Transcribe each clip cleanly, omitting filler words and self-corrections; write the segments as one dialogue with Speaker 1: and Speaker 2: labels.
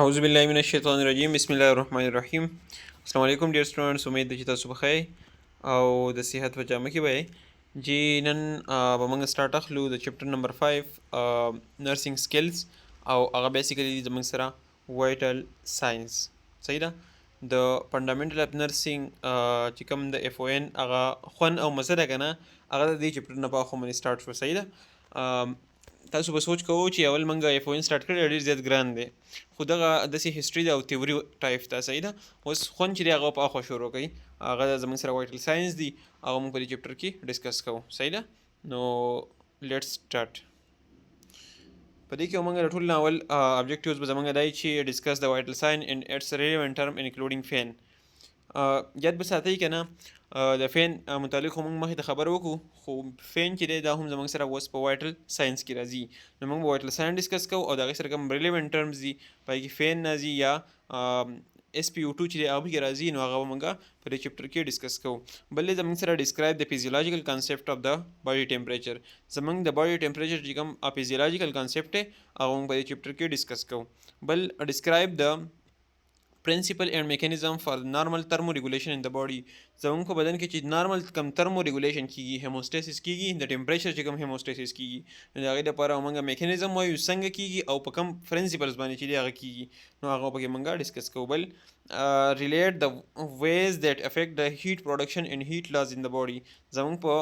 Speaker 1: اعوذ بالله من الشیطان الرجیم بسم الله الرحمن الرحیم. السلام علیکم ډیر سټوډنټس، امید ده چې تاسو په خیر او د صحت په جامه کې وئ. جی نن به موږ سټارټ اخلو د چپټر نمبر 5 نرسنګ سکلز او هغه بیسیکلی زموږ سره وایټل ساينس. صحیح ده د فنډامنټل اف نرسنګ چې کوم د اف او ان هغه خون او مزه ده کنه، هغه د دې چپټر نه په خو باندې سټارټ شو. صحیح ده تاسو به سوچ کوو چې اول منګه اف او ان سٹارټ کړی ډېر زیات ګران دی، خو دغه داسې هیستوري ده او تیوري ټایپ ده. صحیح ده اوس خوند چې دی هغه په اخوا شروع کوي، هغه زموږ سره وایټل ساينس دی، هغه موږ په دې چپټر کې ډسکس کوو. صحیح ده نو لیټس سٹارټ. په دې کې موږ ټول ناول ابجیکټیوز به زموږ دای چې ډسکس د وایټل ساين ان اټس ریلیونت ټرم انکلودینګ فین. یاد به ساتئ که نه د فین متعلق هم موږ مخکې ته خبره وکړو، خو فین چې دی دا هم زموږ سره اوس په وایټل ساينس کې راځي. نو موږ به وایټل ساين ډسکس کوو او د هغې سره کوم ریلیونت ټرمز دي په هغې کې فین راځي یا SpO2 چې دی هغه پکې راځي، نو هغه به موږ په دې چپټر کې ډسکس کوو. بل یې زموږ سره ډسکرایب د فیزیولوژیکل کانسیپټ اف د باډي ټمپریچر. زموږ د باډي ټمپریچر چې کوم فیزیولوژیکل کانسیپټ دی هغه موږ په دې چپټر کې ډسکس کوو. بل ډسکرایب د principle and mechanism for normal thermoregulation in the body. زموږ په بدن کې چې نارمل کم thermoregulation کیږي، هیموسټاسیس کیږي، د ټمپریچر چې کوم هیموسټاسیس کیږي، نو د هغې دپاره موږ میکانیزم وایو څنګه کیږي او په کوم پرنسپلز باندې چې دی هغه کیږي، نو هغه پکې موږ ډسکس کوو. بل relate the ways that affect the heat production and heat loss in the body. زموږ په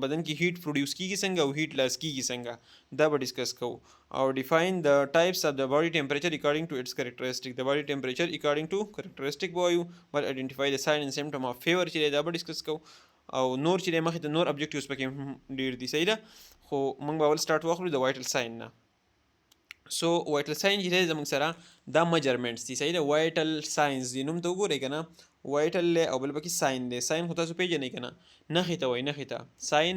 Speaker 1: بدن کې هیټ پروډیوس کیږي څنګه او هیټ لاس کیږي څنګه، دا به ډسکس کوو. او define the types of the body temperature according to its characteristic. the body temperature according to characteristic به وایو. بل identify the sign and symptom of fever چې دی دا به ډسکس کوو. او نور چې دی مخکې ته نور ابجیکټیوز پکې ډېر دي. صحیح ده خو موږ به اول سټارټ واخلو د وایټل ساين نه. سو وایټل ساين چې دی زموږ سره دا میجرمنټس دي. صحیح ده وایټل ساينس دی، نوم ته وګورئ که نه وایټل دی او بل پکې ساين دی. ساين خو تاسو پیژنئ که نه، نښې ته وایي نښې ته ساين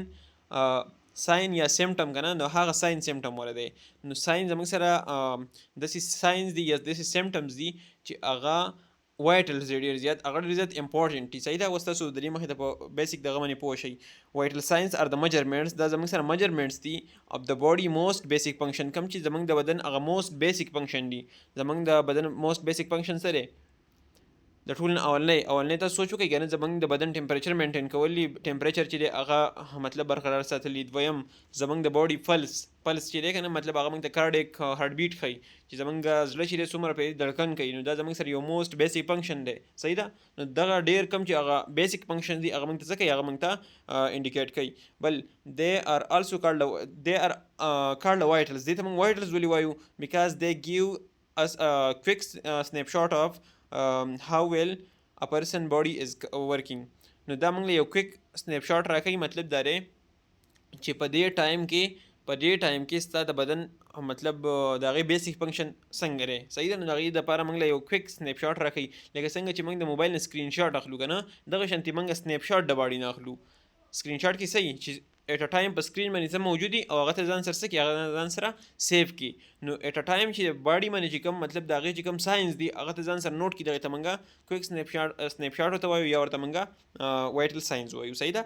Speaker 1: ساين یا سیمټم که نه، نو هغه ساين سیمټم والا دی. نو ساين زموږ سره داسې ساينس دي یا داسې سیمټمز دي چې هغه وایټلز ډېر زیات هغه ډېر زیات امپورټنټ دي. صحیح ده اوس تاسو د دې مخکې ته په بیسیک دغه باندې پوه شئ. وایټل ساينس ار د میجرمنټس، دا زموږ سره میجرمنټس دي اف د باډي موسٹ بیسیک فنکشن. کوم چې زموږ د بدن هغه موسٹ بیسیک فنکشن دي. زموږ د بدن موسٹ بیسیک فنکشن څه دی؟ د ټول نه اولنی تاسو سوچ وکړئ که نه زموږ د بدن ټمپریچر مینټین کولی، ټمپریچر چې دی هغه مطلب برقرار ساتلی. دویم زموږ د باډي پلس چې دی که نه مطلب هغه موږ ته کارډیک هارټ بیټ ښیي چې زموږ زړه چې دی څومره پرې دړکن کوي، نو دا زموږ سره یو موسٹ بیسیک فنکشن دی. صحیح ده نو دغه ډېر کم چې هغه بیسیک فنکشن دي هغه موږ ته څه کوي، هغه موږ ته انډیکیټ کوي. بل they are also called vitals. دې ته موږ وایټلز ولې وایو؟ because they give us a quick snapshot of how well a person body is working. نو دا موږ له یو کویک سنیپ شاټ راکوي، مطلب دا دی چې په دې ټایم کې ستا د بدن مطلب د هغې بیسیک فنکشن څنګه دی. صحیح ده نو د هغې دپاره موږ له یو کویک سنیپ شاټ راکوي، لکه څنګه چې موږ د موبایل نه سکرین شاټ اخلو که نه، دغه شانتې موږ سنیپ شاټ د باډي نه اخلو. سکرین شاټ کې صحیح چې ایټ ا ټایم په سکرین باندې څه موجود دي او هغه ته ځان سره څه کړي، هغه ځان سره سیف کړي. نو ایټ ا ټایم چې باډي باندې چې کوم مطلب د هغې چې کوم ساينس دي هغه ته ځان سره نوټ کړي، دغې ته موږ کویک سنیپ شاټ ورته وایو یا ورته موږ وایټل ساينس وایو. صحیح ده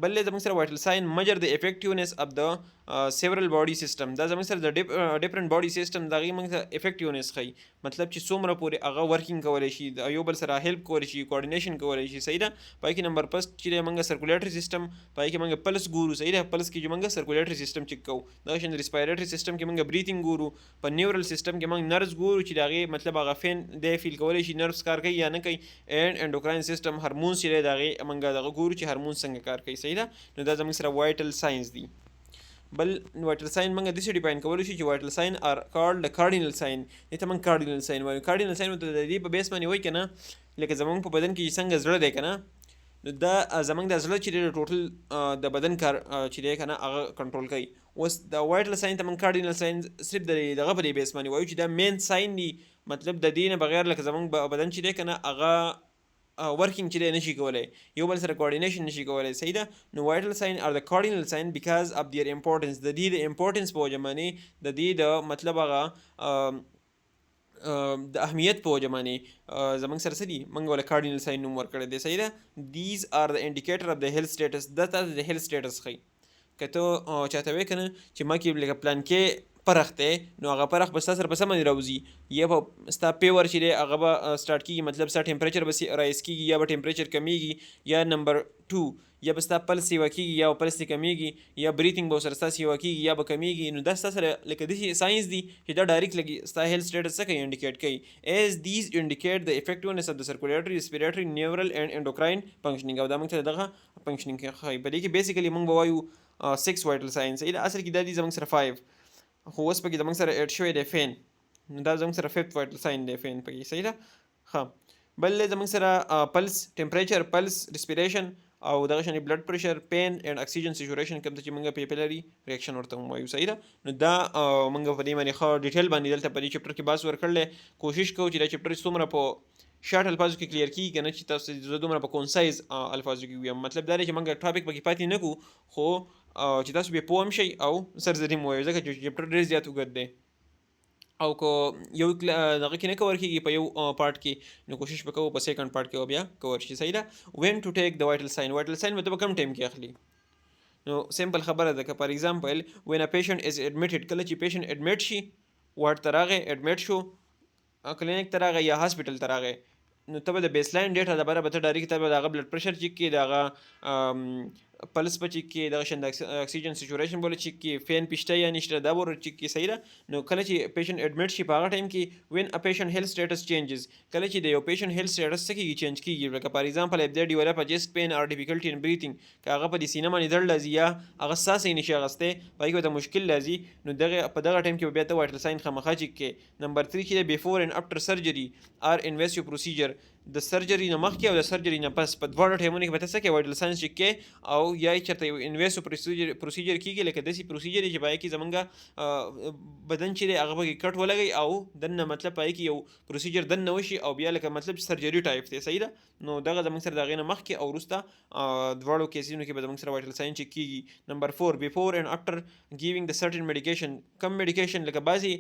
Speaker 1: بل دی زموږ سره وایټل ساين میجر د افیکټیونیس اف د سیورل باډي سیسټم. دا زموږ سره د ډفرنٹ باډي سیسټم د هغې موږ ته افیکټیونیس ښیي، مطلب چې څومره پورې هغه ورکینګ کولی شي، د یو بل سره هیلپ کولی شي، کوارډینیشن کولی شي. صحیح ده په کې نمبر فسټ چې دی موږ سرکولیټري سیسټم، په کې موږ پلس ګورو. صحیح ده پلس کې چې موږ سرکولیټري سیسټم چیک کوو. دغه شان ریسپایریټري سیسټم کې موږ بریتینګ ګورو. په نیورل سیسټم کې موږ نرز ګورو چې د هغې مطلب هغه فین دی فیل کولی شي نروس کار کوي یا نه کوي. اینډ انډوکراین سیسټم هارمونز چې دی د هغې موږ دغه ګورو چې هارمونز څنګه کار کوي. صحیح ده نو دا زموږ سره وایټل ساينس دي. بل وایټل ساين موږ داسې ډیفاین کولی شو چې وایټل ساين ار کارډ د کارډینل ساين. دې ته موږ کارډینل ساين وایو. کارډینل ساين ورته د دې په بیس باندې وایي که نه، لکه زموږ په بدن کې څنګه زړه دی که نه، نو دا زموږ د زړه چې دی ټوټل د بدن کار چې دی که نه هغه کنټرول کوي. اوس د وایټل ساين ته موږ کارډینل ساين صرف د دغه په دې بیس باندې وایو چې دا مین ساين دي، مطلب د دې نه بغیر لکه زموږ بدن چې دی که نه هغه ورکینګ چې دی نشي کولی، یو بل سره کوارډینیشن نشي کولی. صحیح ده نو وایټل ساين ار د کارډینل ساين بیکاز اف دیئر امپورټنس. د دې د امپورټنس په وجه باندې د دې د مطلب هغه د اهمیت په وجه باندې زموږ سره څه دي، موږ ورله کارډینل ساين نوم ورکړی دی. صحیح ده دیز ار د انډیکیټر اف د هیلث سټیټس. دا تاسو د هیلث سټیټس ښیي. که ته چاته وایې که نه چې ما کې لکه پلان کې پرخ دی نو هغه پرخ به ستا سره په سمه راوځي یا به ستا پیور چې دی هغه به سټارټ کېږي مطلب ستا ټمپریچر به رایز کېږي یا به ټمپریچر کمیږي یا نمبر 2 یا به ستا پلس سیوا کېږي یا به پلس دې کمیږي یا بریتنګ به ورسره ستا سیوا کېږي یا به کمیږي نو دا ستا سره لکه داسې ساینس دی چې دا ډایرکټ لګي ستا هیلث سټیټس څه کوي انډیکیټ کوي ایز دیز انډیکیټ د افیکټیونیس اف د سرکولیټري ریسپیریټري نیورل اینډ انډوکراین فنکشنینګ او دا موږ ته دغه فنکشنینګ ښایي په دې کې بیسیکلي موږ به وایو 6 وایټل ساینس اصل کې دا دي زموږ سره 5 خو اوس پکې زموږ سره ایډ شوی دی فین نو دا زموږ سره 5th وایټل ساین دی فین پکې صحیح ده ښه بل زموږ سره پلس ټمپریچر پلس ریسپیریشن او دغه شانې بلډ پریشر پین اینډ اکسیجن سیچوریشن کوم ته چې موږ پیپلري ریاکشن ورته وایو صحیح ده نو دا موږ په دې باندې ښه ډیټیل باندې دلته په دې چپټر کې بحث ورکړلی کوشش کوو چې دا چپټر څومره په شارټ الفاظو کې کلیر کېږي که نه چې تاسو زه دومره په کونسایز الفاظو کې ویم مطلب دا دی چې موږ ټاپک پکې پاتې نه کړو خو چې تاسو بیا پوه هم شئ او سرزري مو وایو ځکه چې چپټر ډېر زیات اوږد دی او که یو دغه کې نه کور کېږي په یو پارټ کې نو کوشش به کوو په سیکنډ پارټ کې او بیا کور شي صحیح ده وین ټو ټیک د وایټل ساین به ته به کم ټایم کې اخلي نو سمپل خبره ده که فار ایگزامپل وین ا پیشنټ از ایډمیټډ کله چې پیشنټ ایډمیټ شي وارډ ته راغی ایډمیټ شو کلینیک ته راغی یا هاسپټل ته راغی نو ته به د بیس لاین ډیټا لپاره به ته ډایرکټ ته به د هغه بلډ پریشر چیک کړي د هغه پلس به چیک کړي دغه شان د اکسیجن سیچوریشن به چیک کړي فین پشته یا نشته دا به چیک کړي صحیح ده نو کله چې پیشنټ ایډمیټ شي په هغه ټایم کې وین ا پیشنټ هیلث سټیټس چینجز کله چې د یو پیشنټ هیلث سټیټس څه کېږي چینج کېږي لکه فار ایگزامپل اف دې ډیولپ ا چیسټ پین اور ډیفیکلټي ان بریتنګ که هغه په دې سینه باندې درد لازي یا هغه ساس یې نشي اخیستی په هغې کې ورته مشکل لازي نو دغه په دغه ټایم کې به بیا ته وایټل ساین خامخا چیک کړې نمبر 3 چې بیفور اینډ افټر سرجري آر انویسیو پروسیجر د سرجري نه مخکې او د سرجري نه پس په دواړو ټایمونو کې به ته څه کوې وایټل ساینس چیک کوې او یا یې چېرته یو انویسو پروسیجر کېږي لکه داسې پروسیجر چې په هغې کې زمونږ بدن چې دی هغه پکې کټ ولګوي او دننه مطلب په هغې کې یو پروسیجر دننه وشي او بیا لکه مطلب سرجري ټایپ دی صحیح ده نو دغه زمونږ سره د هغې نه مخکې او وروسته دواړو کیسونو کې به زمونږ سره وایټل ساین چیک کېږي نمبر 4 بیفور اینډ افټر ګیوینګ د سرټن میډیکیشن کم میډیکیشن لکه بعضې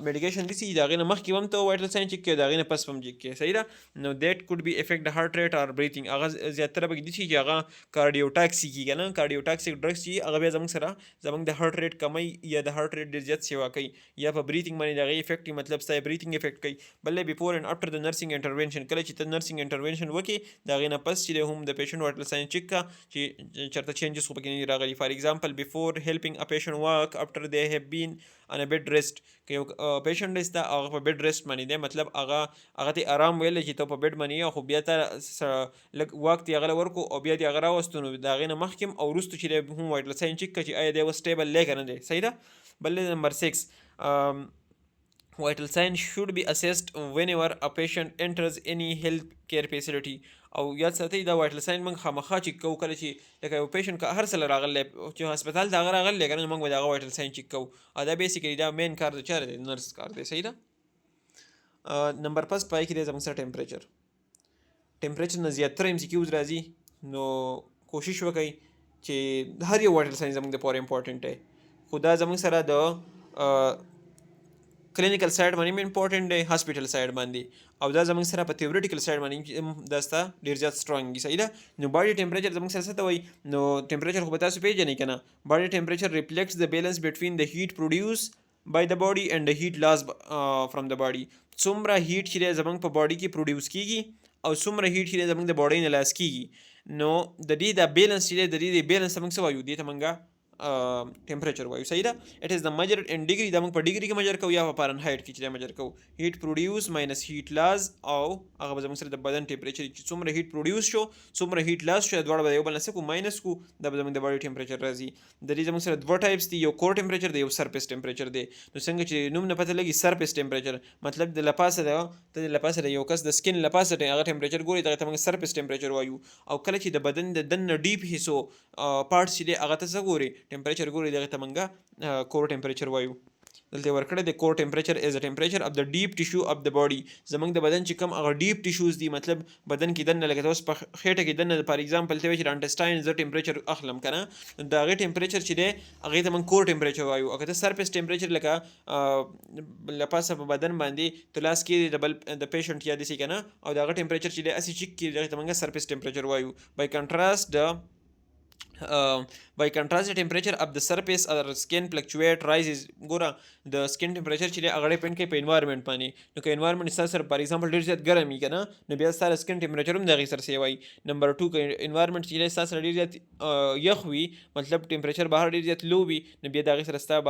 Speaker 1: میډیکیشن داسې د هغې نه مخکې هم ته وایټل ساین چیک کوې د هغې نه پس هم چیک کوې صحیح ده نو دیٹ could be affect the heart rate or breathing هغه زیاتره به دي چې هغه کارډیوټاکسي کېږي نه کارډیوټاکسیک ډرګس چې هغه بیا زموږ د هارت ریټ کمی یا د هارت ریټ ډېر زیات سیوا کوي یا په بریتنګ باندې د هغې افیکټ مطلب ستا بریتنګ افیکټ کوي بل بیفور اینډ افټر د نرسنګ انټرونشن کله چې ته نرسنګ انټرونشن وکړې د هغې نه پس چې دی هم د پیشنټ وایټل ساین چیک کا چې چېرته چینجز خو پکې نه راغلي فار ایگزامپل بیفور هیلپینګ ا پیشنټ واک افټر دے هیو بین ان ا بیډ ریسټ که یو پیشنټ دی ستا هغه په بیډ ریسټ باندې دی مطلب هغه ته آرام ویلی چې ته په بیډ باندې خو بیا ته لږ واک ته هغه ورکو او بیا دې هغه راوستو نو د هغې نه مخکې او وروستو چې دی هم وایټل ساین چیک کړه چې آیا دی اوس سټیبل دی که نه دی صحیح ده بل نمبر 6 vital signs should be assessed whenever a patient enters any health care facility او یاد ساتئ دا وایټل ساین موږ خامخا چیک کوو کله چې لکه یو پیشنټ که هر څه له راغلی چې هسپتال ته هغه راغلی که نه موږ به د هغه وایټل ساین چیک کوو او دا بیسیکلي دا مین کار د چا دی نرس کار دی صحیح ده نمبر 5 پای کې دی زموږ سره ټمپریچر نه زیاتره ایم سی کیوز راځي نو کوشش وکئ چې هر یو وایټل ساین زموږ دپاره امپورټنټ دی خو دا زموږ سره د کلینیکل سایډ باندې هم امپورټنټ دی هاسپټل سایډ باندې او دا زموږ سره په تیورټیکل سایډ باندې دا ستا ډېر زیات سټرانګ وي صحیح ده نو باډي ټمپریچر زموږ سره څه ته وایي نو ټمپریچر خو به تاسو پېژنئ که نه باډي ټمپریچر ریفلیکټس د بیلنس بټوین د هیټ پروډیوس by the body and the heat loss from the body څومره هیټ چې دی زموږ په باډي کې پروډیوس کېږي او څومره هیټ چې دی زموږ د باډۍ نه لاس کېږي نو د دې دا بیلنس چې دی د دې د بیلنس ته موږ څه وایو دې ته موږ ټمپریچر وایو صحیح ده اټ از د میجرډ ان ډیګري دا موږ په ډیګري کې میجر کوو یا په فارنهایټ کې چې دا میجر کوو هیټ پروډیوس ماینس هیټ لاس او هغه به زموږ سره د بدن ټمپریچر چې څومره هیټ پروډیوس شو څومره هیټ لاس شو دواړه به یو بل نه څه کوو ماینس کوو دا به زموږ د باډي ټمپریچر راځي د دې زموږ سره دوه ټایپس دي یو کور ټمپریچر دی یو سرفیس ټمپریچر دی نو څنګه چې نوم نه پته لګي سرفیس ټمپریچر مطلب د لپاسه ده ته د لپاسه د یو کس د سکین لپاسه هغه ټمپریچر ګوري دغه ته موږ سرفیس ټمپریچر وایو او کله چې د بدن د دننه ډیپ حصو پارټس چې دی هغه ته څه ګوري ټمپریچر ګوري دغه ته موږ کور ټمپریچر وایو دلته ورکړی د کور ټمپریچر از ا ټمپریچر اف د ډیپ ټیشو اف د باډي زموږ د بدن چې کوم هغه ډیپ ټیشوز دي مطلب بدن کې دننه لکه اوس په خېټه کې دننه فار ایگزامپل ته وایي چې د انټسټاین زه ټمپریچر اخلم که نه د هغې ټمپریچر چې دی هغې ته موږ کور ټمپریچر وایو او که ته سرفیس ټمپریچر لکه له پاسه په بدن باندې ته لاس کېږدې د بل د پیشنټ یا داسې که نه او د هغه ټمپریچر چې دی هسې چیک کړي دغې ته موږ سرفیس ټمپریچر وایو بای کنټراسټ د by contrast the temperature of the surface or skin fluctuate rises ګوره د سکن ټمپریچر چې دی هغه ډیپینډ کوي په انوایرمنټ باندې نو که انوایرمنټ ستا سره فار ایگزامپل ډېر زیات ګرم وي که نه نو بیا ستا سکن ټمپریچر هم د هغې سره سیوی نمبر 2 که انوایرمنټ چې دی ستا سره ډېر زیات یخ وي مطلب ټمپریچر بهر ډېر زیات لو وي نو بیا د هغې سره ستا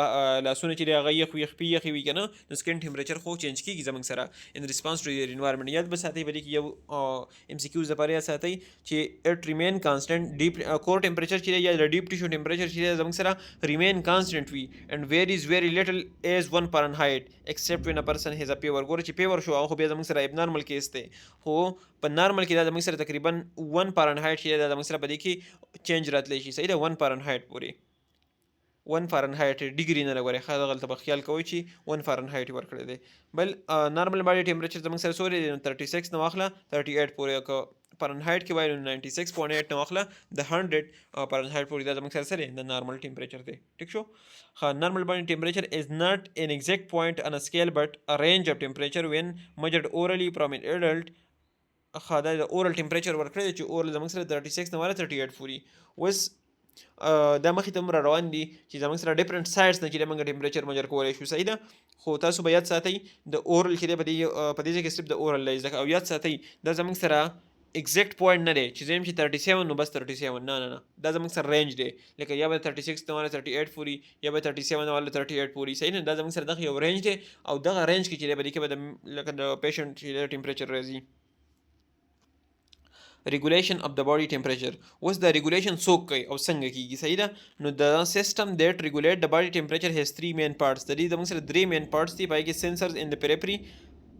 Speaker 1: لاسونه چې دی هغه یخې وي که نه نو سکن ټمپریچر خو چینج کېږي زموږ سره ان ریسپانس ټو یور انوایرمنټ یاد به ساتئ په دې کې یو ام سی کیوز دپاره یاد ساتئ چې اټ ریمین کانسټنټ ډیپ کور ټمپریچر چې دی یا د ډیپ ټیشو ټمپریچر چې دی زموږ سره ریمین کانسټنټ وي اینډ ویریز ویری لیټل ایز 1 فارنهایټ ایکسپټ وین ا پرسن هیز ا پیور ګوره چې پیور شو هغه خو بیا زموږ سره اب نارمل کیس دی خو په نارمل کې دا زموږ سره تقریبا 1 فارنهایټ چې دی دا زموږ سره په دې کې چینج راتلی شي صحیح ده 1 فارنهایټ پورې 1 فارنهایټ ډیګري نه لګورئ ښه دغلته به خیال کوئ چې 1 فارنهایټ ورکړی دی بل نارمل باډي ټمپریچر زموږ سره څومره دی 36 نه واخله 38 پورې که فارنهایټ کې وایو 96.8 نه واخله د 100 فارنهایټ پورې دا زموږ سره سره د نارمل ټمپریچر دی ټیک شو ښه نارمل باډي ټمپریچر از ناٹ ان ایگزیکٹ پوینټ on a scale but a range of temperature when measured orally from an adult ښه دا د اورل ټمپریچر ورکړی دی چې اورل زموږ سره 36 نه والا 38 پورې اوس دا مخې ته هم را روان دي چې زموږ سره ډفرنټ سایډس نه چې دی موږ ټمپریچر میجر کولی شو صحیح ده خو تاسو به یاد ساتئ د اورل چې دی په دې ځای کې صرف د اورل دی ځکه او یاد ساتئ دا زموږ سره ایگزیکٹ پوینټ نه دی چې زه یم چې 37 نو بس 37 نه دا زموږ سره رینج دی لکه یا به 36 نه والا 38 پورې یا به 37 نه والا 38 پورې صحیح نه دا زموږ سره دغه یو رینج دی او دغه رینج کې چې دی په دې کې به لکه د پیشنټ چې دی ټمپریچر راځي regulation of the body temperature اوس د ریګولیشن څوک کوي او څنګه کیږي صحیح ده نو د سیستم دیٹ ریګولیټ د باډي ټمپریچر هیز 3 مین پارټس د دې زموږ سره 3 مین پارټس دي پای کې سنسرز ان د پیریفري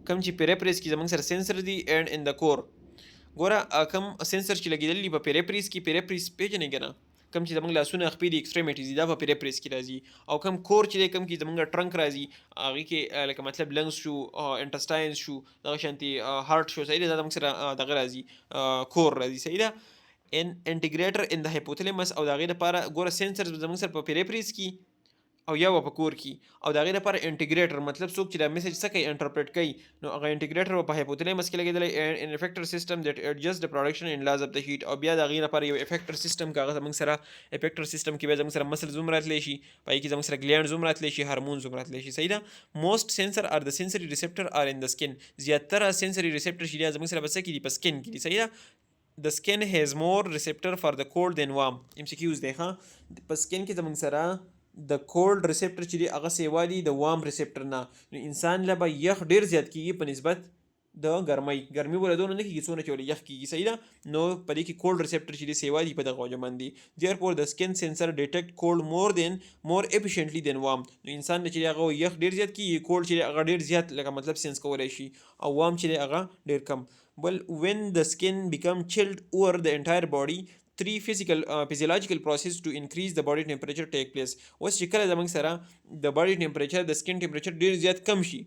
Speaker 1: کوم چې پیریفریز کې زموږ سره سنسر دي اینڈ ان د کور ګوره کوم سنسر چې لګېدلی په پیریفریز کې پیریفریز پیژنې که نه کوم چې زموږ لاسونه خپې دي ایکسټریمیټیز دي دا په پیریفریز کې راځي او کوم کور چې دی کوم کې زموږ ټرنک راځي هغې کې لکه مطلب لنګز شو انټسټاینز شو دغه شانتې هارټ شو صحیح ده دا زموږ سره دغه راځي کور راځي صحیح ده ان انټیګریټر ان د هایپوتلمس او د هغې دپاره ګوره سنسرز زموږ سره په پیریفریز کې او یا په کور کې او د هغې لپاره انټیګریټر مطلب څوک چې دا میسج څه کوي انټرپریټ کوي نو هغه انټیګریټر په هایپوتلمس کې لګېدلی ان افیکټر سیسټم دیٹ ایڈجسټ د پروډکشن ان لاز اف د هیټ او بیا د هغې لپاره یو افیکټر سیسټم که هغه زموږ سره افیکټر سیسټم کې بیا زموږ سره مسلز هم راتلی شي پای کې زموږ سره ګلیانډز هم راتلی شي هارمونز هم راتلی شي صحیح ده موسٹ سینسر آر د سینسري ریسپټر آر ان د سکن زیاتره سینسري ریسپټر چې دی زموږ سره په څه کې دي په سکن کې دي صحیح ده د سکن هیز مور ریسپټر فار د کولډ دین وارم ام سی کیوز دی ښه په سکن کې زموږ سره د کولډ ریسپټر چې دی هغه سیوا دي د وارم ریسپټر نه نو انسان له به یخ ډېر زیات کېږي په نسبت د ګرمۍ به له دونه نه کېږي څونه چې ولې یخ کېږي صحیح ده نو په دې کې کولډ ریسپټر چې دی سیوا دي په دغه وجه باندې دیئر فور د سکن سینسر ډیټیکټ کولډ مور ایفیشینټلی دین وارم نو انسان چې دی هغه یخ ډېر زیات کېږي کولډ چې دی هغه ډېر زیات لکه مطلب سینس کولی شي او وارم چې دی هغه ډېر کم بل when the skin become chilled over the entire body three physiological process to increase the body temperature take place اوس چې کله زموږ سره د باډي ټمپریچر د سکن ټمپریچر ډېر زیات کم شي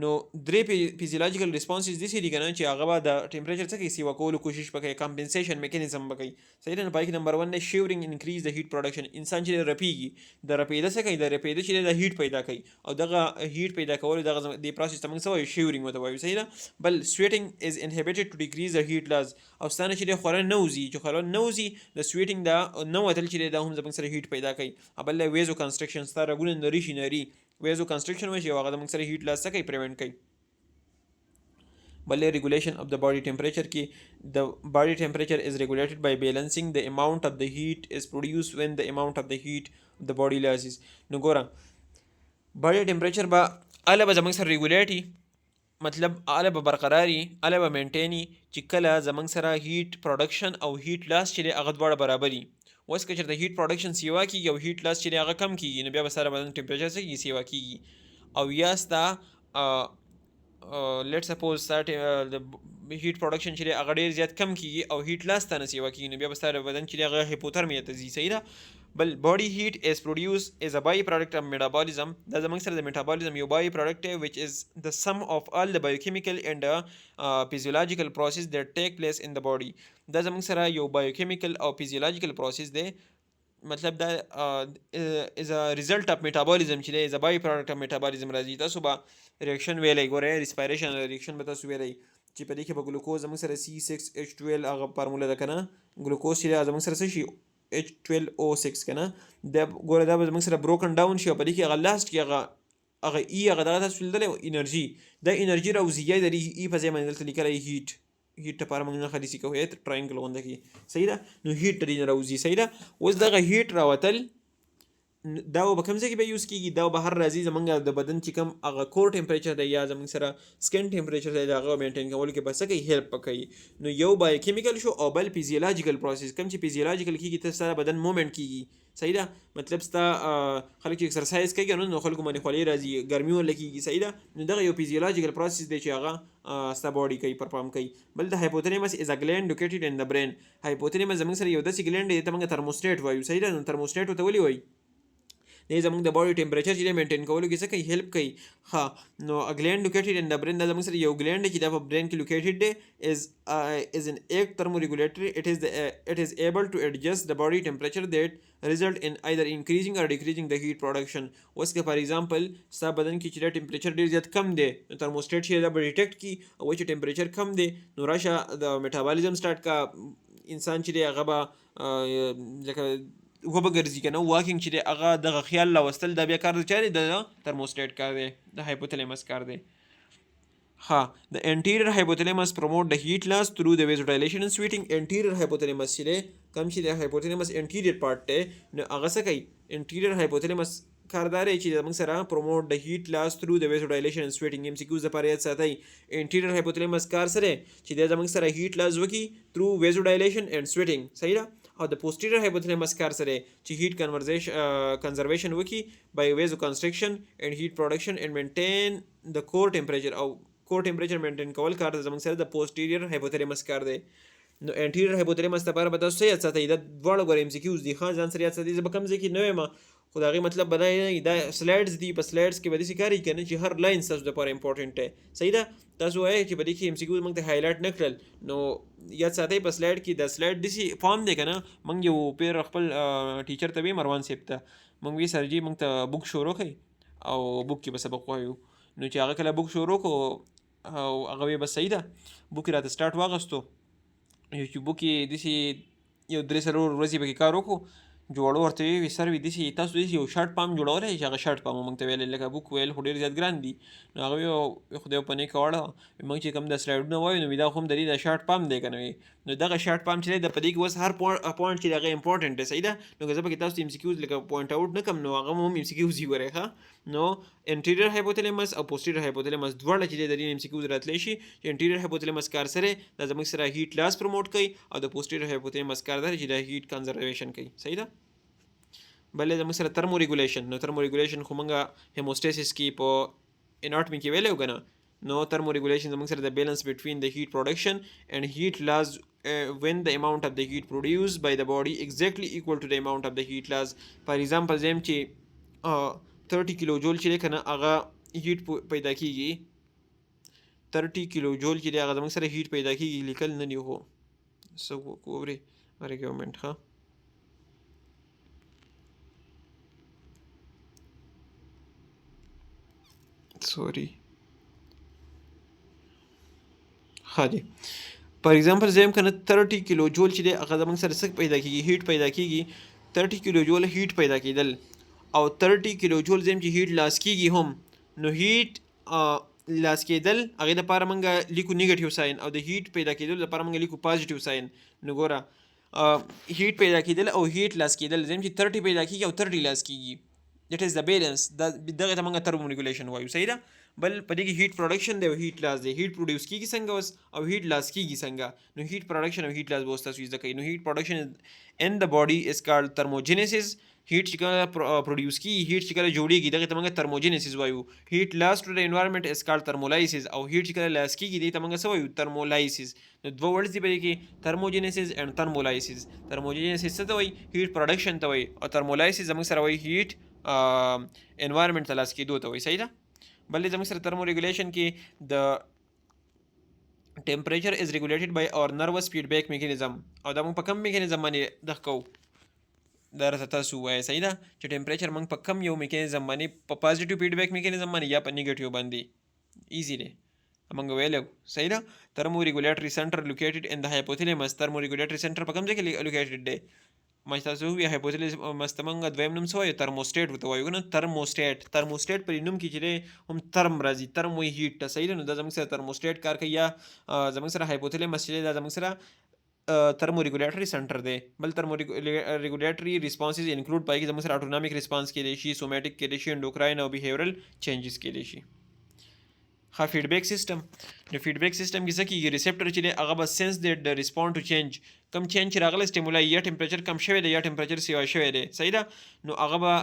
Speaker 1: نو درې فیزیولوژیکل ریسپانسز داسې دي که نه چې هغه به د ټمپریچر څه کوي سیوا کولو کوشش به کوي کمپنسیشن میکانیزم به کوي صحیح ده نو پای کې نمبر 1 دی شیورینګ انکریز د هیټ پروډکشن انسان چې رپیږي د رپېده څه کوي د رپېده چې د هیټ پیدا کوي او دغه هیټ پیدا کولو دغه د پروسس ته موږ څه وایو شیورینګ ورته وایو صحیح ده بل سویټینګ از انهبیټډ ټو ډیکریز د هیټ لاز او ستانه چې دی خوره نه وځي چې خوره نه وځي د سویټینګ دا نه وتل چې دی دا هم زموږ سره هیټ پیدا کوي بل ویزو کنسټرکشن ستا رګونه نري شي نري ویزو کنسټرکشن وایي چې هغه زموږ سره هیټ لاز څه کوي پریوینټ کوي بلې regulation of the body temperature کې the body temperature is regulated by balancing the amount of the heat is produced when the amount of the heat the body loses نو ګوره body temperature به اله به زموږ سره ریګولیټي مطلب اله به برقراري اله به مینټیني چې کله زموږ سره هیټ پروډکشن او هیټ لاس چې دی هغه دواړه برابري اوس که چېرته هیټ پروډکشن سیوا کېږي او هیټ لاس چې دی هغه کم کېږي نو بیا به سره بدن ټمپریچر څه کېږي سیوا کېږي او یا ستا لیټ سپوز ستا د هیټ پروډکشن چې دی هغه ډېر زیات کم کېږي او هیټ لاس ته نه سیوا کېږي نو بیا به ستا بدن چې دی هغه هیپوترمیا ته ځي صحیح ده بل باډي هیټ از پروډیوس از ا بای پروډکټ اف میټابولیزم دا زموږ سره د میټابولیزم یو بای پروډکټ دی وچ از د سم اف آل د بایوکیمیکل اینډ فیزیولوژیکل پروسیس دیٹ ټیک پلیس ان د باډي دا زموږ سره یو بایوکیمیکل او فیزیولوژیکل پروسیس دی مطلب دا از ا ریزلټ اف میټابولیزم چې دی از ا بای پروډکټ اف میټابولیزم راځي تاسو به ریاکشن ویلی ګورئ ریسپایریشن ریاکشن به تاسو ویلی چې په دې کې به ګلوکوز زموږ سره C6H12 هغه فارموله ده که نه ګلوکوز چې دی زموږ سره څه شي H12O6 کنه دا ګوره دا به زموږ سره بروکن ډاون شي او په دې کې هغه لاست کې هغه هغه دغه تاسو لیدلی انرژي دا انرژي راوځي د په ځای باندې دلته لیکلی هیټ لپاره موږ نښه داسې کوو ټراینګل غونده کې صحیح ده نو هیټ د دې نه راوځي صحیح ده اوس دغه هیټ راوتل دا به کوم ځای کې به یوز کیږي دا به هر راځي زمونږ د بدن چې کوم هغه کور ټمپریچر دی یا زمونږ سره سکن ټمپریچر دی هغه مینټین کولو کې به څه کوي هیلپ کوي نو یو بایو کیمیکل شو او بل فیزیولوژیکل پروسس کوم چې فیزیولوژیکل کیږي ته سره بدن موومنټ کیږي صحیح ده مطلب ستا خلک چې ایکسرسایز کوي نو خلکو باندې خولې راځي ګرمي ولګي صحیح ده نو دغه یو فیزیولوژیکل پروسس دی چې هغه ستا باډي کوي پرفارم کوي بل د هایپوتلامس از ا ګلینډ لوکیټډ ان د برین هایپوتلامس زمونږ سره یو داسې ګلینډ دی ته موږ ترموسټیټ وایو صحیح ده نو ترموسټیټ ورته ولې وایي دی زموږ د باډي ټمپریچر چې دی مینټین کولو کې څه کوي هیلپ کوي ها نو ا ګلینډ لوکیټډ ان د برین دا زموږ سره یو ګلینډ دی چې دا په برین کې لوکیټډ دی از ان ایک thermoregulatory it is able to adjust the body temperature that result in either increasing or decreasing the heat production اوس که فار ایگزامپل ستا بدن کې چې ټمپریچر ډیر زیات کم دی نو ترموسټیټ چې دا به ډیټیکټ کی او چې ټمپریچر کم دی نو راشه د میټابولیزم سٹارټ کا انسان چې دی هغه به لکه وبه ګرځي کنه واکینګ چې دی هغه دغه خیال راوستل دا بیا کار دی چاري د ترموسټیټ کار دی د هایپوتلامس کار دی ها د انټیریور هایپوتلامس پروموټ د هیټ لاس تھرو د ویزوډایلیشن اند سویټینګ انټیریور هایپوتلامس چې دی کم چې د هایپوتلامس انټیریور پارت دی نو هغه څه کوي انټیریور هایپوتلامس کاردار چې موږ سره پروموټ د هیټ لاس تھرو د ویزوډایلیشن اند سویټینګ ام سی کیوز لپاره یاد ساتئ انټیریور هایپوتلامس کار سره چې د موږ سره هیټ لاس وکي تھرو ویزوډایلیشن اند سویټینګ صحیح ده او د پوسټیریور هایپوتلامس کار سره چې هیټ کنزرویشن وکي بای ویز اف کنسټرکشن اند هیټ پروډکشن اند مینټین د کور ټمپریچر او کور ټمپریچر مینټین کول کار زموږ سره د پوسټیریور هایپوتلامس کار دی نو انټیریور هایپوتلامس لپاره به تاسو یاد ساتئ دا دواړه ګورئ ام سی کیوز دي ښه ځان سره یاد ساتئ زه به کوم ځای کې نه یم خو د هغې مطلب به دا نه دا سلایډز دي په سلایډز کې به داسې کار کوي چې هر لاین ستاسو دپاره امپورټنټ دی صحیح ده تاسو وایئ چې په دې کې ام سی کیوز موږ ته هایلایټ نه کړل نو یاد ساتئ په سلایډ کې د سلایډ داسې فارم دی که نه موږ یو پیر خپل ټیچر ته وی مروان صاحب ته موږ وی سر جي موږ ته بک شروع کړئ او بک کې به سبق وایو نو چې هغه کله بک شروع کړو او هغه وی بس صحیح ده بک یې راته سټارټ واغستو چې بک یې داسې یو 3 ورځې پکې کار وکړو جوړو ورته وی سر وی داسې تاسو داسې یو شارټ پام جوړولی چې هغه شارټ پام موږ ته ویلی لکه بک ویل خو ډېر زیات ګران دي نو هغه وی خدای په نیکه واړه موږ چې کوم د سلایډونه وایو نو دا خو هم د دې د شارټ پام دی که نه وی نو دغه شارټ پام چې دی د په دې کې اوس هر پوینټ چې دی هغه امپورټنټ دی صحیح ده نو که زه پکې تاسو ته ام سی کیوز لکه پوینټ آوټ نه کړم نو هغه هم ام سی کیوز یې ګورئ ښه نو انټیریور هایپوتلامس او پوسټیریور هایپوتلامس دواړه چې دی د دې ام سی کیوز راتلی شي چې انټیریور هایپوتلامس کار سره دا زموږ سره هیټ لاس پروموټ کوي او د پوسټیریور هایپوتلامس کار دی چې د هیټ کنزرویشن کوي صحیح ده بلې زموږ سره ترمو ریګولیشن نو ترمو ریګولیشن خو موږ هیموسټیسس کې په اناټمي کې ویلی که نه نو thermal regulation زموږ سره د balance between the heat production and heat loss when the amount of the heat produced by the body exactly equal to the amount of the heat loss for example زم چې 30 کیلو جول چې دی که نه هغه هیټ پیدا کېږي 30 کیلو جول چې دی هغه زموږ سره هیټ پیدا کېږي لیکل نه دي خو څه وګورئ ریکومنټ ښه سوري ها جی فار ایگزامپل زه یم که نه 30 کیلو جول چې دی هغه زموږ سره څه پیدا کېږي هیټ پیدا کېږي 30 کیلو جول هیټ پیدا کېدل او 30 کیلو جول زه یم چې هیټ لاس کېږي هم نو هیټ لاس کېدل هغې دپاره موږ لیکو نیګټیو ساین او د هیټ پیدا کېدل دپاره موږ لیکو پازیټیو ساین نو ګوره هیټ پیدا کېدل او هیټ لاس کېدل زه یم چې 30 پیدا کېږي او 30 لاس کېږي دیٹ از د بیلنس دغه ته موږ ترمو ریګولیشن وایو صحیح ده بل په دې کې هیټ پروډکشن دی او هیټ لاس دی هیټ پروډیوس کېږي څنګه اوس او هیټ لاس کېږي څنګه نو هیټ پروډکشن او هیټ لاس به اوس تاسو زده کوئ نو هیټ پروډکشن ان د باډي از کالډ ترموجینیسس هیټ چې کله پروډیوس کېږي هیټ چې کله جوړېږي دغه ته موږ ترموجینیسس وایو هیټ لاس ټو د انوایرمنټ از کالډ ترمولایسس او هیټ چې کله لاس کېږي دې ته موږ څه وایو ترمولایسس نو دوه ورډز دي په دې کې ترموجینیسس اینډ ترمولایسس ترموجینیسس څه ته وایي هیټ پروډکشن ته وایي او ترمولایسس زموږ سره وایي هیټ انوایرمنټ ته لاس کېدو ته وایي صحیح ده بلې زموږ سره ترمو ریګولیشن کې د ټمپریچر از ریګولیټډ بای اور نروس فیډبیک میکانیزم او دا موږ په کوم میکانیزم باندې دغه کوو دا راته تاسو ووایئ صحیح ده چې ټمپریچر موږ په کم یو میکانیزم باندې په پازیټیو فیډبیک میکانیزم باندې یا په نیګیټیو باندې ایزي دی موږ ویلی صحیح ده ترمو ریګولیټري سنټر لوکیټډ ان د هایپوتلامس ترمو ریګولیټري سنټر په کوم ځای کې لوکیټډ دی ما چې تاسو ووایي هایپوتلمس ته موږ دویم نوم څه وایو ترموسټیټ ورته وایو که نه ترموسټیټ په نوم کې چې دی هم ترم راځي ترم وایي هیټ ته صحیح ده نو دا زموږ سره ترموسټیټ کار کوي یا زموږ سره هایپوتلمس چې دی دا زموږ سره ترموریګولیټري سنټر دی بل ترموریګولیټري ریسپانسز انکلوډ پای کې زموږ سره اټونامیک ریسپانس کېدای شي سومیټیک کېدای شي انډوکراین او بیهیورل چینجز کېدای شي ها فیډبیک سیستم د فیډبیک سیستم کې څه کېږي ریسپټر چې دی هغه به سنس دی د ریسپونډ ټو چینج کم چینج چې راغلی سټیمولای یا ټمپریچر کم شوی دی یا ټمپریچر سیوا شوی دی صحیح ده نو هغه به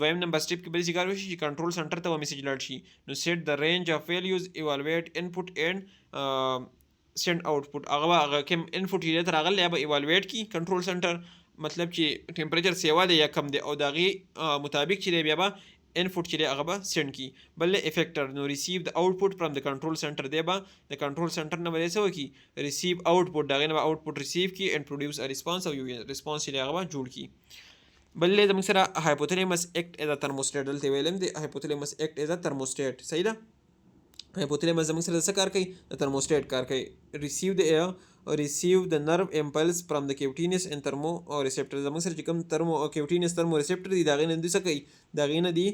Speaker 1: دویم نمبر سټیپ کې به داسې کار وشي چې کنټرول سنټر ته به میسج لاړ شي نو سیټ د رینج اف ویلیوز ایوالویټ انپوټ اینډ سینډ آوټپوټ هغه به هغه کوم انپوټ چې ته راغلی به ایوالویټ کړي کنټرول سنټر مطلب چې ټمپریچر سیوا دی یا کم دی او د هغې مطابق چې دی بیا به input چې دی هغه به سینډ کی بل افیکټر نو ریسیو د آوټپوټ فرام د کنټرول سنټر دی به د کنټرول سنټر نه به څه وکړي ریسیو آوټپوټ د هغې نه به آوټپوټ ریسیو کی اینډ پروډیوس ا ریسپانس او یو ریسپانس چې دی هغه به جوړ کړي بل زموږ سره هایپوتلمس ایکټ ایز ا ترموسټیټ دلته ویلم دی هایپوتلمس ایکټ ایز ا ترموسټیټ صحیح ده هایپوتلمس زموږ سره څه کار کوي د ترموسټیټ کار کوي ریسیو د نرو امپلس فرام د کیوټینس ان ترمو ریسپټر زموږ سره چې کوم کیوټینس ترمو ریسپټر دي د هغې نه دوی څه کوي د هغې نه دي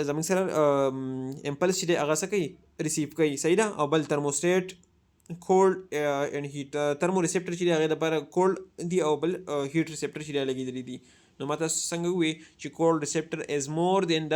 Speaker 1: زموږ سره امپلس چې دی هغه څه کوي ریسیو کوي صحیح ده او بل ترموسټیټ کولډ اینډ هیټ ترمو ریسپټر چې دی هغې دپاره کولډ دي او بل هیټ ریسپټر چې دی لګېدلي دي نو ما تاسو څنګه ووایي چې کولډ ریسپټر از مور دین د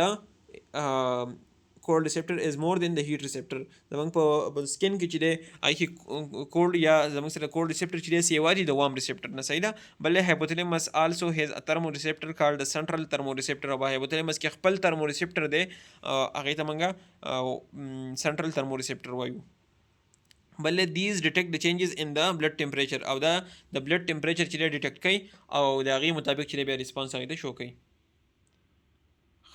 Speaker 1: cold receptor is more than the heat receptor زمونږ په سکین کې چې دی هغې کې کولډ یا زمونږ سره کولډ ریسپټر چې دی سیوا دي د وارم ریسپټر نه صحیح ده بل هایپوتلمس آلسو هیز ا ترمو ریسپټر کالډ د سنټرل ترمو ریسپټر او هایپوتلمس کې خپل ترمو ریسپټر دی هغې ته موږ سنټرل ترمو ریسپټر وایو بل دیز ډیټیکټ د چینجز ان د بلډ ټمپریچر او دا د بلډ ټمپریچر چې دی ډیټیکټ کوي او د هغې مطابق چې دی بیا ریسپانس هغې ته شو کوي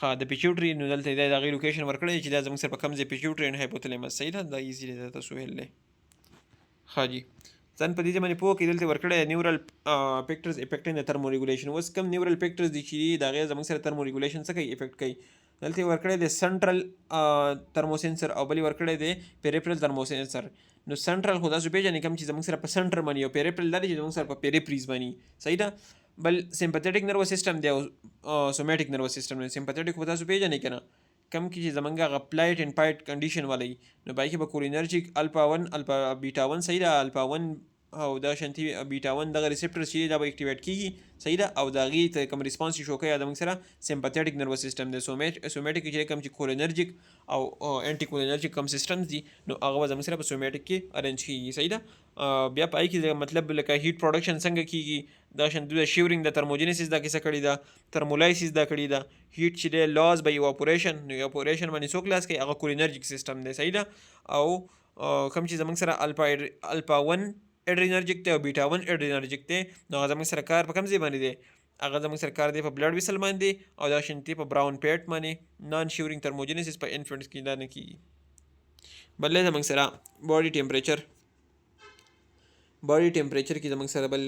Speaker 1: ها د پیچوټري نو دلته د هغې لوکیشن ورکړی چې دا زموږ سره په کوم ځای پیچوټري اینډ هایپوتلمس صحیح ده دا ایزي دی تاسو ویل دی ښه جي ځان په دې ځای باندې پوه کړئ دلته ورکړی نیورل پکټرز افیکټینګ د ترمو ریګولیشن اوس کوم نیورل پکټرز دي چې د هغې زموږ سره ترمو ریګولیشن څه کوي افیکټ کوي دلته ورکړی دی سنټرل ترموسینسر او بل ورکړی دی پیریفرل ترموسینسر نو سنټرل خو تاسو پېژنئ کوم چې زموږ سره په سنټر باندې او پیریفرل دا دی چې زموږ سره په پیریفریز باندې صحیح ده بل سمپتھیټک نروس سیستم دی او سومیټک نروس سیستم دی سمپتھیټک خو تاسو پېژنئ که نه کم کې چې زمونږ هغه پلایټ اینډ پایټ کنډیشن والی نو پای کې به کولینرجیک الفا 1 الفا بیټا 1 صحیح ده الفا 1 او دا شانتي بیټا 1 دغه ریسپټر چې دا به اکټیویټ کیږي صحیح ده او د هغې ته کوم ریسپانس شو کوي دا موږ سره سمپتھیټک نروس سیستم دی سومیټک چې کوم چې کولینرجیک او انټي کولینرجیک کوم سیستم دي نو هغه به زموږ سره په سومیټک کې ارینج کیږي صحیح ده بیا پای کې مطلب لکه هیټ پروډکشن څنګه کیږي دا شانتي د شیورینګ د ترموجینیسیس دا کیسه کړې ده ترمولایسیس دا کړې ده هیټ چې دی لاس به ایواپوریشن نو ایواپوریشن باندې څوک لاس کوي هغه کولینرجیک سیستم دی صحیح ده او کوم چې زموږ سره الفا 1 اډرینرجیک دی او بیټا 1 اډرینرجیک دی نو هغه زموږ سره کار په کوم ځای باندې دی هغه زموږ سره کار دی په بلډ ویسل باندې او دا شانتي په براون پیټ باندې نان شیورینګ ترموجینیسیس په انفنټس کې دا نه کیږي بل زموږ سره باډي ټمپریچر کې زموږ سره بل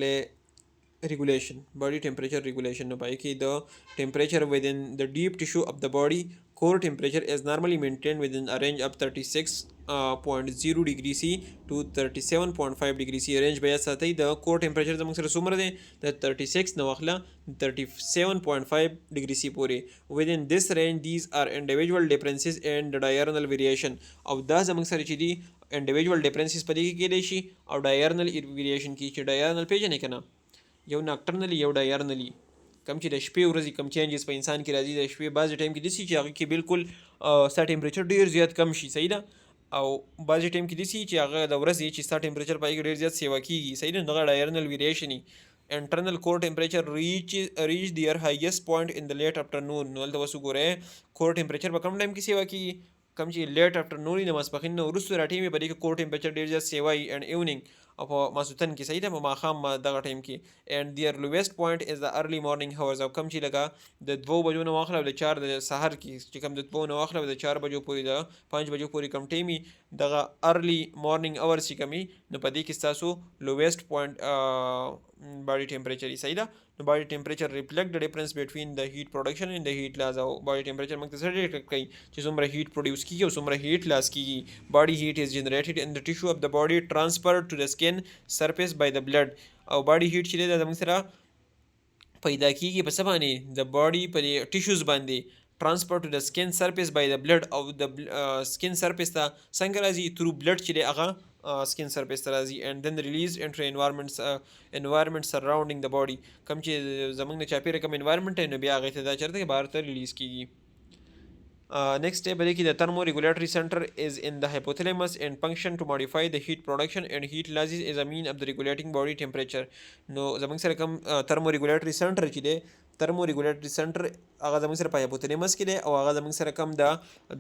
Speaker 1: regulation body temperature regulation no pay ki the temperature within the deep tissue of the body core temperature is normally maintained within a range of 36.0 degree C to 37.5 degree C range baya sathi the core temperature zamung sare sumra de the 36 no akhla 37.5 degree C pore within this range these are individual differences and the diurnal variation of the zamung sare chi di individual differences padi ki kede shi او diurnal variation ki chi diurnal pejane kana یو ناکټرنلی یو ډایرنلی کم چې د شپې ورځې کم چینجز په انسان کې راځي د شپې بعضې ټایم کې داسې چې هغه کې بالکل ستا ټمپریچر ډېر زیات کم شي صحیح ده او بعضې ټایم کې داسې چې هغه د ورځې چې ستا ټمپریچر پای کې ډېر زیات سیوا کېږي صحیح ده دغه ډایرنل ویریشن internal core temperature reach their highest point in the late afternoon نو هلته اوس وګورئ کور ټمپریچر په کم ټایم کې سیوا کېږي کم چې لیټ افټرنون د ماسپښین نه وروسته را ټیم په دې کې کور ټمپریچر ډېر زیات سیوا وي اینډ ایوننګ او په ماسوتن کې صحیح ده په ماښام دغه ټایم کې اینډ دیئر لویسټ پوینټ از د ارلی مارننګ هاورز او کم چې لکه د 2 بجو نه واخله او د 4 د سحر کې چې کم د 2 نه واخله او د 4 بجو پورې د 5 بجو پورې کم ټایمي دغه ارلی مارننګ اورز چې کمي نو په دې کې ستاسو لویسټ پوینټ باډي ټمپریچر صحیح ده نو باډي ټمپریچر ریفلیکټ د ډیفرنس بټوین د هیټ پروډکشن ان د هیټ لاس او باډي ټمپریچر موږ ته څه ډیټیکټ کوي چې څومره هیټ پروډوس کیږي او څومره هیټ لاس کیږي. باډي هیټ از جنریټډ ان د ټیشو اف د باډي ټرانسفرډ ټو د سکن سرفیس بای د بلډ. او باډي هیټ چې دی دا زموږ سره پیدا کیږي په څه باندې د باډي په ټیشوز باندې ټرانسفر ټو د سکن سرفیس بای د بلډ او د سکن سرفیس ته څنګه راځي تھرو بلډ چې دی هغه سکن سرفیس ته راځي and then released into environment surrounding the body. کوم چې زمونږ نه چاپیره کوم environment نو بیا هغې ته دا چېرته بهر ته ریلیز کیږي. Next step is the thermoregulatory center is in the hypothalamus and function to modify the heat production and heat losses as a mean of the regulating body temperature. نو زمونږ سره کوم thermoregulatory center چې دی thermoregulatory center هغه زمونږ سره په hypothalamus کې دی او هغه زمونږ سره کوم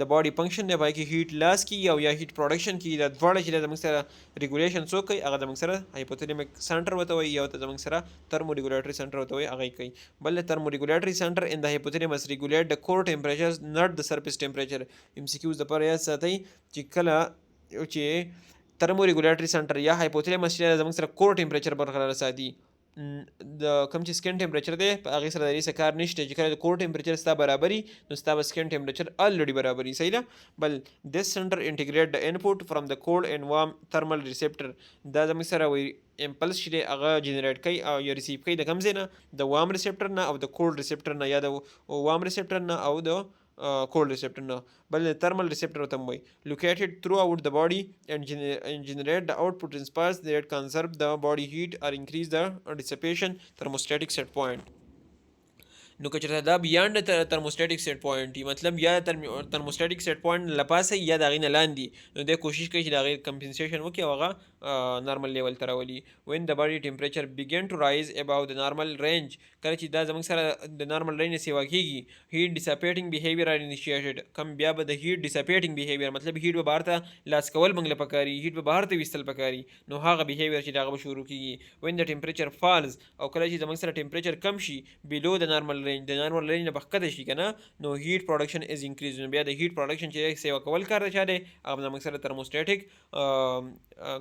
Speaker 1: د body function دی پای کې heat loss کیږي او یا heat production کیږي دا دواړه چې زمونږ سره regulation څوک کوي هغه زمونږ سره hypothalamic center ورته وایي یا ورته زمونږ سره thermoregulatory center ورته وایي هغه کوي. بل thermoregulatory center in the hypothalamus regulate the core temperatures not the surface temperature. MCQs د پر یاد ساتئ چې کله چې thermoregulatory center یا hypothalamus چې زمونږ سره core temperature برقرار ساتي د کوم چې سکن ټمپریچر دی په هغې سره د دې څه کار نشته چې کله د کور ټمپریچر ستا برابري نو ستا به سکن ټمپریچر الریډي برابري صحیح ده. بل دس سنټر انټیګریټ د انپوټ فرام د کولډ اینډ وارم تھرمل ریسپټر دا زموږ سره وایي امپلس چې دی هغه جنریټ کوي او یا ریسیو کوي د کوم ځای نه د وارم ریسپټر نه او د کولډ ریسپټر نه یا د وارم ریسپټر نه او د cold receptor نه بل thermal receptor ورته وایي located throughout the body and generate the output response that conserve the body heat or increase the dissipation thermostatic set point. نو که چېرته دا بیانډ ترموسټیټک سیټ پوینټ وي مطلب یا ترموسټیټک سیټ پوینټ له پاسه یا د هغې نه لاندې نو دی کوشش کوي چې د هغې کمپنسیشن وکړي او هغه نارمل لیول ته راولي. وین د باډي ټمپریچر بګین ټو رایز اباو د نارمل رینج کله چې دا زموږ سره د نارمل رینج نه سیوا کېږي هیټ ډیساپیټنګ بیهیویر آر انیشیټډ کم بیا به د هیټ ډیساپیټنګ بیهیویر مطلب هیټ به بهر ته لاس کول موږ له پکاري هیټ به بهر ته ویستل پکاري نو هغه بیهیویر چې د هغه به شروع کېږي. وین د ټمپریچر فالز او کله چې زموږ سره ټمپریچر کم شي بیلو د نارمل رینج د نارمل رینج نه بښکته شي که نه نو هیټ پروډکشن از انکریز نو بیا د هیټ پروډکشن چې سیوا کول کار د چا دی هغه زموږ سره ترموسټیټک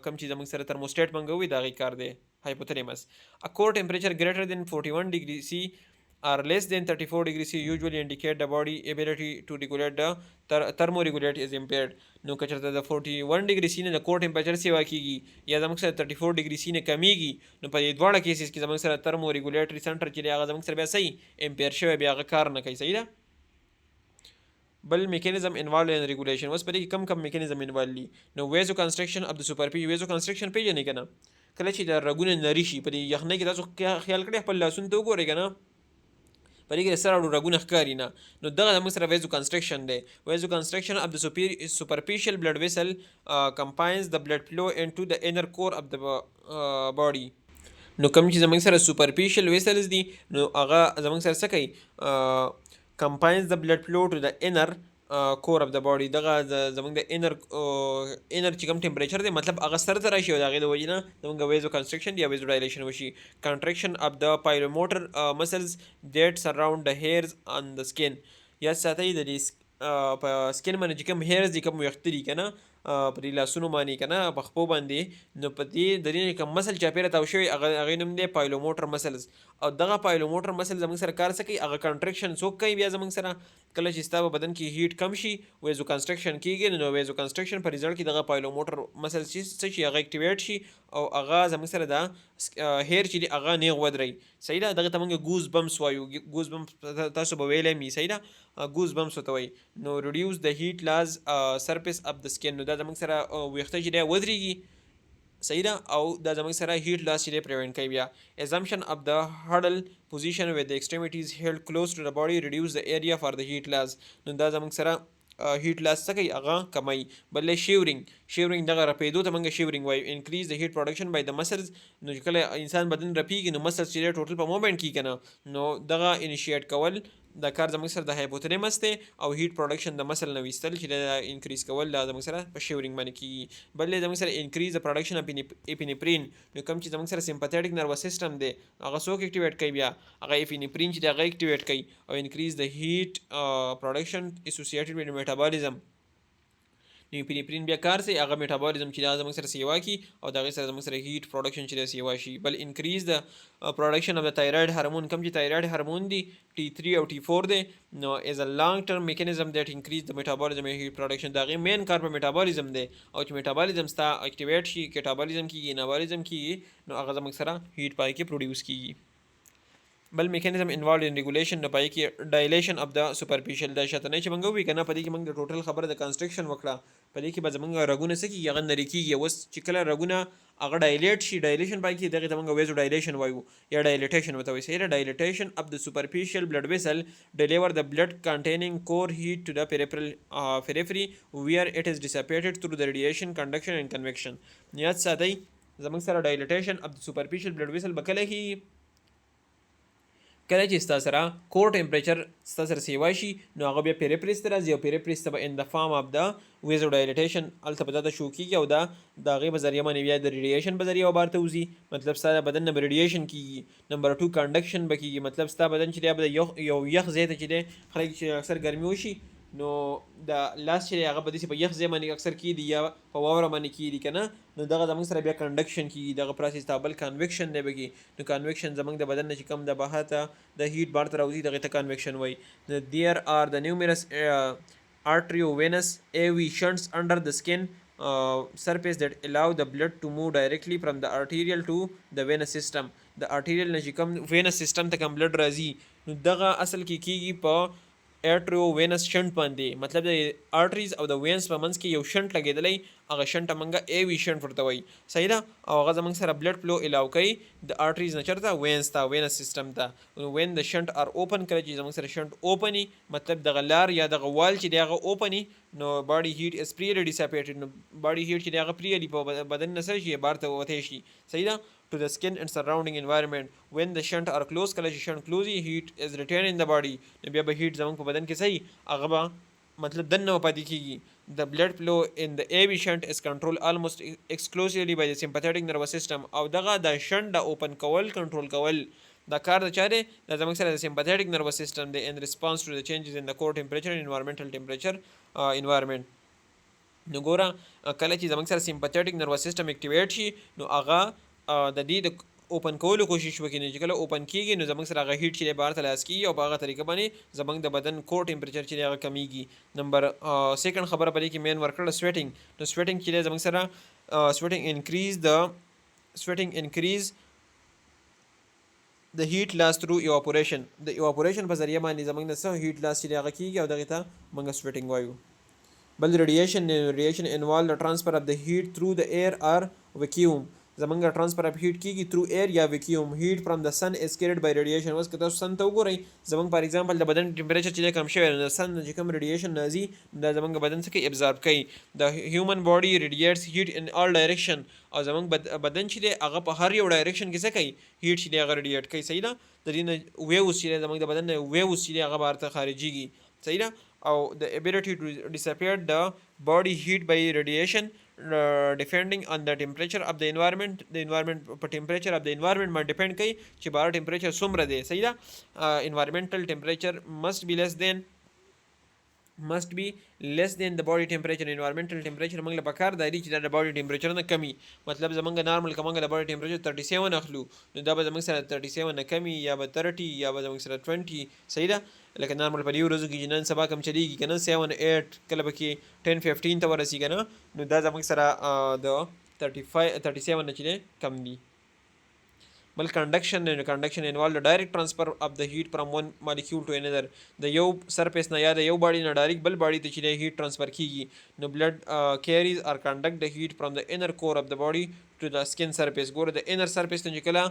Speaker 1: کوم چې زموږ سره ترموسټیټ موږ وایي د هغې کار دی hypothalamus. A core temperature greater than 41 degrees C or less than 34 degrees C usually indicate the body ability to regulate the thermoregulate is impaired. نو که چېرته د 41 ډګري سي نه د کور ټمپریچر سیوا کېږي یا زموږ سره 34 ډګري سي نه کمیږي نو په دې دواړه کیسز کې زموږ سره ترموریګولیټري سنټر چې دی هغه زموږ سره بیا صحیح امپیر شوی بیا هغه کار نه کوي صحیح ده. بل میکانیزم انوالو ان ریګولیشن اوس په دې کې کم میکانیزم انوالو دي نو ویزو کنسټرکشن اف د سوپرفیش ویزو کنسټرکشن پیژنئ که نه کله چې د رګونه نري شي په دې یخنۍ کې تاسو خیال کړئ خپل لاسونو ته وګورئ که نه په دې کې د سر اړو رګونه ښکاري نه نو دغه زموږ سره ویزو کنسټرکشن دی. ویزو کنسټرکشن اف د سوپرفیشل بلډ ویسل کمپاینز د بلډ فلو انټو د انر کور اف د باډي. نو کوم چې زموږ سره سوپرفیشل ویسلز دي نو هغه زموږ سره څه کوي کمپاینز د بلډ فلو ټو د انر کور اف د باډي دغه زموږ د انر چې کوم ټمپریچر دی مطلب هغه سر ته راشي او د هغې د وجې نه زموږ ویزو کنسټرکشن یا ویزو ډایلیشن وشي. کنټرکشن اف د پایلوموټر مسلز دیټ سراوند د هیرز آن د سکن یا ساتئ د دې په سکن باندې چې کوم هیرز دي کوم ویښته دي که نه په دې لاسونو باندې که نه په خپو باندې نو په دې د دې کوم مسل چاپېره تاو شوی هغې نوم دی پایلوموټر مسلز او دغه پایلوموټر مسل زموږ سره کار څه کوي هغه کنټرکشن څوک کوي بیا زموږ سره کله چې ستا په بدن کې هیټ کم شي ویزو کنسټرکشن کېږي نو ویزو کنسټرکشن په ریزلټ کې دغه پایلوموټر مسل څه شي هغه اکټیویټ شي او هغه زموږ سره دا هیر چې دی هغه نیغ ودرئ صحیح ده. دغه ته موږ ګوز بمس وایو ګوز بمس تاسو به ویلی مي صحیح ده ګوز بمس ورته وایي. نو ریډیوس د هیټ لاز سرفیس اف د سکن نو دا زموږ سره ویښته چې دی ودرېږي صحیح ده او دا زموږ سره هیټ لاس چې دی پریوینټ کوي. بیا assumption of the huddle position with the extremities held close to the body reduce the area for the heat loss نو دا زموږ سره هیټ لاس څه کوي هغه کموي. بل شیورینګ دغه رپېدو ته موږ شیورینګ وایو انکریز د هیټ پروډکشن بای د مسلز نو چې کله انسان بدن رپېږي نو مسلز چې دی ټوټل په مومنټ کېږي که نه نو دغه انیشیټ کول دا کار زموږ سره د هایپوتلمس دی او هیټ پروډکشن د مسل نه ویستل چې دا انکریز کول دا زموږ سره په شیورینګ باندې کېږي. بل زموږ سره انکریز د پروډکشن اف اپینفرین نو کوم چې زموږ سره سمپاتیټک نروس سیسټم دی هغه څوک اکټیویټ کوي بیا هغه اپینفرین چې دی هغه اکټیویټ کوي او انکریز د هیټ پروډکشن اسوسییټډ ود میټابولیزم اپینفرین بیا کار سي هغه میټابولیزم چې دا زموږ سره سیوا کی او دغه سره زموږ سره هیټ پروډکشن چې سیوا شي بل انکریز د پروډکشن اف د تایروید هارمون کم چې تایروید هارمون دی T3 او T4 دی نو از ا لانګ ټرم میکانیزم دیٹ انکریز د میټابولیزم هیټ پروډکشن دغه مین کار په میټابولیزم دی او چې میټابولیزم ستا اکټیویټ شي کیټابولیزم کیږي انابولیزم کیږي نو هغه زموږ سره هیټ پای کې پروډوس کیږي بل میکانیزم انوالوډ ان ریګولیشن نه پای کې ډایلیشن اف د سوپرفیشل د شته نه چې موږ وی کنه پدې کې موږ د ټوټل خبره د کنسټرکشن وکړه پدې کې به زموږ رګونه سکی هغه نری کیږي اوس چې کله رګونه هغه ډایلیټ شي ډایلیشن پای کې دغه موږ ویزو ډایلیشن وایو یا ډایلیټیشن وته وي سره ډایلیټیشن اف د سوپرفیشل بلډ ویسل ډیلیور د بلډ کنټینینګ کور هیټ ټو د periphery where it is dissipated through the radiation conduction and convection یاد ساتئ زموږ سره ډایلیټیشن اف د سوپرفیشل بلډ ویسل بکله کی کله چې ستا سره کور ټمپریچر ستا سره سیوا شي نو هغه بیا پیریپریس ته راځي او پیریپریس ته به ان د فارم اف د ویزو ډایلیټیشن هلته به دا د شو کېږي او دا د هغې په ذریعه باندې بیا د ریډیشن په ذریعه بار ته وځي مطلب ستا د بدن نه به ریډیشن کېږي نمبر 2 کنډکشن به کېږي مطلب ستا بدن چې دی به یو یخ ځای ته چې دی خلک چې اکثر ګرمي وشي نو د لاس چې هغه به داسې په یخ ځای باندې اکثر کېږي یا په واوره باندې کېږي که نه نو دغه زموږ سره بیا کنډکشن کېږي دغه پروسس ته بل کنویکشن دی به کېږي نو کنویکشن زموږ د بدن نه چې کوم د بهر ته د هیټ بار ته راوځي دغې ته کنویکشن وایي دیر آر د نیومرس arteriovenous AV shunts under the skin surface that allow the blood to move directly from the arterial to the venous system د arterial نه چې کوم venous system ته کوم blood راځي نو دغه اصل کې کېږي په arteriovenous shunt باندې مطلب د arteries او د veins په منځ کې یو شنټ لګېدلی هغه شنټ موږ AV شنټ ورته وایي صحیح ده او هغه زموږ سره بلډ فلو الاو کوي د arteries نه چېرته وینس ته وینس سیسټم ته وین د شنټ ار اوپن کله چې زموږ سره شنټ اوپني مطلب دغه لار یا دغه وال چې دی هغه اوپني نو باډي هیټ از پریلی ډیساپیټډ نو باډي هیټ چې دی هغه پریلی په بدن نه سره شي بار ته وتی شي صحیح ده to the skin and surrounding environment when the shunt are closed کله چې شنټ کلوزي heat is retained in the body نو بیا به heat زموږ په بدن کې صحیح هغه به مطلب دننه پاتې کېږي the blood flow in the AV shunt is controlled almost exclusively by the sympathetic nervous system او دغه د شنټ د اوپن کول کنټرول کول دا کار د چا دی دا زموږ سره د sympathetic nervous system دی in response to the changes in the core temperature and environmental temperature environment نو ګوره کله چې زموږ سره sympathetic nervous system activate شي نو هغه د دې د اوپن کولو کوشش وکړي نو چې کله اوپن کېږي نو زموږ سره هغه هیټ چې دی بهر ته لاس کېږي او په هغه طریقه باندې زموږ د بدن کور ټمپریچر چې دی هغه کمیږي نمبر سیکنډ خبره په دې کې مین ورکړه سویټینګ نو سویټینګ چې دی زموږ سره سویټینګ انکریز د هیټ لاس تھرو ایواپوریشن د ایواپوریشن په ذریعه باندې زموږ نه څه هیټ لاس چې دی هغه کېږي او دغې ته موږ سویټینګ وایو بل ریډیشن انوالو د ټرانسفر اف د هیټ تھرو د ایر آر ویکیوم زمونږ ټرانسفر اف هیټ کېږي تھرو ایر یا ویکیوم هیټ فرام د سن از کیریډ بای ریډیشن اوس که تاسو سن ته وګورئ زمونږ فار ایگزامپل د بدن ټمپریچر چې دی کم شوی نو د سن نه چې کوم ریډیشن راځي دا زمونږ بدن څه کوي ابزارب کوي د هیومن باډي ریډیټس هیټ ان آل ډایرکشن او زمونږ بدن چې دی هغه په هر یو ډایرکشن کې څه کوي هیټ چې دی هغه ریډیټ کوي صحیح ده د دې نه ویوز چې دی زمونږ د بدن نه ویوز چې دی هغه بهر ته خارجېږي صحیح ده او د ability to dissipate the body heat by radiation depending on the temperature of the environment په temperature of the environment باندې depend کوي چې بهر temperature څومره دی صحیح ده environmental temperature must be less than the body temperature environmental temperature موږ له پکار دی چې دا د body temperature نه کمی مطلب زمونږ نارمل که موږ د body temperature 37 اخلو نو دا به زمونږ سره 37 نه کمی یا به 30 یا به زمونږ سره 20 صحیح ده لکه نارمل په دې ورځو کې چې نن سبا کم چلیږي که نه 7 8 کله به کې 10 15 ته ورسي که نه نو دا زموږ سره د 37 نه چې دی کم دي بل کنډکشن انوالو د ډایرکټ ټرانسفر اف د هیټ فرام ون مالیکول ټو انذر د یو سرفیس نه یا د یو باډي نه ډایرکټ بل باډي ته چې دی هیټ ټرانسفر کېږي نو بلډ کیریز آر کنډکټ د هیټ فرام د انر کور اف د باډي ټو د سکن سرفیس ګوره د انر سرفیس نه چې کله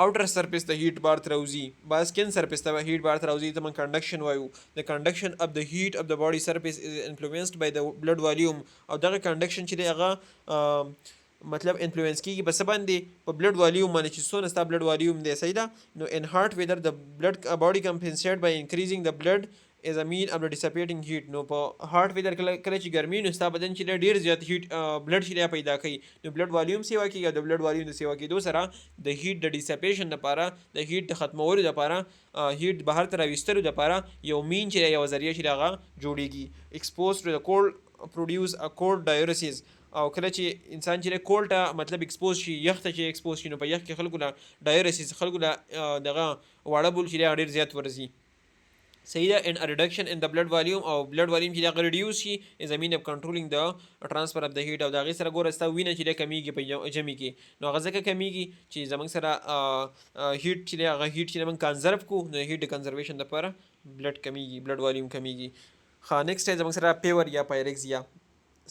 Speaker 1: outer surface the heat bar تراوزی با skin surface ته heat bar تراوزی ته من conduction وایو the conduction of the heat of the body surface is influenced by the blood volume او دغه conduction چې دی هغه مطلب انفلوئنس کیږي په څه باندې په بلډ والیوم باندې چې څونه ستا بلډ والیوم دی صحیح ده نو in hot weather the blood body compensated by increasing the blood is a mean of the dissipating heat نو په هارت ویدر کله چې ګرمي نو ستا بدن چې ډېر زیات هیټ بلډ چې پیدا کوي نو بلډ والیوم سیوا کېږي د بلډ والیوم د سیوا کېدو سره د هیټ د ډیسپیشن لپاره د هیټ د ختمولو لپاره هیټ بهر ته راویستلو لپاره یو مین چې یو ذریعه چې هغه جوړیږي exposed to the cold پروډیوس ا کولډ ډایورسیس او کله چې انسان چې کولډ ته مطلب ایکسپوز شي یخ ته چې ایکسپوز شي نو په یخ کې خلکو له ډایورسیس خلکو له دغه واړه بول چې ډېر زیات ورځي صحیح ده and a reduction in the blood volume او blood volume چې دا reduce شي is a mean of controlling the transfer of the heat او دا غي سره ګوره ستا وینه چې کمیږي په جمی کې نو هغه ځکه کمیږي چې زمونږ سره هیټ چې هغه هیټ چې موږ کنزرو کو نو هیټ کنزرویشن لپاره بلډ کمیږي بلډ والیوم کمیږي ښه نیکسټ زمونږ سره پیور یا پایرکسیا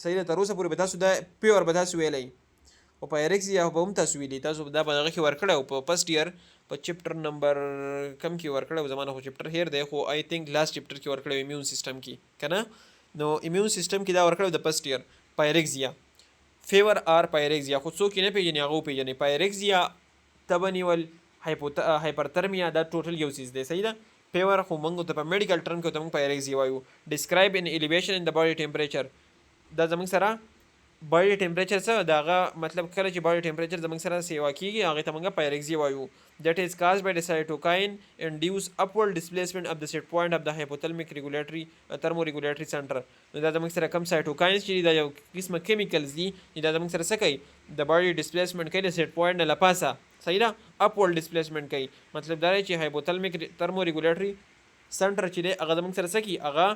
Speaker 1: صحیح ده تر اوسه پورې به تاسو دا پیور به تاسو ویلی او پایرکسیا به هم تاسو ویلی تاسو دا په دغه کې ورکړی په فرست ایئر په چپټر نمبر کم کې ورکړی زمانه خو چپټر هیر دی خو آی تھنک لاست چپټر کې ورکړی امیون سیستم کې کنه نو امیون سیستم کې دا ورکړی د فرست ایئر پایرکسیا فیور آر پایرکسیا خو څوک نه پیژني هغه پیژني پایرکسیا تبنیول هایپرترمیا دا ټوټل یو چیز دی صحیح ده فیور خو موږ ته په میډیکل ټرم کې ته موږ پایرکسیا وایو ډیسکرایب ان الیویشن ان د باډي ټمپریچر دا زموږ سره باډي ټمپریچر څه داغه مطلب کله چې باډي ټمپریچر زموږ سره سیوا کیږي هغه ته موږ پایرکسیا وایو that is caused by the cytokine induce upward displacement of the set point of the hypothalamic regulatory thermoregulatory center نو دا زموږ سره کم cytokines چې دا یو قسمه chemicals دي چې دا زموږ سره څه کوي د باډي ډسپلیسمنټ کوي د سیټ پوینټ نه لپاسه صحیح ده upward displacement کوي مطلب دا چې hypothalamic thermoregulatory center چې دی هغه زموږ سره څه کوي هغه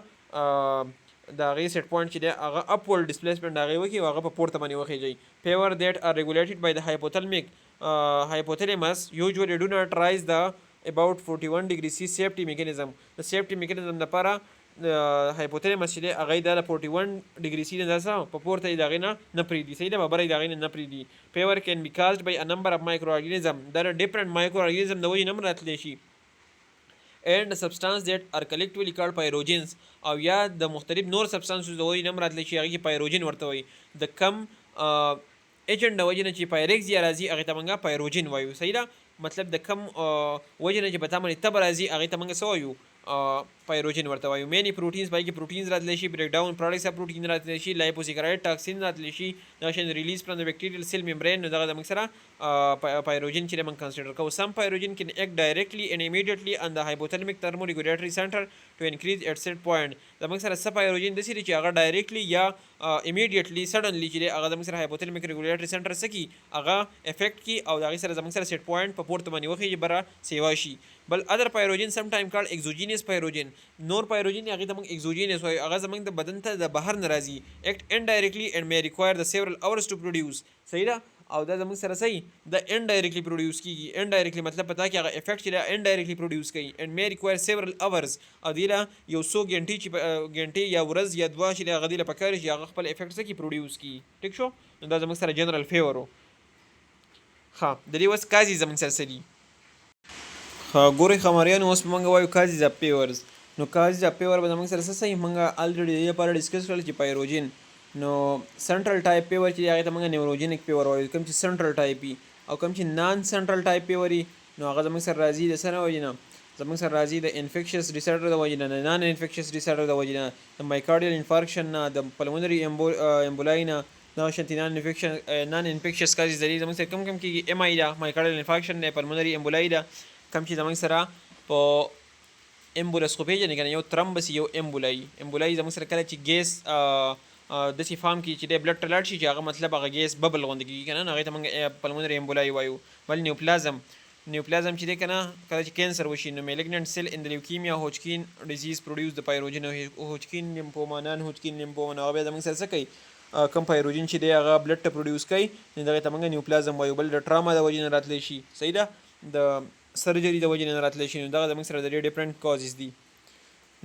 Speaker 1: دا غي سیټ پوینټ چې دی هغه اپورډ ډسپلیسمنټ هغه وکي هغه په پورته باندې وخیږي فیور دیٹ ار ریګولیټډ بای د hypothalamus usually do not rise the about 41 degree C safety mechanism the safety mechanism لپاره hypothalamus چې دی هغه د 41 degree C نه ځه په پورته دی هغه نه پریدي صحیح ده ببرې د هغه نه پریدي فیور can be caused by a number of microorganism there are different microorganism د وجې نه راتلی شي and substance that are collectively called pyrogens او یا د مختلف نور سبستانسز د وجې نه راتلی شي هغه کې پایروجن ورته وایي د کم ایجنټ د وجې نه چې پایرکسیا راځي هغې ته موږ پایروجن وایو صحیح ده مطلب د کم وجې نه چې په تا باندې تب راځي هغې ته موږ څه وایو پایروجن ورته وایو مینی پروټینز پای کې پروټینز راتلی شي بریک ډاون پروډکټس اف پروټین راتلی شي لایپوسیکراید ټاکسین راتلی شي دا شین ریلیز فرام د بکټیریل سیل ممبرین نو دغه زموږ سره پایروجن چې موږ کنسیډر کوو سم پایروجن کین ایکټ ډایرکټلی اینڈ امیډیټلی آن د هایپوثالمیک تhermoregulatory center to increase its set point زموږ سره څه پایروجن داسې دی چې هغه ډایرکټلی یا امیډیټلی سډنلی چې دی هغه زموږ سره هایپوثالمیک ریګولیټري سنټر څه کي هغه افیکټ کی او د هغې سره زموږ سره سیټ پوینټ په پورته باندې وخیږي بره سیوا شي بل ادر پایروجن سم ټایم کالډ ایکزوجینس پایروجن نور پایروجن هغې ته موږ ایکزوجینس وایو هغه زموږ د بدن ته د بهر نه راځي ایکټ انډایرکټلی اینډ مے ریکوایر د سیورل اورز ټو پروډیوس صحیح ده او دا زموږ سره صحیح د انډایرکټلی پروډیوس کیږي انډایرکټلی مطلب پتا کې هغه افیکټ چې دا انډایرکټلی پروډیوس کوي اینډ مے ریکوایر سیورل اورز او دی له یو څو غنټې چې غنټې یا ورځ یا دوه چې هغه دی له پکار شي هغه خپل افیکټ څه کی پروډیوس کی ټیک شو نو دا زموږ سره جنرال فیور ها د دې وس کازي زموږ سره سړي ګوري خمریان اوس موږ وایو کازي ز پیورز نو کازي ز پیور به موږ سره څه موږ الریډي لپاره ډیسکس کړل چې پایروجن نو سنټرل ټایپ پیور چې هغه ته موږ نیوروجینیک پیور وایو کوم چې سنټرل ټایپ او کوم چې نان سنټرل ټایپ پیور نو هغه زموږ سره راځي د سره وجه نه زموږ سره راځي د انفیکشس ډیسارډر د وجه نه نان انفیکشس ډیسارډر د وجه نه د مایکارډیل انفارکشن نه د پلمونري امبولای نه دا شانتي نان انفیکشس کازي ذریعہ زموږ سره کم کیږي ام آی دا مایکارډیل انفارکشن نه پلمونري امبولای دا کم چې زموږ سره په امبولسکوپي یعنی کنه یو ترمبس یو امبولای زموږ سره کله چې ګیس داسې فام کې چې د بلډ ته لاړ شي چې هغه مطلب هغه ګیس ببل غوندې کېږي که نه نو هغې ته موږ پلمونري امبولای وایو بل نیوپلازم چې دی که نه کله چې کینسر وشي نو میلیګننټ سیل ان د لیوکیمیا هوچکین ډیزیز پروډیوس د پایروجن هوچکین لیمفوما نان هوچکین لیمفوما نو هغه بیا زموږ سره څه کوي کم پایروجن چې دی هغه بلډ ته پروډیوس کوي نو دغې ته موږ نیوپلازم وایو بل د ټراما د وجې نه راتلی شي صحیح ده د سرجري د وجې نه راتلی شي نو دغه زموږ سره د ډېر ډفرنټ کازز دي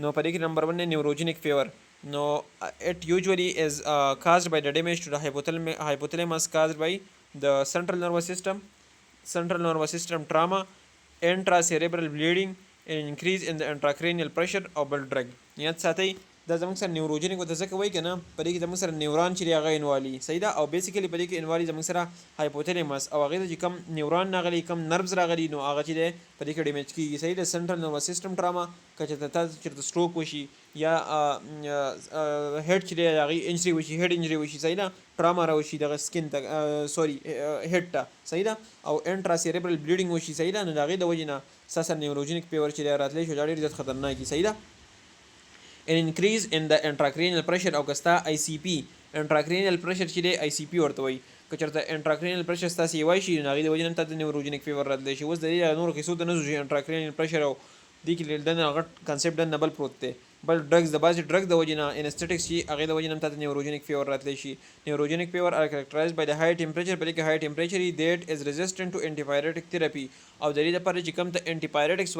Speaker 1: نو په دې کې نمبر 1 نیوروجینیک فیور No, it usually is caused by the damage to the hypothalamus caused by the central nervous system trauma, intracerebral bleeding, and increase in the intracranial pressure or blood drag. یاد ساتئ دا زموږ سره نیوروجینیک ورته ځکه وایي که نه په دې کې زموږ سره نیوران چې دی هغه انوالي صحیح ده او بیسیکلي په دې کې انوالي زموږ سره هایپوثلیمس او هغې ته چې کم نیوران راغلي کم نربز راغلي نو هغه چې دی په دې کې ډیمیج کېږي صحیح ده سنټرل نروس سیسټم ټراما که چېرته تا چېرته سټروک وشي یا هیډ چې دی هغې انجري وشي هیډ انجري وشي صحیح ده ټراما راوشي دغه سکن ته سوري هیډ ته صحیح ده او انټراسیریبرل بلیډینګ وشي صحیح ده نو د هغې د وجې نه ستا سره نیوروجینیک پیور چې دی راتلی شو دا ډېر زیات خطرناک وي صحیح ده an increase in the intracranial pressure او کستا ICP intracranial pressure چې دی ICP ورته وایي که چېرته intracranial pressure ستاسې یوای شي نو هغې د وجې نه ته د نیوروجینیک فیور راتلی شي. اوس د دې نورو کیسو ته نه ځو چې intracranial pressure او دې کې دننه غټ کنسپټ دننه بل پروت دی بل ډرګز د بعضې ډرګ د وجې نه انسټیټکس چې هغې د وجې نه هم تاته نیوروجینیک فیور راتلی شي. نیوروجینیک فیور are characterized by the high temperature په دې کې high temperature that is resistant to antibiotic therapy او د دې لپاره چې کوم ته انټي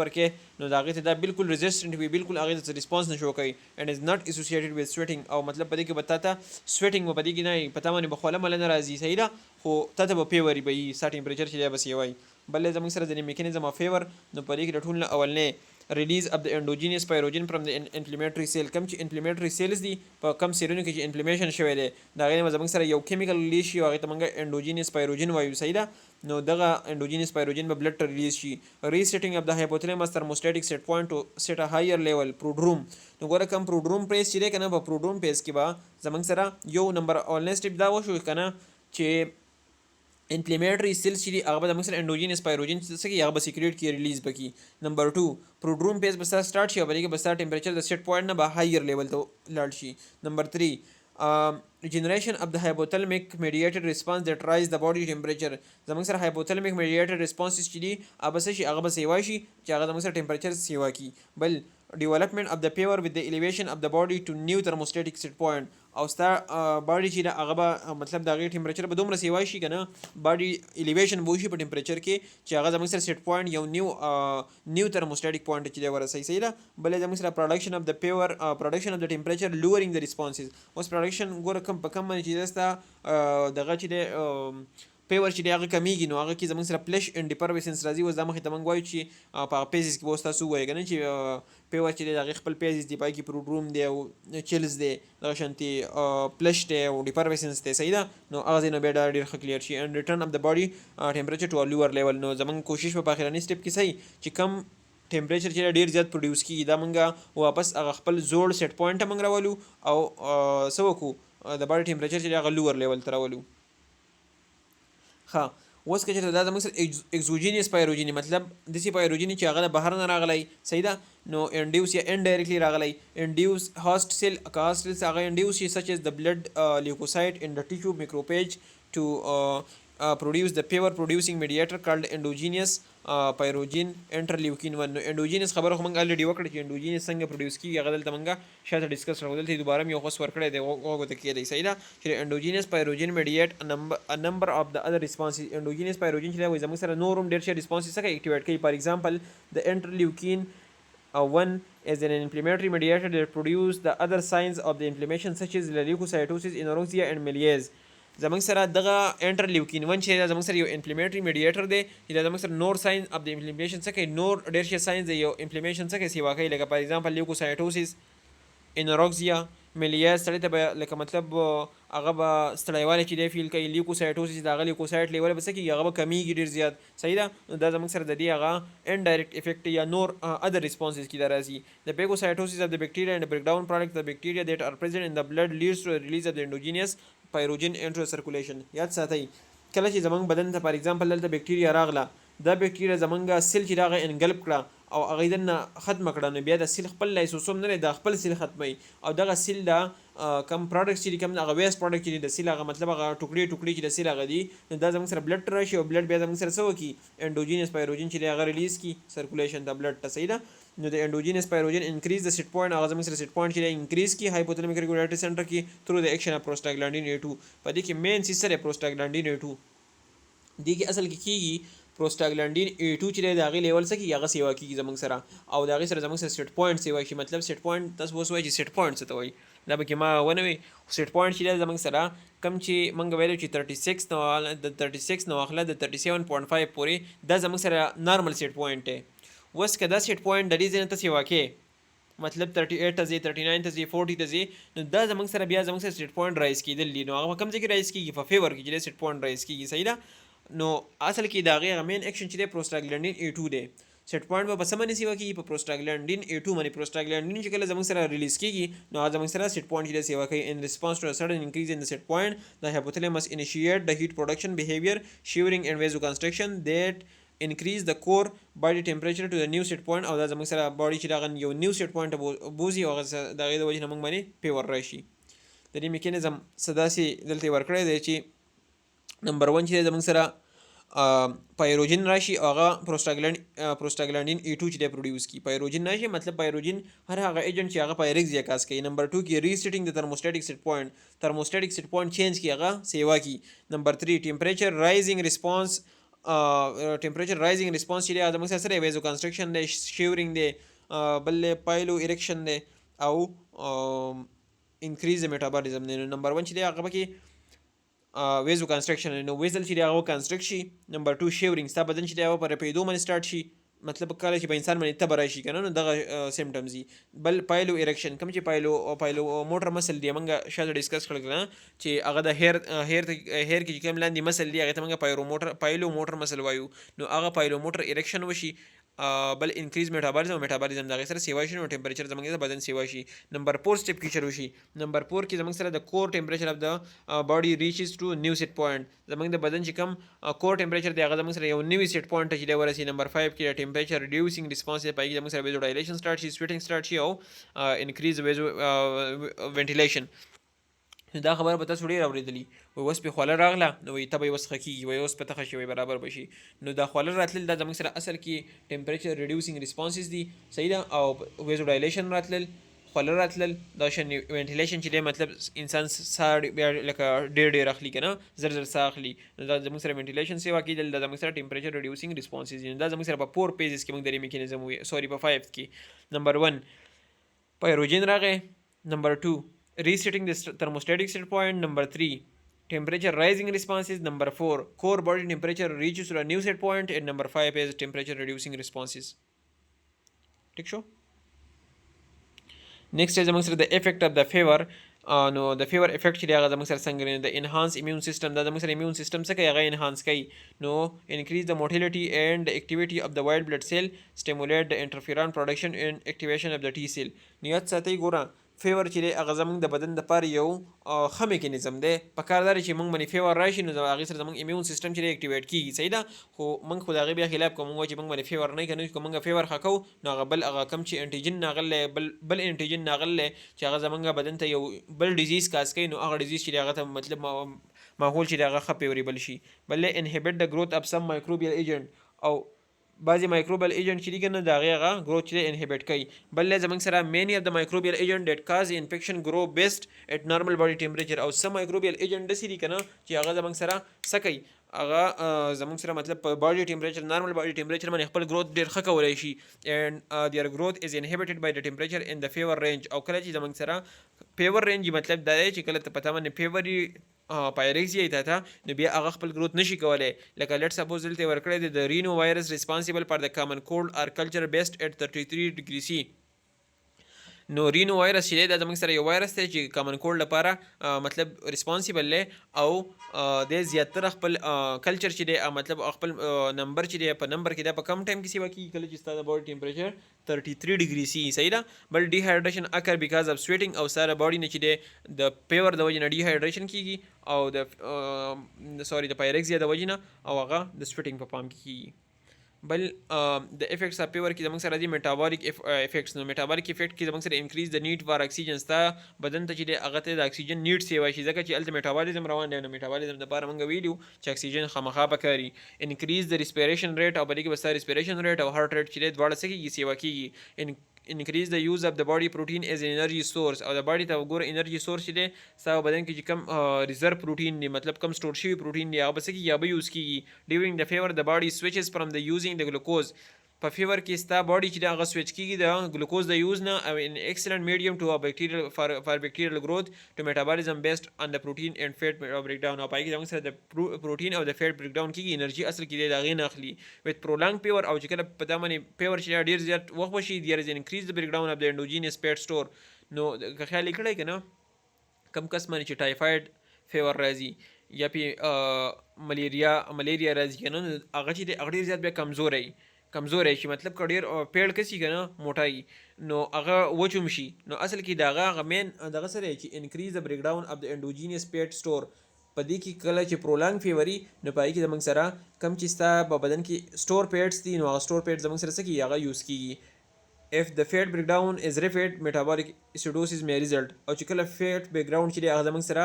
Speaker 1: ورکې نو د هغې ته دا بالکل resistant وي بالکل هغې ته ریسپانس نه شو کوي and is not associated with sweating او مطلب په دې کې به تا ته سویټینګ به په دې کې نه په تا باندې به خوله مله نه راځي صحیح ده خو تا ته به فیور به وي ستا ټمپریچر چې دی بس یې وایي. بل زموږ سره ځینې میکانیزم اف فیور نو په دې کې د ټول نه اولنی release of the endogenous pyrogen from the inflammatory cell کم چې inflammatory cells دي په کم سیلونو کې چې inflammation شوی دی د هغې نه زموږ سره یو کیمیکل ریلیز شي او هغې ته موږ endogenous pyrogen وایو صحیح ده نو دغه endogenous pyrogen به بلډ ته ریلیز شي. resetting of the hypothalamus thermostatic set point to set a higher level prodrome نو ګوره کم prodrome پیس چې دی که نه په prodrome پیس کې به زموږ سره یو نمبر اولنی سټپ دا وشو که نه چې انفلیمیټری سیلز چې دي هغه به زموږ سره انډوجینس پایروجن څه کوي هغه به سیکریټ کړي ریلیز به کړي. نمبر 2 پروډروم پیس به ستا سټارټ شي او په دې کې به ستا ټمپریچر د سیټ پوینټ نه به هایر لیول ته لاړ شي. نمبر 3 generation of the hypothalamic mediated response that rise the body temperature زموږ سره hypothalamic mediated responses چې دي هغه څه شي هغه به سیوا شي چې هغه زموږ سره ټمپریچر سیوا کړي. بل development of the fever with the elevation of the body to new thermostatic set point او ستا باډي چې ده هغه به مطلب د هغې ټمپریچر به دومره سیوا شي که نه باډي الیویشن به وشي په ټمپریچر کې چې هغه زموږ سره سیټ پوینټ یو نیو ترموسټاټیک پوینټ چې دی ورسوي صحیح ده. بله زموږ سره پروډکشن اف د پیور پروډکشن اف د ټمپریچر لوورینګ د ریسپانسز اوس پروډکشن ګوره کم په کم باندې چې دی ستا دغه چې دی پیور چې دی هغه کمیږي نو هغه کې زموږ سره پلش اینډ ډیپرویسنس راځي. اوس دا مخکې ته موږ وایو چې په هغه پیزز کې به اوس تاسو ووایو که نه چې پیور چې دی د هغې خپل پیزز دی پای کې پروډروم دی او چلز دی دغه شانتې پلش دی او ډیپرویسنس دی صحیح ده نو هغه ځای نه بیا ډېر ښه کلیر شي اینډ ریټرن اف د باډي ټمپریچر ټو لوور لیول نو زموږ کوشش په اخرني سټپ کې صحیح چې کم ټمپریچر چې ډېر زیات پروډیوس کېږي دا موږ واپس هغه خپل زوړ سیټ پوینټ ته موږ راولو او څه وکړو د باډي ټمپریچر چې دی هغه لوور لیول ته راولو. ښه اوس که چېرته دا زموږ سره اکزوجینیس پایروجیني مطلب داسې پایروجیني چې هغه د بهر نه راغلی صحیح ده نو انډیوس یا انډایرکټلی راغلی انډیوس هاست سیل که هاست سیلز هغه انډیوس شي سچ از د بلډ لیوکوسایټ ان د ټیشو میکروپیج ټو produce the fever producing mediator called endogenous pyrogen interleukin 1 نو endogenous خبره خو موږ الریډي وکړه چې endogenous څنګه پروډیوس کیږي هغه دلته موږ شاته ډسکس کړو دلته دوباره یو خاص ورکړی دی هغه ته کېدی صحیح ده چې endogenous pyrogen mediate a number of the other responses endogenous pyrogen چې دی زموږ سره نور هم ډېر ښه responses څنګه اکټیویټ کوي for example the interleukin 1 is an inflammatory mediator that produce the other signs of the inflammation such as leukocytosis, anorexia and malaise زموږ سره دغه انټرلیوکین 1 چې دا زموږ سره یو انفلیمیټری میډیټر دی چې دا زموږ سره نور ساين اف د انفلیمیشن څه کوي نور ډېر ښه ساينز دی یو انفلیمیشن څه کوي سیوا کوي لکه فار ایگزامپل لیوکوسایټوسیس انوروکسیا میلیاز سړی ته به لکه مطلب هغه به ستړیوالی چې دی فیل کوي لیوکوسایټوسیس د هغه لیوکوسایټ لیول به څه کېږي هغه به کمیږي ډېر زیات صحیح ده دا زموږ سره د دې هغه انډایرکټ افیکټ یا نور ادر ریسپانسز کې دا راځي د پیګوسایټوسیس اف د بیکټیریا اینډ بریک ډاون پروډکټ د بیکټیریا دیٹ آر پریزنٹ ان د بلډ لیډز ټو ریلیز اف د انډوجینیس پایروجن انټر سرکولیشن یاد ساتئ کله چې زمونږ بدن ته فار ایگزامپل دلته بیکټیریا راغله دا بیکټیریا زمونږ سیل چې راغی انګلپ کړه او هغې دننه ختمه کړه نو بیا د سیل خپل لایسوسوم نه دی دا خپل سیل ختموي او دغه سیل دا کم پروډکټس چې دي کم هغه ویست پروډکټ چې دي د سیل هغه مطلب هغه ټوکړې چې د سیل هغه دي نو دا زموږ سره بلډ ته راشي او بلډ بیا زموږ سره څه وکړي انډوجینس پایروجن چې دی هغه ریلیز کړي سرکولیشن د بلډ ته صحیح ده نو د انډوجینس پایروجن انکریز د سیټ پوینټ هغه زموږ سره سیټ پوینټ چې دی انکریز کړي هایپوتلمیک ریګولیټري سنټر کې تھرو د ایکشن اف پروسټاګلانډین A2 په دې کې مین څه سره پروسټاګلانډین A2 دې کې اصل کې کېږي پروسټاګلانډین A2 چې دی د هغې لیول څه کېږي هغه سیوا کېږي زموږ سره او د هغې سره زموږ سره سیټ پوینټ سیوا شي مطلب سیټ پوینټ تاسو اوس وایي چې سیټ پوینټ څه ته وایي دا به کې ما ونه وي سیټ پوینټ چې دی زموږ سره کم چې موږ ویلو چې 36 نو د 36 نو اخله د 37.5 پورې دا زموږ سره نارمل سیټ پوینټ دی. اوس که دا سیټ پوینټ د دې ځای نه ته سیوا کې مطلب 38 ته ځي 39 ته ځي 40 ته ځي نو دا زموږ سره بیا زموږ سره سیټ پوینټ رایز کېدل دي نو هغه په کوم ځای کې رایز کېږي په فیور کې چې سیټ پوینټ رایز کېږي صحیح ده نو اصل کې د هغې مین ایکشن چې دی پروسټاګلانډین A2 دی سیټ پوینټ به په څه باندې سیوا کېږي په پروسټاګلانډین A2 باندې پروسټاګلانډین چې کله زموږ سره ریلیز کېږي نو هغه زموږ سره سیټ پوینټ چې دی سیوا کوي ان ریسپانس ټو سډن انکریز ان د سیټ پوینټ د هایپوتلامس انیشیټ د هیټ پروډکشن بیهیویر شیورینګ اینډ ویزو کنسټرکشن دیٹ انکریز د کور باډي ټمپریچر ټو د نیو سیټ پوینټ او دا زموږ سره باډي چې دغه یو نیو سیټ پوینټ ته بوزي او هغه د هغې د وجې نه موږ باندې فیور راشي. د دې میکانیزم څه داسې دلته یې ورکړی دی چې نمبر 1 چې زموږ سره پایروجین راشي او هغه پروسټاګلانډین ای2 چې دی پروډیوس کی. پایروجین راشي مطلب پایروجین هر هغه ایجنټ چې هغه پایرکزیا کاز کوي. نمبر 2 کې ریسیټینګ د ترموسټیټک سیټ پوینټ چینج کی هغه سیوا کی. نمبر 3 ټمپریچر رایزینګ ریسپانس چې دی هغه زموږ سره ویزو کنسټرکشن دی، شیورینګ دی، بل پایلو اریکشن دی او انکریز د میټابالیزم دی. نمبر 1 چې دی هغه پکې ویزو کنسټرکشن، نو ویزل چې دی هغه کنسټرکټ شي. نمبر 2 شیورینګ، ستا بدن چې دی هغه په رپیدو باندې سټارټ شي، مطلب کله چې په انسان باندې تبه راشي که نه نو دغه سیمټمز دي. بل پایلو اریکشن، کوم چې پایلو موټر مسل دی موږ شاته ډسکس کړل چې هغه د هیر کې چې کوم لاندې مسل دی هغې ته موږ پایلو موټر مسل وایو، نو هغه پایلو موټر اریکشن وشي. بل انکریز میټابالیزم د هغې سره سیوا شي، نو ټمپریچر زموږ د بدن سیوا شي. نمبر 4 سټیپ کې شروع شي. نمبر 4 کې زموږ سره د کور ټمپریچر اف د باډي ریچز ټو نیو سیټ پوینټ، زموږ د بدن چې کوم کور ټمپریچر دی هغه زموږ سره یو نوي سیټ پوینټ ته چې دی ورسي. نمبر 5 کې ټمپریچر ریډیوسینګ ریسپانس دی، پای کې زموږ سره ویزو ډایلیشن سټارټ شي، سویټینګ سټارټ شي او انکریز ویزو وینټیلیشن. نو دا خبره به تاسو ډېر اورېدلي وایي اوس پې خوله راغله نو وایي تبه یې اوس ښه کېږي، وایي اوس په تخه شي، وایي برابر به شي. نو دا خوله راتلل دا زموږ سره اصل کې ټمپریچر ریډیوسینګ ریسپانسز دي، صحیح ده. او ویزو ډایلیشن راتلل، خوله راتلل، دا شان وینټیلیشن چې دی مطلب انسان ساه بیا لکه ډېر اخلي که نه، زر ساه اخلي، نو دا زموږ سره وینټیلیشن سیوا کېدل، دا زموږ سره ټمپریچر ریډیوسینګ ریسپانسز دي. نو دا زموږ سره په 4 پیجز کې موږ د دې میکانیزم وایو، په 5 کې. نمبر 1 پایروجین راغی. نمبر 2 resetting the thermostatic set point. Number 3 temperature rising responses. Number 4 core body temperature reaches to a new set point, and number 5 is temperature reducing responses. Take show. Next is amongst the effect of the fever. No the fever effect چې هغه زموږ سره څنګه دی، د انهانس immune system، دا زموږ سره immune system څه کوي هغه انهانس کوي. نو increase the motility and activity of the white blood cell, stimulate the interferon production and activation of the T cell. نیت ساتي ګوره فیور چې دی هغه زموږ د بدن دپاره یو ښه میکانیزم دی. په کار دا چې موږ باندې فیور راشي نو د هغې سره زموږ امیون سیسټم چې دی اکټیویټ کېږي، صحیح ده. خو موږ خو د هغې بیا خلاف کوو، موږ وایو چې موږ باندې فیور نه کوي، که موږ فیور ښه کوو نو هغه بل هغه کم چې انټیجن ناغلی بل انټیجن ناغلی چې هغه زموږ بدن ته یو بل ډیزیز کاز کوي، نو هغه ډیزیز چې دی هغه ته مطلب ماحول چې دی هغه ښه فیوریبل شي. بل انهبټ د گروث اف سم مایکروبیل ایجنټ، او بعضی مایکروبیل ایجنټ چې دي که نه د هغې هغه گروث چې دی انهبټ کوي. بل زموږ سره مینی اف د مایکروبیل ایجنټ ډیټ کاز انفیکشن ګرو بیسټ ایټ نارمل باډي ټمپریچر، او سم مایکروبیل ایجنټ داسې دي که نه چې هغه زموږ سره څه کوي، هغه زموږ سره مطلب په باډي ټمپریچر نارمل باډي ټمپریچر باندې خپل گروث ډېر ښه کولی شي. اینډ دیئر گروث از انهبټډ بای د ټمپریچر ان د فیور رینج. او کله چې زموږ سره فیور رینج مطلب دا دی چې کله ته په تا باندې فیوري پایریکزیا ته ته نو بیا هغه خپل گروث نشي کولی. لکه لیټ سپوز دلته ورکړی دی د رینو وایرس ریسپانسیبل فار د کامن کولډ آر کلچر بیسټ ایٹ 33 ډیګري سی. نو رینو وایرس چې دی دا زموږ سره یو وایرس دی چې کامن کولډ لپاره مطلب ریسپانسیبل دی، او د زیاتره خپل کلچر چې دی مطلب خپل نمبر چې دی په نمبر کې دا په کم ټایم کې سیوا کېږي کله چې ستا د باډي ټمپریچر 33 ډیګري سی، صحیح ده. بل ډیهایډریشن اکر بیکاز اف سویټینګ، او ساره باډي نه چې دی د فیور د وجې نه ډیهایډریشن کېږي، او د پایریکزیا د وجې نه او هغه د سویټینګ په پام کې کېږي. بل د افیکټس اف فیور کې زموږ سره دي میټابولیک افیکټس. نو میټابولیک افیکټ کې زموږ سره انکریز د نیډ فار اکسیجن، ستا بدن ته چې دی هغه ته د اکسیجن نیډ سیوا شي، ځکه چې هلته میټابولیزم روان دی. نو میټابولیزم دپاره موږ ویلو چې اکسیجن خامخا پکاري. انکریز د ریسپیریشن ریټ، او په دې کې به ستا ریسپیریشن ریټ او هارټ ریټ چې دی دواړه څه کېږي سیوا کېږي. increase the use of the body protein as an energy source، او د باډي ته وګوره انرژي سورس چې دی ستا بدن کې چې کم ریزرو پروټین دی مطلب کم سټور شوي پروټین دی هغه به څه کېږي، هغه به یوز کېږي. ډیورینګ د فیور د باډي سویچز فرام د یوزینګ د ګلوکوز، په فیور کې ستا باډي چې دی هغه سویچ کېږي د ګلوکوز د یوز نه، او ان ایکسلنٹ میډیم ټو بیکټیریل فار بیکټیریل گروث ټو میټابولیزم بیسډ آن د پروټین اینډ فیټ بریک ډاون. او پای کې زموږ سره د پروټین او د فیټ بریک ډاون کېږي، انرژي اصل کې دی د هغې نه اخلي. ویت پرولانګ فیور، او چې کله په تا باندې فیور چې ډېر زیات وخت وشي دیر از انکریز د بریک ډاون اف د انډوجینس فیټ سټور. نو که خیال یې کړی که نه کم کس باندې چې ټایفاید فیور راځي یا پې ملیریا راځي که نه، هغه چې دی هغه ډېر زیات بیا کمزوری شي، مطلب که ډېر پیړ کسي که نه موټی نو هغه وچوم شي. نو اصل کې د هغه مین دغه سره چې انکریز د بریک ډاون اف د انډوجینس فیټ سټور، په دې کې کله چې پرولانګ فیوري نو په هغې کې زموږ سره کم چې ستا په بدن کې سټور پیډس دي نو هغه سټور پیډ زموږ سره څه کېږي هغه یوز کېږي. if the fat breakdown is rapid metabolic acidosis may result او چې کله fat breakdown چې دی هغه زموږ سره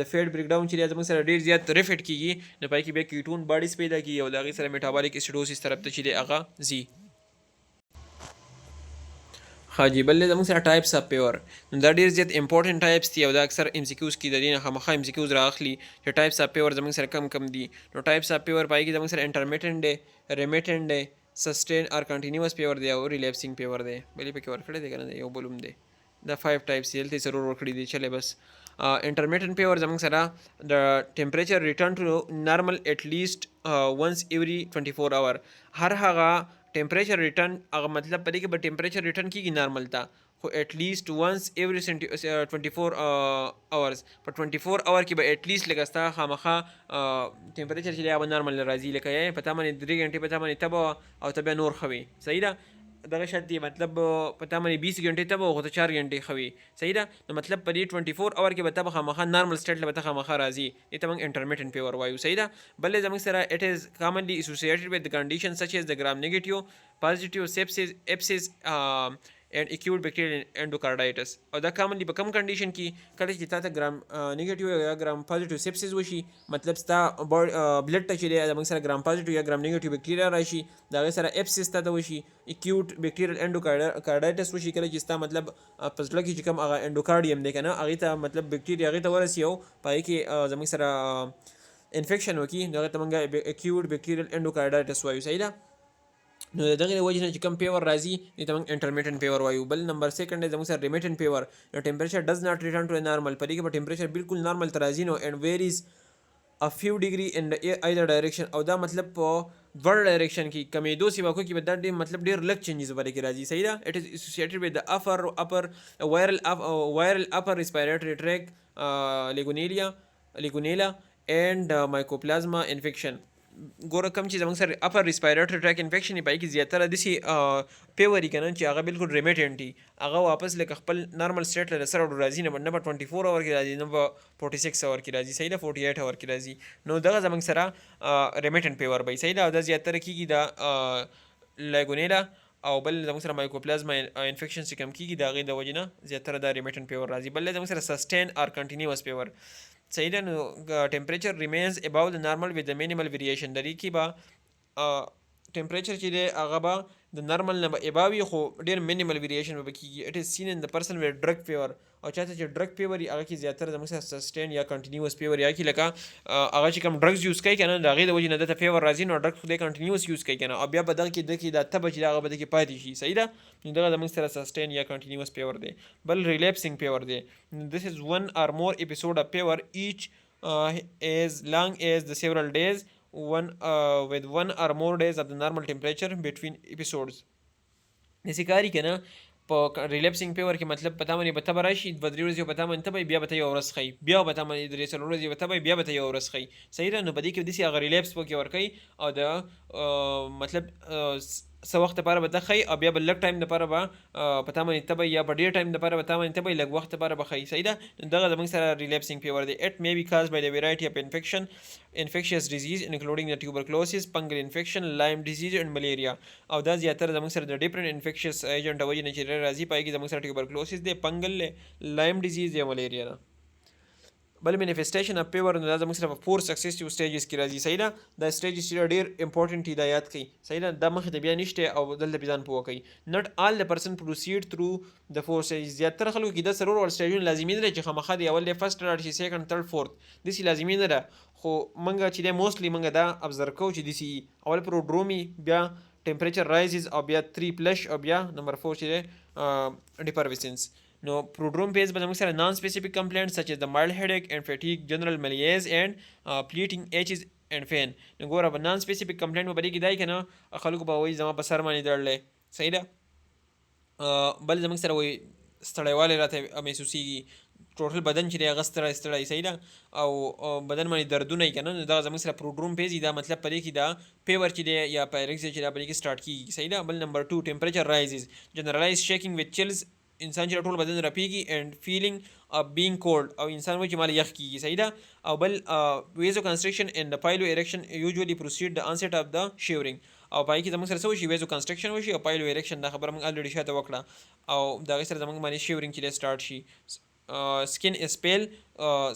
Speaker 1: د fat breakdown چې دی زموږ سره ډېر زیات rapid کېږي نو په کې بیا کیټون باډیز پیدا کېږي او د هغې سره metabolic acidosis طرف ته چې دی هغه ځي. حاجی بل زموږ سره ټایپس اف پیور نو دا ډېر زیات امپورټنټ ټایپس دي او دا اکثر ام سی کیوز کې د دې نه خامخا ام سی کیوز رااخلي چې ټایپس اف پیور زموږ سره کم کم دي. نو ټایپس اف پیور په کې زموږ سره انټرمیټنټ دی ریمیټنټ دی سسټین اور کنټینیوس پیور دی او ریلیپسینګ پیور دی. بلې پکې ورکړی دی که نه دی یو بل هم دی دا 5 ټایپس دي دلته ضرور ورکړي دي چلې بس. انټرمیټنټ پیور زموږ سره د ټمپریچر ریټرن ټو نارمل ایٹ لیسٹ ونس ایوری 24 اور هر هغه ټمپریچر ریټرن هغه مطلب په دې کې به ټمپریچر ریټرن کېږي نارمل ته خو ایٹ لیسٹ ونس ایوری 24 اورز په 24 اور کې به ایٹ لیسٹ لکه ستا خامخا ټمپریچر چې دی هغه نارمل راځي لکه یې په تا باندې 3 غنټې په تا باندې تبه او ته بیا نور ښه وي صحیح ده دغه شرط دی مطلب په تا باندې 20 غنټې تبه خو ته 4 غنټې ښه وي صحیح ده نو مطلب په دې 24 اور کې به ته خامخا نارمل سټیټ له به ته خامخا راځي دې ته موږ انټرمیټنټ پیور وایو صحیح ده. بلې زموږ سره اټ از کامنلی اسوسییټډ ود کنډیشن سچ از د ګرام نیګیټیو پازیټیو سیپسیس and acute bacterial endocarditis او دا کامنلی په کم کنډیشن کې کله چې تا ته ګرام نیګیټیو یا ګرام پازیټیو سیپسیس وشي مطلب ستا بلډ ته چې دی زموږ سره ګرام پازیټیو یا ګرام نیګیټیو بکټیریا راشي د هغې سره اپسیس ته وشي اکیوټ بکټیریل انډوکارډایټس وشي کله چې ستا مطلب په زړه کې چې کوم هغه انډوکارډیم دی که نه هغې ته مطلب بکټیریا هغې ته ورسي او په هغې کې زموږ سره انفیکشن وکړي نو هغې ته موږ اکیوټ بکټیریل انډوکارډایټس وایو صحیح ده. نو د دغې وجې نه چې کوم پیور راځي دې ته موږ انټرمیټنټ پیور وایو. بل نمبر سیکنډ دی زموږ سره ریمیټنټ پیور نو ټمپریچر ډز ناٹ ریټرن ټو نارمل په دې کې به ټمپریچر بالکل نارمل ته راځي نو اینډ ویریز ا فیو ډیګري ان ایدر ډایرکشن او دا مطلب په ډوړ ډایرکشن کې کمیدو سیوا کو کې به دا ډېر مطلب ډېر لږ چینجز به کې راځي صحیح ده. اټ از اسوسییټډ ود د اپر وایرل اپر ریسپایریټري ټریک لیګونیلا اینڈ مایکوپلازما انفیکشن ګوره کم چې زموږ سره اپر ریسپایریټري ټریک انفیکشن یې په هغې کې زیاتره داسې پیور وي که نه چې هغه بالکل ریمیټنټ وي هغه واپس لکه خپل نارمل سټیټ له سره راځي نه په 24 اور کې راځي نه په 46 اور کې راځي صحیح ده 48 اور کې راځي نو دغه زموږ سره ریمیټنټ پیور وي صحیح ده او دا زیاتره کېږي دا لیګونیلا او بل زموږ سره مایکوپلازما انفیکشن چې کم کېږي د هغې د وجې نه زیاتره دا ریمیټنټ پیور راځي. بل زموږ سره سسټین اور کنټینیوس پیور صحیح ده نو ټمپریچر ریمینز اباو د نارمل ود د مینیمل ویریشن د دې کې به ټمپریچر چې دی هغه به د نارمل نه به اباوي خو ډېر مینیمل ویریشن به کېږي. اټ از سین ان د پرسن ود ډرګ پیور او چاته چې ډرګ پیور وي هغه کې زیاتره زموږ سره سسټین یا کنټینیوس پیور یا کې لکه هغه چې کوم ډرګز یوز کوي که نه د هغې د وجې نه دته پیور راځي نو ډرګ خو دی کنټینیوس یوز کوي که نه او بیا به دغه کې د کې دا تبه چې هغه به د کې پاتې شي صحیح ده نو دغه زموږ سره سسټین یا کنټینیوس پیور دی. بل ریلیپسینګ پیور دی دس از ون اور مور اپیسوډ اف پیور ایچ as long as the several days with one or more days of the normal temperature between episodes. داسې کاري که نه په ریلیپسینګ پیور کې مطلب په تا باندې به تبه راشي 2-3 ورځې په تا باندې تبه بیا به ته یوه ورځ ښایي بیا به تا باندې 3-4 ورځې به تبه بیا به ته یوه ورځ ښایي صحیح ده. نو په دې کې داسې هغه ریلیپس پکې ورکوي او د مطلب څه وخت دپاره به ته ښایي او بیا به لږ ټایم دپاره به په تا باندې تبه یا په ډېر ټایم دپاره به تا باندې تبه لږ وخت دپاره به ښایي صحیح ده. نو دغه زموږ سره ریلیپسینګ پیور دی. اټ مے بي کاز بای د ویرایټي اف infectious disease including the tuberculosis, fungal infection, Lyme disease and malaria او دا زیاتره زموږ سره د ډیفرنٹ انفیکشس ایجنټ وجې نه چې راځي په هغې کې زموږ سره ټیوبرکلوسس دی فنګل دی لایم ډیزیز یا ملیریا ده. بل مینیفیسټیشن اف پیور نو دا زموږ سره په 4 سکسیسیو سټیجز کې راځي صحیح ده. دا سټیجز چې ډېر امپورټنټ دي دا یاد کړئ صحیح ده دا مخکې ته بیا نشته او دلته بیا ځان پوه کوئ. ناٹ آل د پرسن پروسیډ تھرو د 4 سټیجز زیاتره خلکو کې دا څلور ول سټیجونه لازمي نه ده چې خامخا دی اول دی فرست لاړ شي سیکنډ تھرډ فورث داسې لازمي نه ده خو موږ چې دی موسټلی موږ دا ابزرو کوو چې داسې اول پروډرومي بیا ټمپریچر رایزز او بیا 3 پلش او بیا نمبر 4 چې دی ډیپرویسنس. نو پروډروم پیز به زموږ سره نان سپیسیفیک کمپلینټ سچ از د مایلډ هیډیک اینډ فیټیګ جنرل ملیز اینډ پلیټینګ ایچز اینډ فین. نو ګوره به نان سپیسیفیک کمپلینټ به په دې کې دی که نه خلکو به وایي زما په سر باندې دړلی صحیح ده. بل زموږ سره وایي ستړیوالی راته محسوسیږي ټوټل بدن چې دی هغه ستړی صحیح ده او بدن باندې دردونه یي که نه نو دغه زموږ سره پروډروم پیز دا مطلب په دې کې دا پیور چې دی یا پایرکس چې دا په دې کې سټارټ کېږي صحیح ده. بل نمبر 2 ټمپریچر رایزز جنرالایز شیکینګ وذ چلز انسان چې ټول بدن رپیږي and feeling being cold او انسان وایي چې مال یخ کیږي صحیح ده. او بل vasoconstriction and the piloerection usually precede the onset of the shivering او پای کې زموږ سره څه وشي vasoconstriction وشي او piloerection دا خبره موږ الریډي شاته وکړه او دا غي سره زموږ باندې shivering چې سٹارټ شي. سکین اس پیل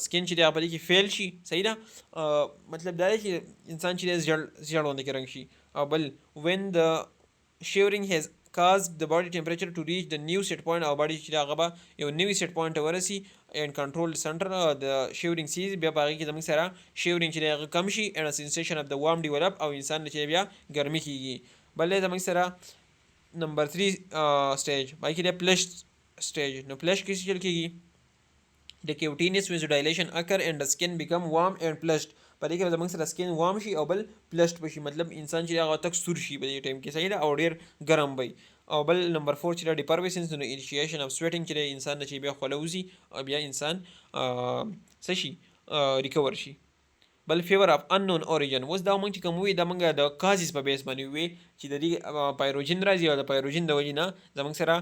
Speaker 1: سکین چې د خپل کې فیل شي صحیح ده مطلب دا چې انسان چې ژړ باندې رنګ شي. او بل when the shivering has caused the body temperature to reach the new set point او body چې هغه به یو نوی set point ته ورسي and control center the shivering sees بیا په هغې کې زموږ سره shivering چې دی هغه کم شي and a sensation of the warm develop او انسان چې بیا ګرمي کېږي. بل دی زموږ سره نمبر 3 stage پای کې دی plush stage. نو plush کې څه چل کېږي the cutaneous vasodilation occur and the skin become warm and plushed په دې کې زموږ سره سکین وارم شي او بل پلشت بشي مطلب انسان چې هغه تک سور شي په دې ټایم کې صحیح ده او ډېر ګرم وي. او بل نمبر 4 چې د ډیپرویشنز نو انیشیشن اف سویټینګ چې انسان چې بیا خوله وځي او بیا انسان څه شي ریکور شي. بل فیور اف انون اوریجن اوس دا مونږ چې کوم وی دا مونږ د کازز په بیس باندې وی چې د دې پایروجن راځي او د پایروجن د وجې نه زموږ سره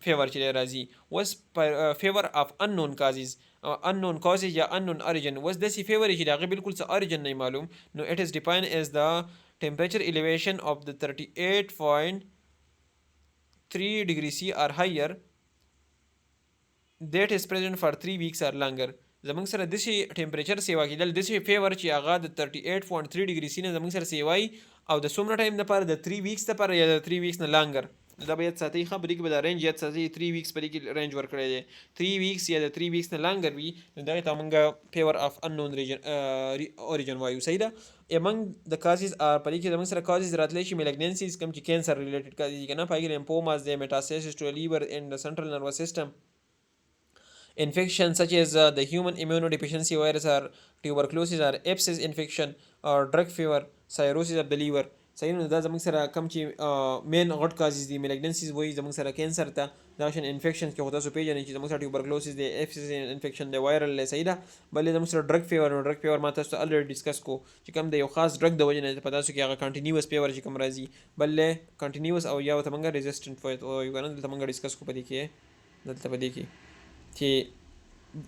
Speaker 1: فیور چې راځي. اوس فیور اف انون کازز unknown causes یا unknown origin اوس داسې فیور چې د هغې بالکل څه origin نه معلوم نو it is defined as the temperature elevation of the 38.3 degrees C or higher that is present for 3 weeks or longer. زموږ سره داسې ټمپریچر سیوا کېدل داسې فیور چې هغه د 38.3 ډیګري سی نه زموږ سره سیوایي او د څومره ټایم دپاره د 3 ویکس دپاره یا د 3 ویکس نه لانګر دا به یاد ساتئ ښه په دې کې به دا رینج یاد ساتئ 3 ویکس په دې کې رینج ورکړی دی 3 ویکس یا د 3 ویکس نه لانګر وي نو دغې ته موږ فیور اف انون اوریجن وایو صحیح ده. امنګ د کازز په دې کې زموږ سره کازز راتلی شي میلګنینسیز کوم چې کینسر ریلیټډ کازز دي که نه په هغې کې لیمفوماز دی میټاسټاسس ټو لیور اینډ د سنټرل نروس سیسټم infections such as the human immunodeficiency virus or tuberculosis or abscess infection or drug fever cirrhosis of the liver صحیح نو دا زموږ سره کم چې مین غټ کازز دي میلګنینسیز وایي زموږ سره کینسر ته دا شان انفیکشن کې خو تاسو پیژنئ چې زموږ سره ټیوبرکلوسس دی ایپسس انفیکشن دی وایرل دی صحیح ده. بل زموږ سره ډرګ فیور نو ډرګ فیور ما تاسو ته الریډي ډسکس کو چې کوم د یو خاص ډرګ د وجې نه په تاسو کې هغه کنټینیوس فیور چې کوم راځي بل کنټینیوس او یا ورته موږ ریزسټنټ وایو که نه دلته موږ ډسکس کو په دې کې دلته په دې کې چې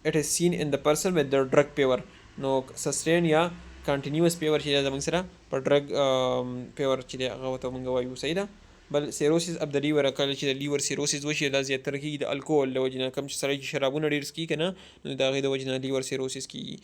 Speaker 1: it is seen in the person with the drug fever no sustain یا continuous fever چې زموږ سره په drug fever چې هغه ته موږ وایو صحیح ده. بل سیروسس اف د لیور کله چې د لیور سیروسس وشي دا زیاتره کېږي د الکوهول د وجې نه کوم چې سړی چې شرابونه ډېر څکي که نه نو د هغې د وجې نه لیور سیروسس کېږي.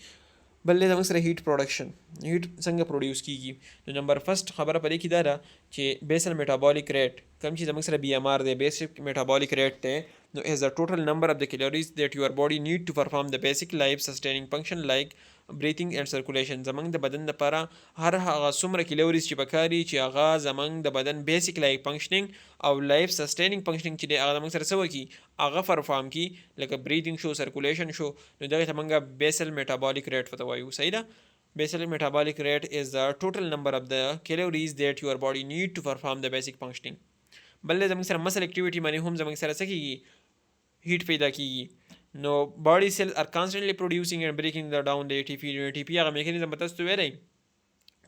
Speaker 1: بل زموږ سره هیټ پروډکشن هیټ څنګه پروډیوس کېږي نو نمبر فرست خبره په دې کې دا ده چې بیسل میټابولیک ریټ کوم چې زموږ سره بی ایم آر دی بیسک میټابولیک ریټ دی نو is the total number of the calories that your body need to perform the basic life sustaining function like breathing and circulation. زمونږ د بدن لپاره هر هغه څومره کیلوریز چې پکاري چې هغه زمونږ د بدن بیسک لایف فنکشنینګ او لایف سسټینینګ فنکشنینګ چې دی هغه زمونږ سره څه وکړي هغه پرفارم کړي لکه بریدینګ شو سرکولیشن شو نو دغې ته موږ بیسل میټابولیک ریټ ورته وایو صحیح ده. Basal metabolic rate is the total number of the calories that your body need to perform the basic functioning. بل زموږ سره مسل اکټیویټي باندې هم زموږ سره څه کېږي هیټ پیدا کېږي نو باډي سیلز آر کانسټنټلی پروډیوسینګ اینډ بریکینګ د ډاون د ATP هغه میکانیزم به تاسو ته ویلی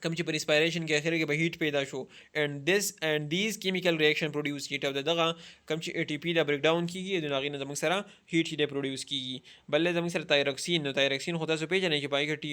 Speaker 1: کوم چې په ریسپایریشن کې اخر کې به هیټ پیدا شو and these chemical reaction produce heat او دغه کوم چې ATP دا بریک ډاون کېږي د هغې نه زموږ سره هیټ چې دی پروډیوس کېږي. بل زموږ سره تایروکسین نو تایروکسین خو تاسو پیژنئ چې په هغې کې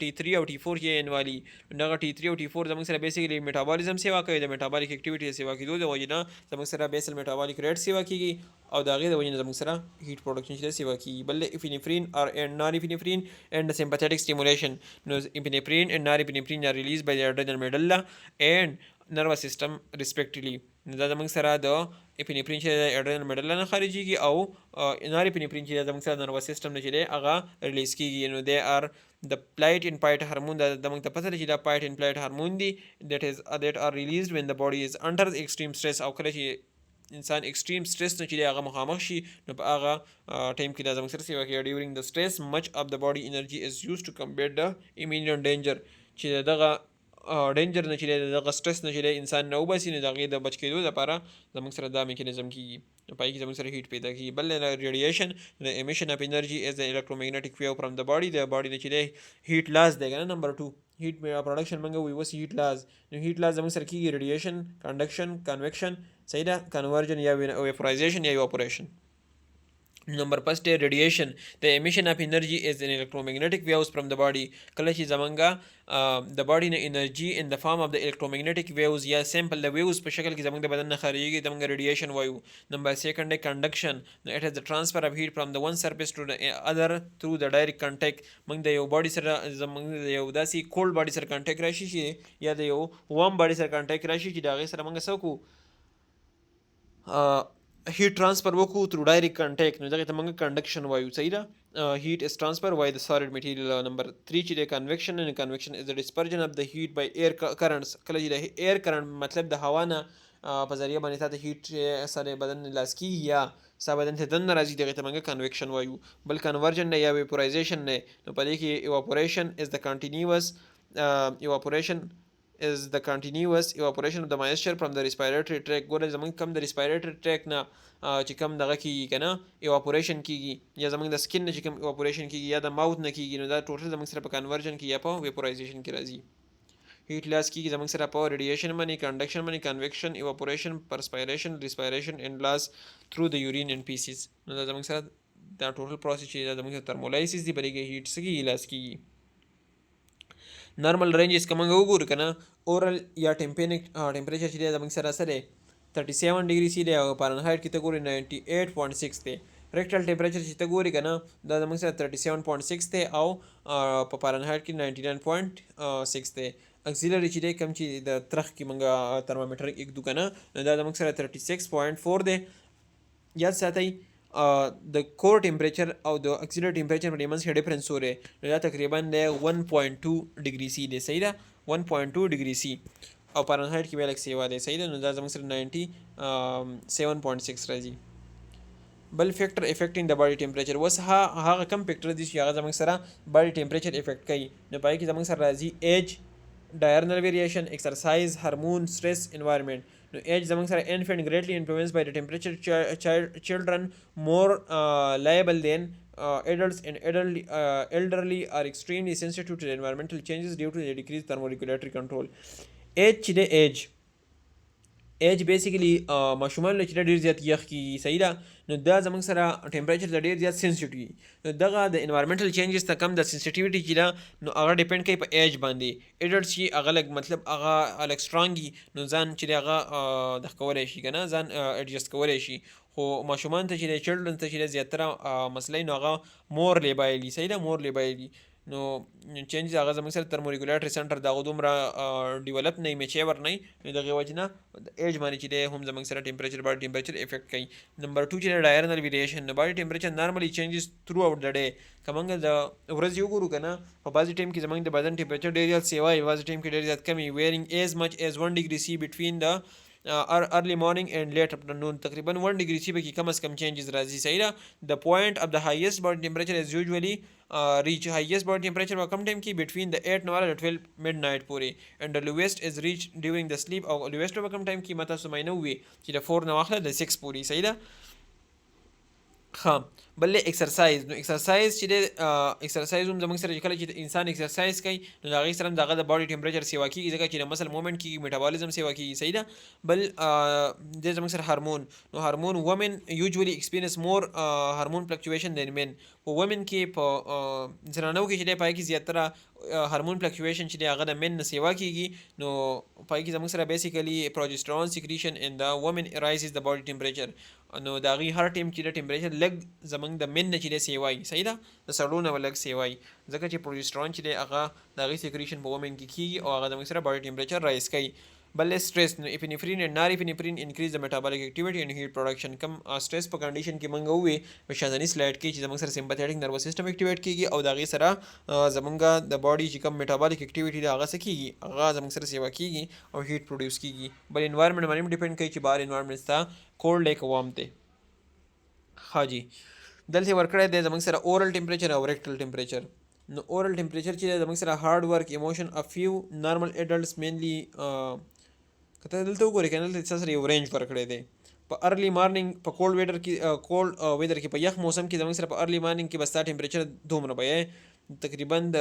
Speaker 1: T3 او T4 کې انوالي دغه T3 او T4 زموږ سره بیسیکلی میټابولیزم سیوا کوي د میټابولیک اکټیویټي سیوا کېدو د وجې نه زموږ سره بیسل میټابولیک ریټ سیوا کېږي او د هغې د وجې نه زموږ سره هیټ پروډکشن چې دی سیوا کېږي. بل افینفرین اور نارافینفرین اینډ سمپاتیټک سټیمولیشن نو افینفرین اینډ نارافینفرین آر ریلیز بای د اډرینل medulla and nervous system respectively. دا زموږ سره د اپینفرین چې د اډرینل medulla نه خارجېږي او نارافینفرین چې زموږ سره د نروس سیسټم نه چې دی هغه ریلیز کېږي نو دی آر د پلایټ ان پایټ هارمون دا موږ ته پته ده چې دا پایټ ان پلایټ هارمون دی that are released when the body is under extreme stress او کله چې انسان ایکسټریم سټریس نه چې دی هغه مخامخ شي نو په هغه ټایم کې دا زموږ سره سیوا کوي ډیورینګ د سټریس مچ اف د باډي انرژي از یوز ټو کمبیټ د امیډیټ ډینجر چې دغه ډینجر نه چې دی دغه سټریس نه چې دی انسان نه وباسي نو د هغې د بچ کېدو لپاره زموږ سره دا میکانیزم کېږي نو په هغې کې زموږ سره هیټ پیدا کېږي. بل ریډیشن د امیشن اف انرژي از د الکترومیګنیټک ویو فرام د باډي د باډي نه چې دی هیټ لاس دی که نه نمبر 2 هیټ پروډکشن موږ وایو اوس هیټ لاز. نو هیټ لاز زموږ سره کېږي ریډیشن، کنډکشن، کنویکشن، صحیح ده، کنورژن یا ویپورایزیشن یا ایواپوریشن. Number first day radiation. The emission of energy is in electromagnetic waves from the body. کله چې زمونږه د باډي نه انرژي in the form of the electromagnetic waves یا simple the waves په شکل کې زمونږ د بدن نه خارجيږي د موږ radiation وایو. Number second day conduction. It is the transfer of heat from the one surface to the other through the direct contact. موږ د یو باډي سره زمونږ د یو داسې cold باډي سره contact راشي چې یا د یو warm باډي سره contact راشي چې د هغې سره موږ څه وکړو heat transfer وکړو through direct contact. نو دغه ته موږ conduction وایو. صحیح ده. heat is transferred by the solid material. Number 3 چې د convection. and convection is the dispersion of the heat by air currents. کله چې د air current مطلب د هوا نه په ذریعه باندې تا ته heat سره بدن لاس کېږي یا ستا بدن ته دننه راځي دغې ته موږ convection وایو. بل conversion دی یا vaporization دی. نو په دې کې evaporation is the continuous evaporation of the moisture from the respiratory tract. ګوره زمونږ کم د respiratory tract نه چې کم دغه کېږي که نه evaporation کېږي یا زمونږ د سکن نه چې کم evaporation کېږي یا د ماوث نه کېږي نو دا ټوټل زمونږ سره په کنورژن کې یا په vaporization کې راځي. هیټ لاس کېږي زمونږ سره په ریډیشن باندې، کنډکشن باندې، کنویکشن، ایواپوریشن، پرسپایریشن، ریسپایریشن اینډ لاس تھرو د یورین اینډ پیسز. نو دا زمونږ سره دا ټوټل پروسس چې دا زمونږ سره ترمولایسس دی په دې کې هیټ څه کېږي لاس کېږي. نارمل رینجز که موږ وګورو که نه اورل یا ټمپریچر چې دی زموږ سره څه دی 37 ډګري سی دی او فارنهایټ کې ته ګورې 98.6 دی. ریکټل ټمپریچر چې ته ګورې که نه دا زموږ سره 37.6 دی او په فارنهایټ کې 99.6 دی. اکسیلري چې دی کم چې د ترخ کې موږ ترمامیټر ایږدو که نه نو دا زموږ سره 36.4 دی. یاد ساتئ د کور ټمپریچر او د اکسیلري ټمپریچر په دې منځ کې ډفرنس څومره نو دا تقریبا دی 1.2 ډګري سی دی. صحیح ده 1.2 ډګري سی او فارنهایټ کې بیا لږ سیوا دی. صحیح ده. نو دا زموږ سره 97.6 راځي. بل فیکټر افیکټینګ د باډي ټمپریچر. اوس هغه کم فیکټر دي چې هغه زموږ سره باډي ټمپریچر افیکټ کوي. نو په هغې کې زموږ سره راځي ایج، diurnal variation, exercise, hormone, stress, environment. No, age زموږ سره infant greatly influenced by the temperature. Children more liable than adults and elderly are extremely sensitive to the environmental changes due to the decreased thermoregulatory control. Age چې دی ایج بیسیکلی ماشومان له چې ډېر زیات یخ کېږي. صحیح ده. نو دا زموږ سره ټمپریچر ته ډېر زیات سینسیټیو وي. نو دغه د انوایرمنټل چینجز ته کم د سینسیټیویټي چې ده نو هغه ډیپینډ کوي په ایج باندې. ایډلټس چې هغه لږ مطلب هغه لږ سټرانګ وي نو ځان چې دی هغه دغه کولی شي که نه ځان ایډجسټ کولی شي. خو ماشومان ته چې دی چلډرن ته چې دی زیاتره مسله نو هغه مور لیبایل وي. صحیح ده مور لیبایل وي. نو چینجز هغه زموږ سره ترموریګولیټري سنټر د هغه دومره ډیولپ نه وي میچور نه وي نو د هغې وجې نه د ایج باندې چې دی هم زموږ سره ټمپریچر باډي ټمپریچر افیکټ کوي. نمبر 2 چې دی ډایرنل ویریشن. د باډي ټمپریچر نارملی چینجز تھرو آوټ د ډے. که موږ د ورځې وګورو که نه په بعضې ټایم کې زموږ د بدن ټمپریچر ډېر زیات سیوا وي، بعضې ټایم کې ډېر زیات کم وي. ویرینګ ایز مچ ایز 1 ډګري سی بټوین د early morning and late afternoon. تقریبا 1 degree C کې کم از کم changes راځي. صحیح ده. The point of the highest body temperature is usually reach highest body temperature په کم ټایم کې between the 8 نو and 12 midnight پورې and the lowest is reached during the sleep او lowest په کم ټایم کې مته سمینه وي چې د 4 نه واخله د 6 پورې. صحیح ده. ها بل ایکسرسایز. نو ایکسرسایز چې د ایکسرسایز هم زموږ سره کله چې انسان ایکسرسایز کوي نو د هغې سره هم دغه د باډي ټمپریچر سیوا کېږي ځکه چې د مسل مومنټ کېږي میټابالیزم سیوا کېږي. صحیح ده. بل د زموږ سره هارمون. نو هارمون وومن یوجولي ایکسپیرینس مور هارمون فلکچویشن دین مین. په وومن کې په زنانو کې چې دی په هغې کې زیاتره هارمون فلکچویشن چې دی هغه د مین نه سیوا کېږي. نو په هغې کې زموږ سره بیسیکلی پروجسټرون سیکریشن ان د وومن رایزز د باډي ټمپریچر. نو د هغې هر ټایم چې د ټمپریچر لږ زموږ د مین نه چې دی سیوایي. صحیح ده. د سړو نه به لږ سیوایي ځکه چې پروجسټرون چې دی هغه د هغې سیکریشن په وومن کې کېږي او هغه زموږ سره باډي ټمپریچر رایز کوي. بل سټریس. نو اپینفرین اینډ نارپینفرین انکریز د میټابولیک ایکټیویټي اینډ هیټ پروډکشن. کم سټریس په کنډیشن کې موږ ووې په شاندني سلایډ کې چې زموږ سره سمپتھیټک نروس سیسټم ایکټیویټ کېږي او د هغې سره زموږ د باډي چې کم میټابولیک ایکټیویټي ده هغه څه کېږي هغه زموږ سره سیوا کېږي او هیټ پروډیوس کېږي. بل انوایرمنټ باندې هم ډیپینډ کوي چې بهر انوایرمنټ ستا کولډ دی که وارم دی. ها جی دلته ورکړی دی زموږ سره اورل ټمپریچر او ریکټل ټمپریچر. نو اورل ټمپریچر چې دی زموږ سره هارډ ورک ایموشن ا فیو نارمل ایډلټس مینلی که ته دلته وګورې که نه دلته څه سره یو رینج ورکړی دی. په ارلی مارننګ په کولډ ویډر کې په یخ موسم کې زموږ سره په ارلی مارننګ کې به ستا ټمپریچر دومره به تقریبا د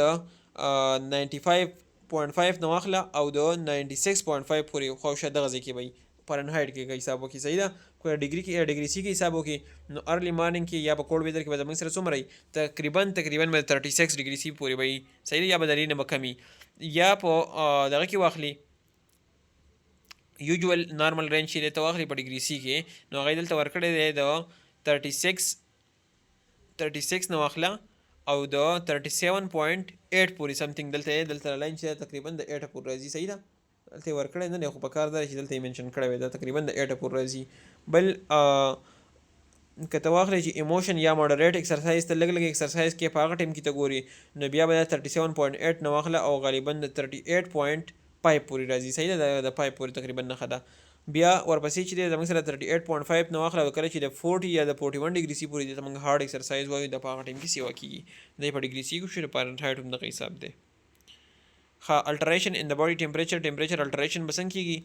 Speaker 1: 95 97.5 نه واخله او د 96.5 پورې خواوشا دغه ځای کې وي فارنهایټ کې حساب وکړي صحیح ده. که ډیګري کې ډیګري سی کې حساب وکړي نو ارلی مارنینګ کې یا په کوډ ویدر کې به زموږ سره څومره وي تقریبا 36 ډیګري سی پورې وي صحیح ده، یا به د دې نه به کمي یا په دغه کې واخلي یوزول نارمل رینج چې ته واخلي په ډیګري سی کې نو هغه دلته ورکړی دی د 36 نه واخله او د 37.8 پورې سمثینګ دلته لاین چې تقریبا د 8 پورې راځي صحیح ده. دلته ورکړی نه دی خو په کار ده چې دلته یې منشن کړی وی دا تقریبا د 8 پورې راځي. بل که ته واخلې چې ایموشن یا ماډریټ ایکسرسایز ته لږ ایکسرسایز کې په هغه ټیم کې ته ګوري نو بیا به 37.8 نه واخله او غالبا د 38.5 پورې راځي صحیح ده، د 5 پورې تقریبا نه خده. بیا ورپسې چې زموږ سره 38.5 نه واخله او کله چې د 40 یا د 41 ډیګري سی پورې د موږ هارډ ایکسرسایز وایو د په هغه ټیم کې سیوا کیږي د په ډیګري سی کې شو فارنهایټ هم دغه حساب دی. ها الټریشن ان د باډي ټمپریچر الټریشن بسنګ کیږي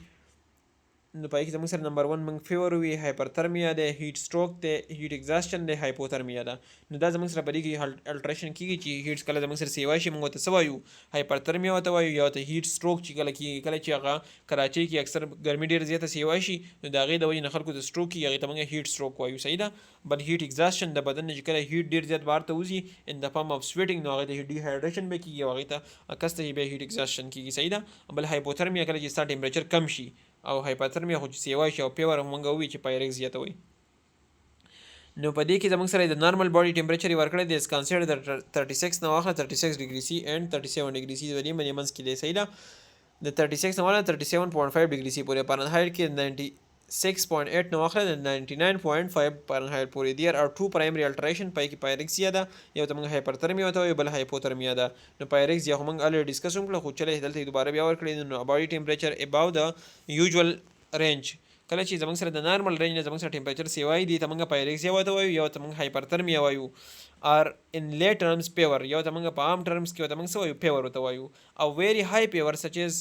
Speaker 1: نو پای کې زموږ سره نمبر 1 موږ فیور وي، هایپرترمیا ده، هیټ سټروک ده، هیټ ایگزاسشن ده، هایپوترمیا ده. نو دا زموږ سره په دې کې الټریشن کیږي چې هیټس کله زموږ سره سیوا شي موږ ته څه وایو هایپرترمیا ورته وایو یا ته هیټ سټروک چې کله چې هغه کراچۍ کې اکثر ګرمي ډېر زیاته سیوا شي نو د هغې د وجې نه خلکو ته سټروک کېږي هغې ته موږ هیټ سټروک وایو صحیح ده. بل هیټ ایگزاسشن د بدن نه چې کله هیټ ډېر زیات بهر ته وځي ان د فارم اف سویټینګ نو هغې ته ډیهایډریشن به کېږي او هغې ته کس ته بیا هیټ ایگزاسشن کېږي صحیح ده. بل هایپوترمیا کله چې ستا ټمپریچر کم شي او هایپرترمیا خو چې سیوا شي او پیور هم موږ ووایو چې پایرکس زیاته وي. نو په دې کې زموږ سره د نارمل باډي ټمپریچر یې ورکړی دی کنسیډر د 36 نه واخله 36 ډیګري سی اینډ 37 ډیګري سی د دې منځ کې دی صحیح ده. د 36 نه واخله 37.5 ډیګري سی پورې فارنهایټ کې 96.8 نه واخله د 99.5 فارنهایټ پورې. دیر ار ټو پرایمري الټریشن پای کې پایرکسیا ده یو ته موږ هایپرترمیا ورته وایو بل هایپوترمیا ده. نو پایرکسیا خو موږ الریډي ډسکس هم کړه خو چلې دلته دوباره بیا ورکړی نو باډي ټمپریچر اباو د یوزول رینج کله چې زموږ سره د نارمل رینج نه زموږ سره ټمپریچر سیوای دي ته موږ پایرکسیا ورته وایو یا ته موږ هایپرترمیا وایو ار ان لې ټرمز پیور یا ته موږ په عام ټرمز کې ورته موږ څه وایو پیور ورته وایو. او ویری های پیور سچ از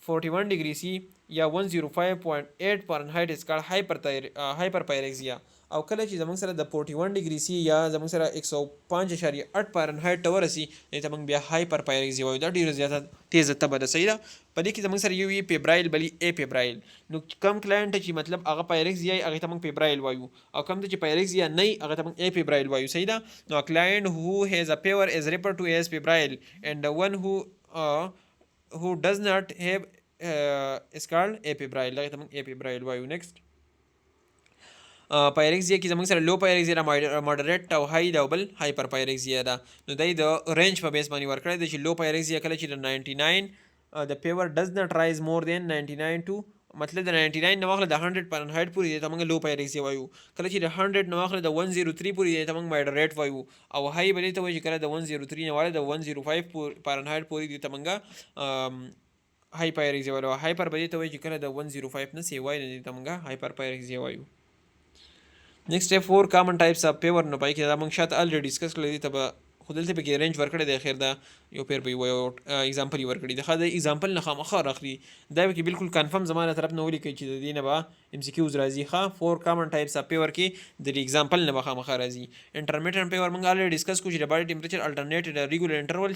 Speaker 1: 41 ډیګري سی یا 105.8 فارنهایټ از کال هایپرپایرکسیا. او کله چې زموږ سره د 41 ډیګري سی یا زموږ سره 105.8 فارنهایټ ته ورسي ته موږ بیا هایپرپایرکسیا وایو دا ډیره زیاته تیزه تبه ده صحیح ده. په دې کې زموږ سره یو پیبرایل بلی ای پیبرایل نو کم کلاینټ چې مطلب هغه پایرکسیا هغه ته موږ پیبرایل وایو او کم ته چې پایرکسیا نه هغه ته موږ ای پیبرایل وایو صحیح ده. نو کلاینټ هو هیز ا پیور از ریفرډ ټو ایز پیبرایل اینڈ the one who does not have is called epibrile دغه ته موږ epibrile وایو. نیکسټ پایرکسیا کې زموږ سره لو پایرکسیا ماډریټ او هاي دا بل هایپر پایرکسیا ده. نو دای د رینج په بیس باندې ورکړی دی چې لو پایرکسیا کله چې د 99 the fever does not rise more than 99 to مطلب د 99 نه واخله د 100 فارنهایټ پورې دی ته موږ لو پایرکسیا وایو. کله چې د 100 نه واخله د 103 پورې دی ته موږ ماډریټ وایو او هاي به دې ته وایي چې کله د 103 نه واله د 105 فارنهایټ پورې دی ته موږ هایپرپایرکسیا وایو. هایپر به دې ته وایي چې کله د 105 نه سیوای نه دی ته موږ هایپرپایرکسیا وایو. نیکسټ 4 کامن ټایپس اف پیور نو پای کې دا موږ شاته الریډي ډسکس کړی دی ته به خو دلته پکې رینج ورکړی دی خیر دا یو پیر به یو اگزامپل یې ورکړی دی ښه د اگزامپل نه خامخا راخلي دا به کې بالکل کنفرم زما له طرف نه ولیکئ چې د دې نه به ام سی کیوز راځي. ښه 4 کامن ټایپس اف پیور کې د اگزامپل نه به خامخا راځي. انټرمیټنټ پیور موږ الریډي ډسکس کوو چې د باډي ټمپریچر الټرنیټ د ریګولر انټرول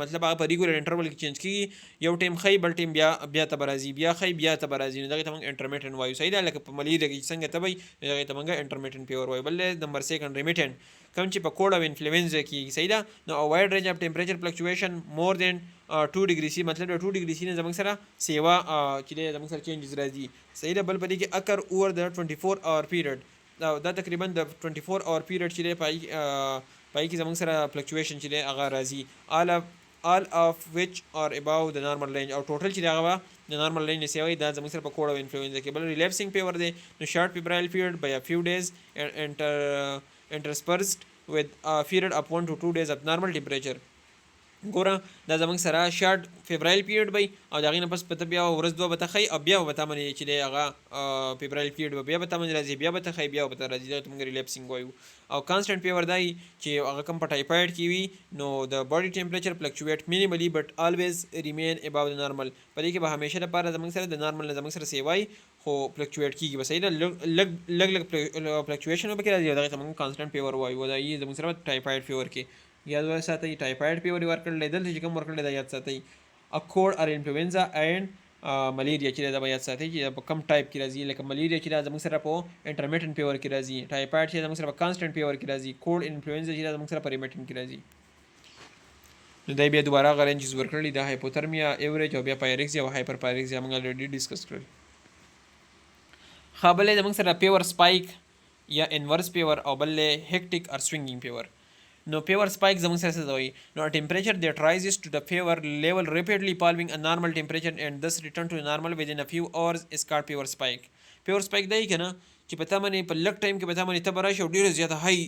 Speaker 1: مطلب هغه په ریګولر انټرول کې چینج کیږي یو ټیم خی بل ټیم بیا ته راځي بیا خی بیا ته راځي نو دغه ته موږ انټرمیټنټ وایو صحیح ده. لکه په ملیریا کې څنګه ته وایي دغه ته موږ انټرمیټنټ پیور وایو. بل نمبر 2 ریمیټنټ کوم چې په کوډ او انفلوئنزا کې صحیح ده. نو وایډ رینج اف ټمپریچر فلکچویشن مور دین 2 ډیګري سی مطلب د 2 ډیګري سی نه زموږ سره سیوا چې زموږ سره چینجز راځي صحیح ده. بل په دې کې اکر اوور د 24 اور پیریډ دا تقریبا د 24 اور پیریډ چې پای کې زموږ سره فلکچویشن چې هغه راځي all of which are above the normal range او ټوټل چې هغه د نارمل رینج نه سیوای دا زموږ سره په کوډ او انفلوئنزا کې. بل ریلیپسینګ پیور دی نو شارټ فیبرایل پیریډ by a few days interspersed with a period of 1 to 2 days of normal temperature. ګوره دا زموږ سره شارټ فیبرایل پیریډ وي او د هغې نه پس پته بیا ورځ دوه به ته ښایي او بیا به ته منې چې دی هغه فیبرایل پیریډ به بیا به ته منې راځي بیا به ته ښایي بیا به ته راځي دغه ته موږ ریلیپسینګ وایو. او کانسټنټ پیور دا وي چې هغه کوم په ټایفایډ کې وي نو د باډي ټمپریچر فلکچویټ مینیملی بټ آلویز ریمین اباو د نارمل. په دې کې به همیشه لپاره زموږ سره د نارمل نه زموږ سره سیوای خو فلکچویټ کېږي به صحیح ده لږ فلکچویشن به پکې راځي او دغې ته موږ کانسټنټ پیور وایو. دا زموږ سره ټایفایډ پیور کې یاد ساتئ ټایفایډ پیور ورکړلی دلته چې کوم ورکړلی دا یاد ساتئ ا کوډ ار انفلوينزا اینڈ ملیریا چې دا یاد ساتئ چې په کم ټایپ کې راځي لکه ملیریا چې دا زموږ سره په انټرمیټنټ پیور کې راځي ټایفاید چې زموږ سره په کانسټنټ پیور کې راځي کوډ انفلوينزا چې دا زموږ سره په ریمیټنټ کې راځي نو دای بیا دوباره غ رینجز ورکړل د هایپوترمیا ایوریج او بیا پایریکسیا او هایپر پایریکسیا موږ الریډي ډیسکس کړل خابلې زموږ سره پیور سپایک یا انورس پیور او بل هیکټیک اور سوینګینګ پیور نو پیور سپایک زموږ سره څه وایي نو ټمپریچر دیٹ rises to the fever level rapidly following a normal temperature and thus return to normal within a few hours is called fever spike پیور سپایک دی کنه چې پتا باندې په لک ټایم کې پتا باندې تب راشي او ډیره زیاته هاي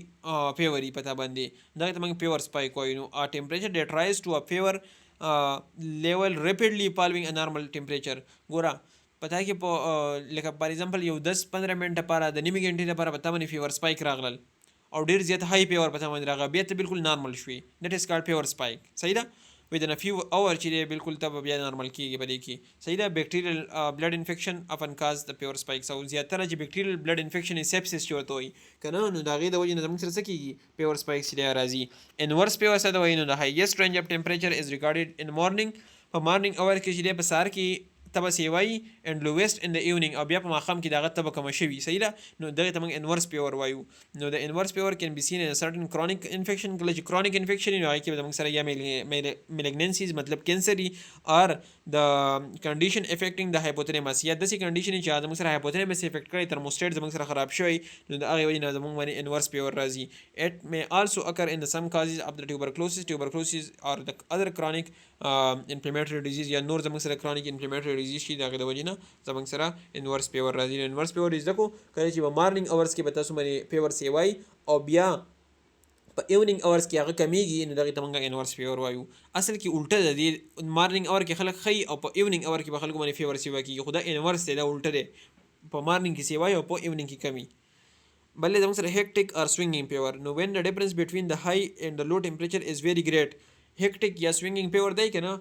Speaker 1: فیوري پتا باندې دا ته موږ پیور سپایک وایو نو ا ټمپریچر دیٹ rise to a fever level rapidly following a normal temperature ګوره پتا کې په لکه فار ایگزامپل یو 10-15 منټه لپاره د نیمه غنټې لپاره پتا باندې فیور سپایک راغلل او ډیر زیات هاي پیور پتا باندې راغی بیا ته بالکل نارمل شوي دیٹ از کالډ پیور سپایک صحیح ده within a few hours چې بالکل تب بیا نارمل کیږي بلې کې صحیح ده بیکټیریل بلډ انفیکشن often cause the fever spikes او زیاتره چې بیکټیریل بلډ انفیکشن سیپسس چې ورته وایي کنه نو د هغې د وجې نه زموږ سره څه کیږي پیور سپایکس چې دی راځي انورس پیور څه ته وایي نو د هایست رینج اف ټمپریچر از ریکارډډ ان مارنینګ په مارنینګ اور کې چې دی په سهار کې تبه سیوای and lowest in the evening او بیا په ماښام کې دغه تبه کمه شوي صحیح ده نو دغه ته موږ انورس پیور وایو نو د انورس پیور کین بي سین ان certain chronic infection کله چې chronic infection نو هغې کې به زموږ سره یا malignancies مطلب کینسر اور د condition affecting the hypothalamus یا داسې condition چې زموږ سره hypothalamus افیکټ کړی ترموسټیټ زموږ سره خراب شوی نو د هغې وجې نه زموږ باندې انورس پیور راځي it may also occur in the some causes of the tuberculosis or the other chronic inflammatory disease یا نور زموږ سره chronic inflammatory disease شي د هغې د وجې نه زموږ سره انورس پیور راځي نو انورس پیور زده کړو کله چې په مارنینګ اورس کې به تاسو باندې پیور سیوای او بیا په ایونینګ اورس کې هغه کمیږي نو دغې ته موږ انورس پیور وایو اصل کې الټه ده دې مارنینګ اور کې خلک ښي او په ایونینګ اور کې به خلکو باندې فیور سیوا کېږي خو دا انورس دی دا الټه دی په مارنینګ کې سیوای او په ایونینګ کې کمی بلې زموږ سره هیکټیک اور سوینګینګ پیور نو وین د ډفرنس بټوین د هاي اینډ د لو ټمپریچر از ویری ګریټ هیکټیک یا سوینګینګ پیور دی که نه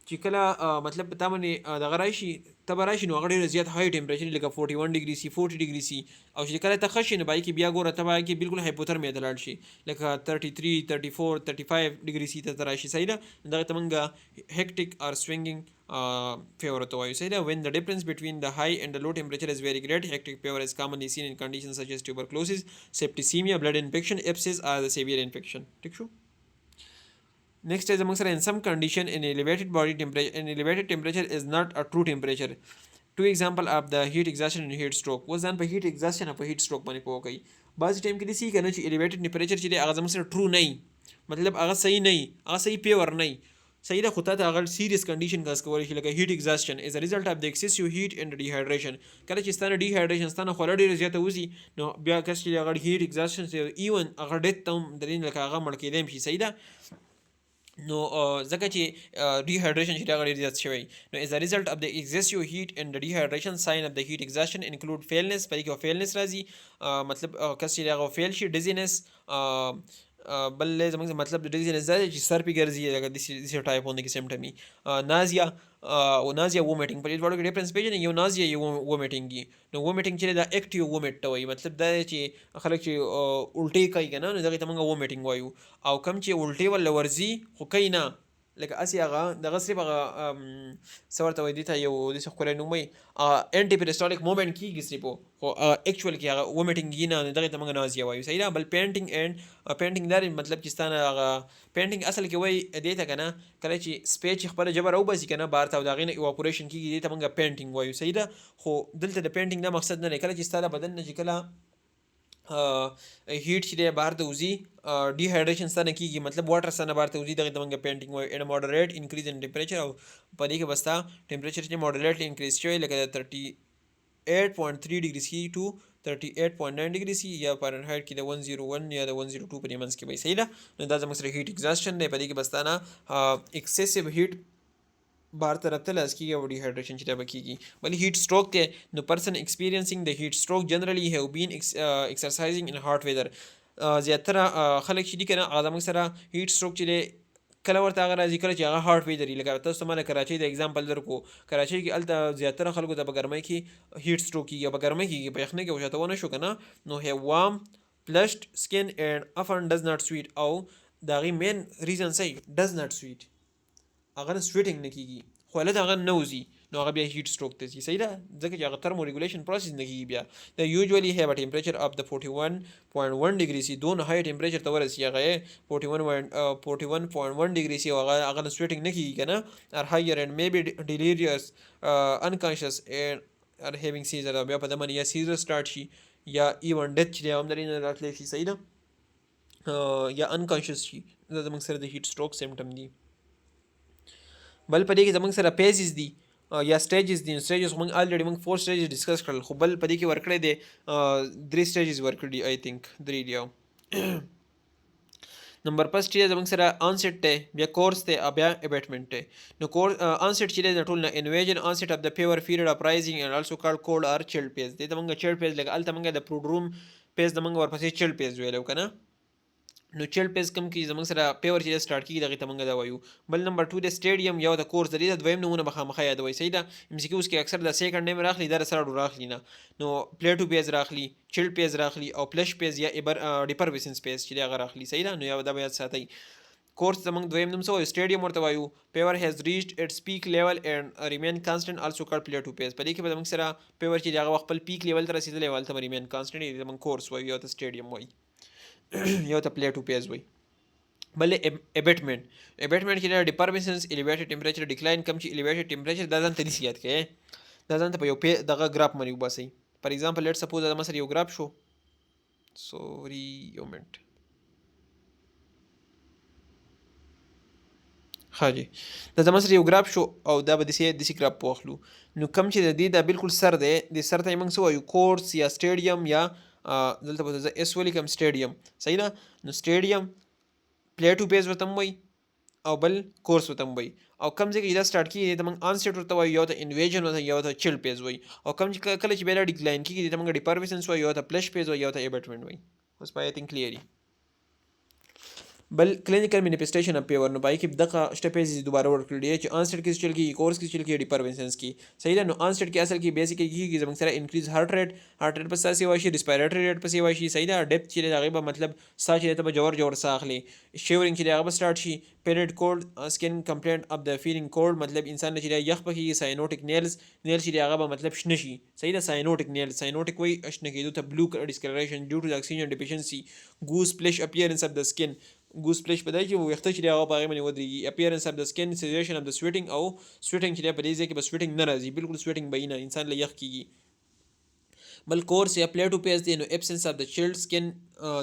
Speaker 1: چې کله مطلب تا باندې دغه راشي تبه راشي نو هغه ډېر زیات هاي ټمپریچر لکه 41 ډګري سي 40 ډګري سي او چې کله ته ښه شي نو باید کې بیا ګوره ته باید کې بالکل هایپوترمیا ته لاړ شي لکه 33 34 35 ډګري سي ته راشي صحیح ده دغه ته موږ هیکټیک اور سوینګینګ fever to you say that when the difference between the high and the low temperature is very great hectic fever is commonly seen in conditions such as tuberculosis septicemia blood infection abscess or the severe infection ठीक show next is among in some condition an elevated temperature is not a true temperature two example of the heat exhaustion and heat stroke was done by heat exhaustion or heat stroke باندې پوه کوي بعض ټایم کې دسی کنه چې elevated temperature چې هغه زموږ سره true نه مطلب هغه صحیح نه هغه صحیح پیور نه صحیح ده خو ته هغه سیریس کنډیشن کاز کولی شي لکه هیټ ایگزاسشن از ا ریزلټ اف د ایکسیسیو هیټ اینډ ډیهایډریشن کله چې ستانه ډیهایډریشن ستانه خوله ډېره زیاته وځي نو بیا کس چې هغه هیټ ایگزاسشن ایون هغه ډیت ته هم د دې لکه هغه مړ کېدی هم شي صحیح ده نو ځکه چې ډیهایډریشن چې هغه ډېر زیات شوی نو از ا ریزلټ اف د ایکسیسیو هیټ اینډ ډیهایډریشن ساین اف د هیټ ایگزاسشن انکلود فیلنس په دې کې فیلنس راځي مطلب کس چې هغه فیل شي ډیزینس بل زموږ مطلب د ډیزینس دا چې سر پې ګرځي لکه داسې ټایپونه کې سیمټمي نازیا او نازیا وومیټینګ په دې دواړو کې ډفرنس پېژنئ یو نازیا یو وومیټینګ وي نو وومیټینګ چې دا اکټیو وومیټ ته وایي مطلب دا چې خلک چې الټۍ کوي که نه نو دغې ته موږ وومیټینګ وایو او کم چې الټۍ ورله ورځي خو کوي نه لکه اسې هغه دغه صرف هغه څه ورته وایي دې ته یو داسې ښکلی نوم وایي انټي پیرسټالیک مومنټ کېږي صرف خو اکچوال کې هغه وومیټینګ کېږي نه دغې ته موږ نازیا وایو صحیح ده بل پینټینګ اینډ پینټینګ دا مطلب چې ستانه هغه پینټینګ اصل کې وایي دې ته که نه کله چې سپی چې خپله ژبه راوباسي که نه بهر ته او د هغې نه ایواپوریشن کېږي دې ته موږ پینټینګ وایو صحیح ده خو دلته د پینټینګ دا مقصد نه دی کله چې ستا د بدن نه چې کله هیټ چې دی بهر ته وځي ډیهایډریشن ستانه کېږي مطلب واټر ستانه بهر ته وځي دغې ته موږ پینټینګ وایو اینډ ماډریټ انکریز ان ټمپریچر او په دې کې به ستا ټمپریچر چې ماډریټلی انکریز شوی لکه د 38.3 ډګري سی ټو 38.9 ډګري سی یا فارنهایټ کې د 101 یا د 102 په دې منځ کې وایي صحیح ده نو دا زموږ سره هیټ ایگزاسشن دی په دې کې به ستانه ایکسیسیو هیټ بهر طرف ته لاس کېږي او ډیهایډریشن چې دا به کېږي بلې هیټ سټروک دی نو پرسن ایکسپیرینسینګ د هیټ سټروک جنرلی هیو بین ایکسرسایزینګ ان هاټ ویدر زیاتره خلک چې دي که نه هغه زموږ سره هیټ سټروک چې دی کله ورته هغه راځي کله چې هغه هاټ ویدر وي لکه تاسو ته ما د کراچۍ د اګزامپل درکړو کراچۍ کې هلته زیاتره خلکو ته په ګرمۍ کې هیټ سټروک کېږي او په ګرمۍ کېږي په یخنۍ کې خو شاته ونه شو که نه نو هیو وارم فلشډ سکن اینډ افن ډز ناټ سویټ او د هغې مین ریزن صحیح ډز ناټ سویټ هغه نه سویټینګ نه کېږي خو هلته هغه نه وځي نو هغه بیا هیټ سټروک ته ځي صحیح ده ځکه چې هغه ترمو ریګولیشن پروسس نه کیږي بیا د یوزولي هیو ا ټمپریچر اف د 41.1 ډیګري سي دون های ټمپریچر ته ورسي هغه 41.1 ډیګري سي هغه نه سویټینګ نه کیږي کنه ار هایر اند میبي ډیلیریس انکانشس ار هیوینګ سیزر بیا په دمن یا سیزر سٹارټ شي یا ایون ډیث چې هم درې نه راتلی شي صحیح ده یا انکانشس شي دا زموږ سره د هیټ سټروک سیمټم دي بل په دې کې زموږ سره پیزز دي یا سټیجز دي سټیجز موږ الریډي موږ 4 سټیجز ډیسکس کړل خو بل په دې کې ورکړی دی 3 سټیجز ورکړي آی تھنک 3 دی نمبر فرست چې زموږ سره آنسیټ دی بیا کورس دی بیا ابیټمنټ دی نو آنسیټ چې دی ټول نه انویژن آنسیټ اف د فیور پیریډ اف رایزینګ اینڈ آلسو کالډ کولډ ار چیلډ پیز دی ته موږ چیلډ پیز لکه الته موږ د پروډروم پیز د موږ ورپسې چیلډ پیز ویلو کنه نو چیلډ پیز کم کی زموږ سره پیور چې سٹارټ کیږي دغه ته موږ دا وایو بل نمبر 2 د سټیډیم یو د کورس د دویم نمونه مخامخ یادوي صحیح ده ام سی کیوز کې اکثر د سیکنډ نیم راخلی در سره راخلی نه نو پلیټو پیز راخلی چیلډ پیز راخلی او پلش پیز یا ډیپرویشن پیز چې هغه راخلی صحیح ده نو یا دا بیا ساتي کورس زموږ دویم نوم سو سټیډیم ورته وایو پیور هیز ریچډ اټس پیک لیول اینڈ ریمین کانسټنټ آلسو کالډ پلیټو پیز په دې کې به زموږ سره پیور چې هغه خپل پیک لیول ته رسیدلی ولته ریمین کانسټنټ زموږ کورس وایو یا ته سټیډیم وایي یا ته پلیټو پیز وایي بل ابیټمنټ کې د ډیپرمیشنز الیویټډ ټمپریچر ډیکلاین کم چې الیویټډ ټمپریچر دا ځان ته یاد کړئ دا ځان ته په یو دغه ګراف باندې وباسئ فار ایگزامپل لیټ سپوز دا مثلا یو ګراف شو سوري یو منټ ها جی دا مثلا یو ګراف شو او دا به دسی ګراف واخلو نو کم چې د دې دا بالکل سر دی د سر ته موږ سو یو کورس یا سټیډیم یا دلته په اس ولیکم سټیډیم صحیح ده نو سټیډیم پلیټو پیز ورته وایي او بل کورس ورته وایي او کم ځای کې دا سٹارټ کیږي ته موږ آنسیټ ورته وایو یا ته انویژن ورته یا ته چیلډ پیز وایي او کم چې کله چې بیا ډیکلاین کیږي ته موږ ډیپرمیشنز وایو یا ته پلش پیز وایو یا ته ابیټمنټ وایي اوس پای تھنک کلیئري بل کلینیکل مینیفیسټیشن اف پیور نو پای کې دغه سټیپز دوباره ورکړل دي چې آنسیټ کې چل کې کورس کې چل کې ډیپرمیشنز کې صحیح ده نو آنسیټ کې اصل کې بیسیکلی کیږي زموږ سره انکریز هارت ریټ په ساسي واشي ریسپیریټری ریټ په سی واشي صحیح ده ډیپث چې هغه به مطلب ساه چې ته جوړ ساه اخلي شیورینګ چې هغه سٹارټ شي پیریډ کولډ سکن کمپلینټ اف د فیلینګ کولډ مطلب انسان چې یخ پکې ساینوټیک نیلز چې هغه به مطلب شنه شي صحیح ده ساینوټیک وای شنه کېدو ته بلو ډیسکلریشن ډیو ټو د اکسیجن ډیفیشنسي ګوز پلش اپیرنس اف د سکن ګوز پلش په دای چې وخته چې هغه باغې باندې ودرېږي اپیرنس اف د سکن سیچویشن اف د سویټینګ او سویټینګ چې په دې ځای کې به سویټینګ نه راځي بالکل سویټینګ به نه انسان له یخ کیږي بل کورس یا پلیټو پیز دی نو ابسنس اف د چیلډ سکن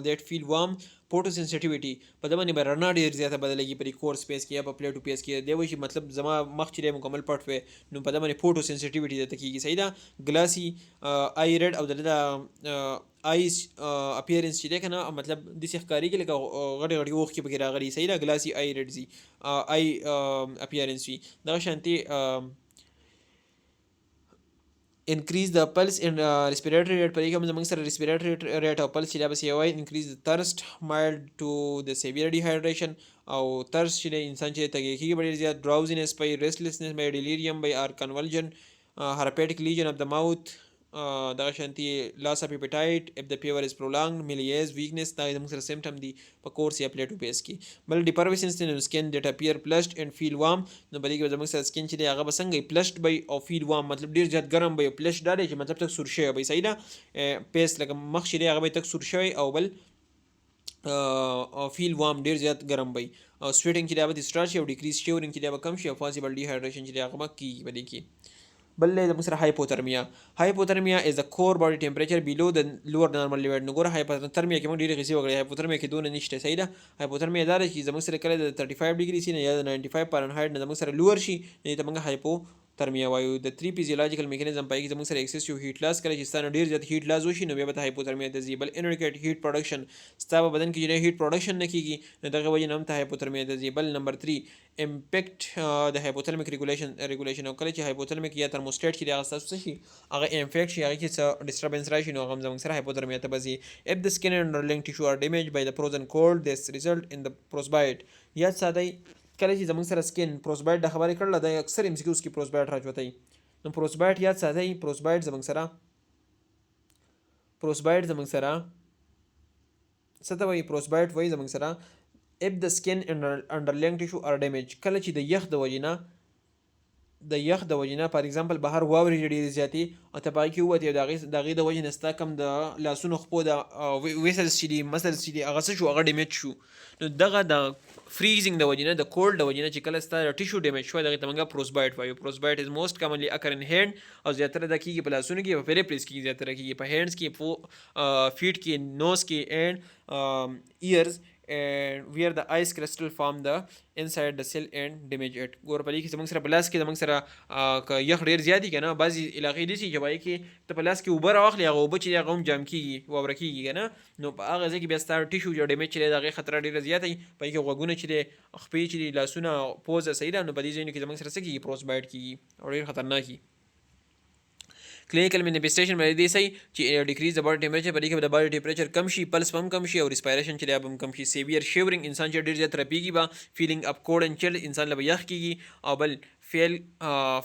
Speaker 1: دیٹ فیل وارم فوټو سنسټیویټي په دمن به رڼا ډیر زیاته بدلېږي په کورس پیز کې یا په پلیټو پیز کې دی وایي مطلب زما مخ چې مکمل پټ وي نو په دمن فوټو سنسټیویټي د تکیږي صحیح ده ګلاسي آی ریډ او د آیس اپیرنس چې دی کنه مطلب د ښکاری کې لکه غړي وخت کې بګی راغلي صحیح ده ګلاسي آی ریډ زی آی اپیرنس وی دا شانتي increase the pulse and respiratory rate پر کوم زموږ سره respiratory rate او pulse چې دا بس یو وای increase the thirst mild to the severe dehydration او thirst چې انسان چې تګي کیږي ډیر زیات drowsiness by restlessness by delirium by or convulsion herpetic lesion of the mouth دا شانتي loss of appetite if the fever is prolonged malaise weakness دا زموږ سره symptom دي په کورس یا پلیټو پیس کې بل depervisions in skin that appear flushed and feel warm نو بلې کې زموږ سره سکین چې دی هغه بسنګ flushed by او feel warm مطلب ډیر زیات ګرم به flush دا دی چې مطلب تک سور شوی به صحیح ده پیس لکه مخ چې دی هغه به تک سور شوی او بل فیل وارم ډیر زیات ګرم وي او سویټینګ چې دا به سٹارټ شي او ډیکریز شیورینګ چې دا به کم شي او پاسبل ډیهایډریشن چې دا هغه کیږي بلې کې بل د سره هایپوترمیا از د کور باډي ټمپریچر بیلو د لوور نارمل لیول نو ګوره هایپوترمیا کې موږ ډیره غسی وګړي هایپوترمیا کې دونه نشته صحیح ده هایپوترمیا دا چې زموږ سره کله د 35 ډیګري سي نه یا د 95 فارنهایت نه زموږ سره لوور شي نه ته موږ هایپوترمیا وایو د 3 فیزیولوژیکل میکانیزم پای کې زموږ سره ایکسیسیو هیټ لاس کړي چې ستانه ډیر زیات هیټ لاس وشي نو بیا به هایپوترمیا د زیبل انریکټ هیټ پروډکشن ستاسو بدن کې چې هیټ پروډکشن نه کیږي نو دغه وجه نوم ته هایپوترمیا د زیبل نمبر 3 امپیکټ د هایپوترمیک ریګولیشن او کله چې هایپوترمیک یا ترموسټیټ چې هغه تاسو شي هغه انفیکټ شي هغه کې څه ډیسټربنس راشي نو هغه زموږ سره هایپوترمیا ته بزي if the skin and underlying tissue are damaged by the frozen cold this result in the frostbite یا ساده کله چې زموږ سره سکین فروسبایټ د خبرې کړل د اکثر ام سی کیوز کې فروسبایټ راځوي نو فروسبایټ یا ساده فروسبایټ زموږ سره څه ته وایي فروسبایټ وایي زموږ سره if the skin and underlying tissue are damaged کله چې د یخ د وجې نه د یخ د وجې نه فار اگزامپل بهر واورې ډېرې زیاتې او ته په هغې کې ووتې او د هغې د وجې نه ستا کم د لاسونو خپو د ویسلز چې دي مسلز چې دي هغه څه شو هغه ډیمیج شو نو دغه د فریزینګ د وجې نه د کولډ د وجې نه چې کله ستا ټیشو ډیمیج شوی دغې ته موږ پروسبایټ وایو پروسبایټ از موسټ کامنلی اکر ان هینډ او زیاتره دا کېږي په لاسونو کې په پیریپلیس کې زیاتره کېږي په هینډز کې فیټ کې نوز کې اینډ ایئرز and where the ice crystal form the inside the cell and damage it ګور په دې کې زموږ سره په لاس کې زموږ سره که یخ ډېر زیات که نه بعضې علاقې داسې چې وایي کې ته په لاس کې اوبه راواخلې هغه اوبه چې دی هغه هم جام کېږي واوره کېږي که نه نو په هغه ځای کې بیا ستا ټیشو چې ډیمیج چې دی د هغې خطره ډېره زیاته وي په دې کې غوږونه چې دی خپې چې دي لاسونه پوزه صحیح ده نو په دې ځایونو کې زموږ سره څه کېږي پروسبایټ کېږي او ډېر خطرناک وي کلینیکل مینیفیسټیشن باندې دی صحیح چې ډیکریز د باډي ټمپریچر په دې کې د باډي ټمپریچر کم شي پلس هم کم شي او ریسپایریشن چې دی هم کم شي سیویر شیورینګ انسان چې ډېر زیات رپیږي به فیلینګ اپ کوډ اینډ چل انسان له به یخ کېږي او بل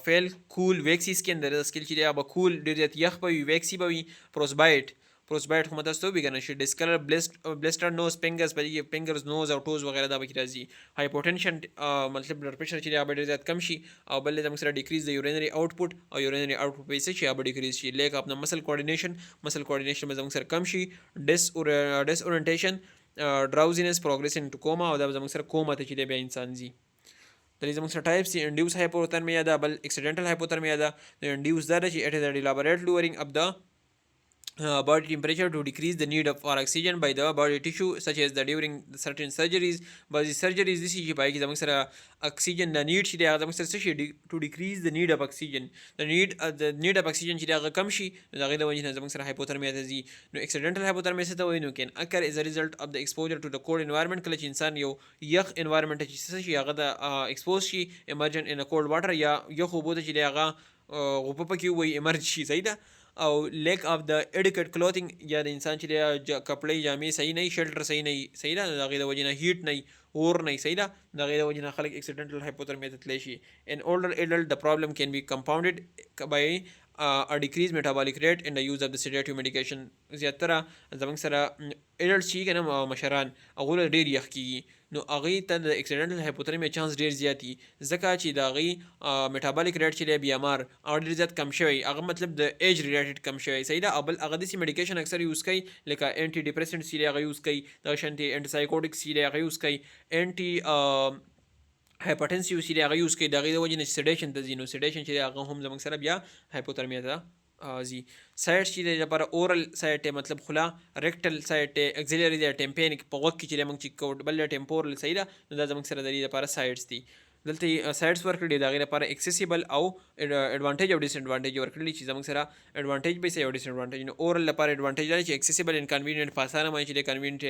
Speaker 1: فیل کول ویکسی سکین د سکل چې دی به کول ډېر زیات یخ به وي ویکسی به وي پروسبایټ خو مته ستو به کنه شي ډیسکلر بلسټر نوز فینګرز په دې فینګرز نوز او ټوز وغیرہ دا به کې راځي هایپوټنشن مطلب بلډ پریشر چې دی به ډېر زیات کم شي او بل زموږ سره ډیکریز د یورینری اوټپوټ او یورینری اوټپوټ په څه شي به ډیکریز شي لیک اف د مسل کوارډینیشن به زموږ سره کم شي ډیس اورینټیشن ډراوزینس پروګریس انټو کوما او دا زموږ سره کوما ته چې دی بیا انسان ځي د زموږ سره ټایپس دي انډیوس هایپوترمیا ده بل اکسیډنټل هایپوترمیا ده د انډیوس دا چې اټ از ا ډیلابریټ لورینګ اف د body temperature to decrease the need for oxygen by the body tissue such as the during certain surgeries بعضی surgeries دي چې پای کې زموږ سره oxygen د need چې دی هغه زموږ سره څه شي to decrease the need of oxygen the need of oxygen چې دی هغه کم شي د هغې د وجې نه زموږ سره هایپوترمیا ته ځي نو accidental hypothermia څه ته وایي نو can occur as a result of the exposure to the cold environment کله چې انسان یو یخ environment ته چې څه شي هغه د expose شي emergent in a cold water یا یخ اوبو ته چې دی هغه غوپه پکې وایي emerge شي صحیح ده او لیک اف د اډیکټ کلوتینګ یا د انسان چې د کپړې جامې صحیح نه وي شلټر صحیح نه وي صحیح ده د هغې د وجې نه هیټ نه وي اور نه وي صحیح ده د هغې د وجې نه خلک اکسیډنټل هایپوترمیا ته تللی شي ان اولډر ایډلټ د پرابلم کین بي کمپاونډډ بای a decreased metabolic rate and the use of the sedative medication زیاتره زموږ سره ایډلټ چې که نه مشران هغوی له ډېر یخ کېږي نو هغې ته د اکسیډنټل هایپوترمیا چانس ډېر زیات وي ځکه چې د هغې میټابولیک ریټ چې دی بیمار هغه ډېر زیات کم شوی هغه مطلب د ایج ریلیټډ کم شوی صحیح ده او بل هغه داسې میډیکیشن اکثر یوز کوي لکه انټي ډپریسنټس چې دی هغه یوز کوي دغه شانتې انټي سایکوټکس چې دی هغه یوز کوي انټي هایپرټنسیو چې دی هغه یوز کوي د هغې د وجې نه سیډیشن ته ځي نو سیډیشن چې دی هغه هم زموږ سره بیا هایپوترمیا ته ځي سایډ چې دی لپاره اورل سایډ دی مطلب خوله ریکټل سایډ دی اکزیلري دی ټمپینک په غوږ کې چې دی موږ چې کوو بل ټمپورل صحیح ده نو دا زموږ سره د دې لپاره سایډس دي دلته سایډس ورکړي د هغې لپاره اکسیسیبل او اډوانټیج او ډس اډوانټیج ورکړي چې زموږ سره اډوانټیج به یو ډس اډوانټیج نو اورل لپاره اډوانټیج دا چې اکسیسیبل ان کنوینینټ په اسانه باندې چې دی کنوینینټ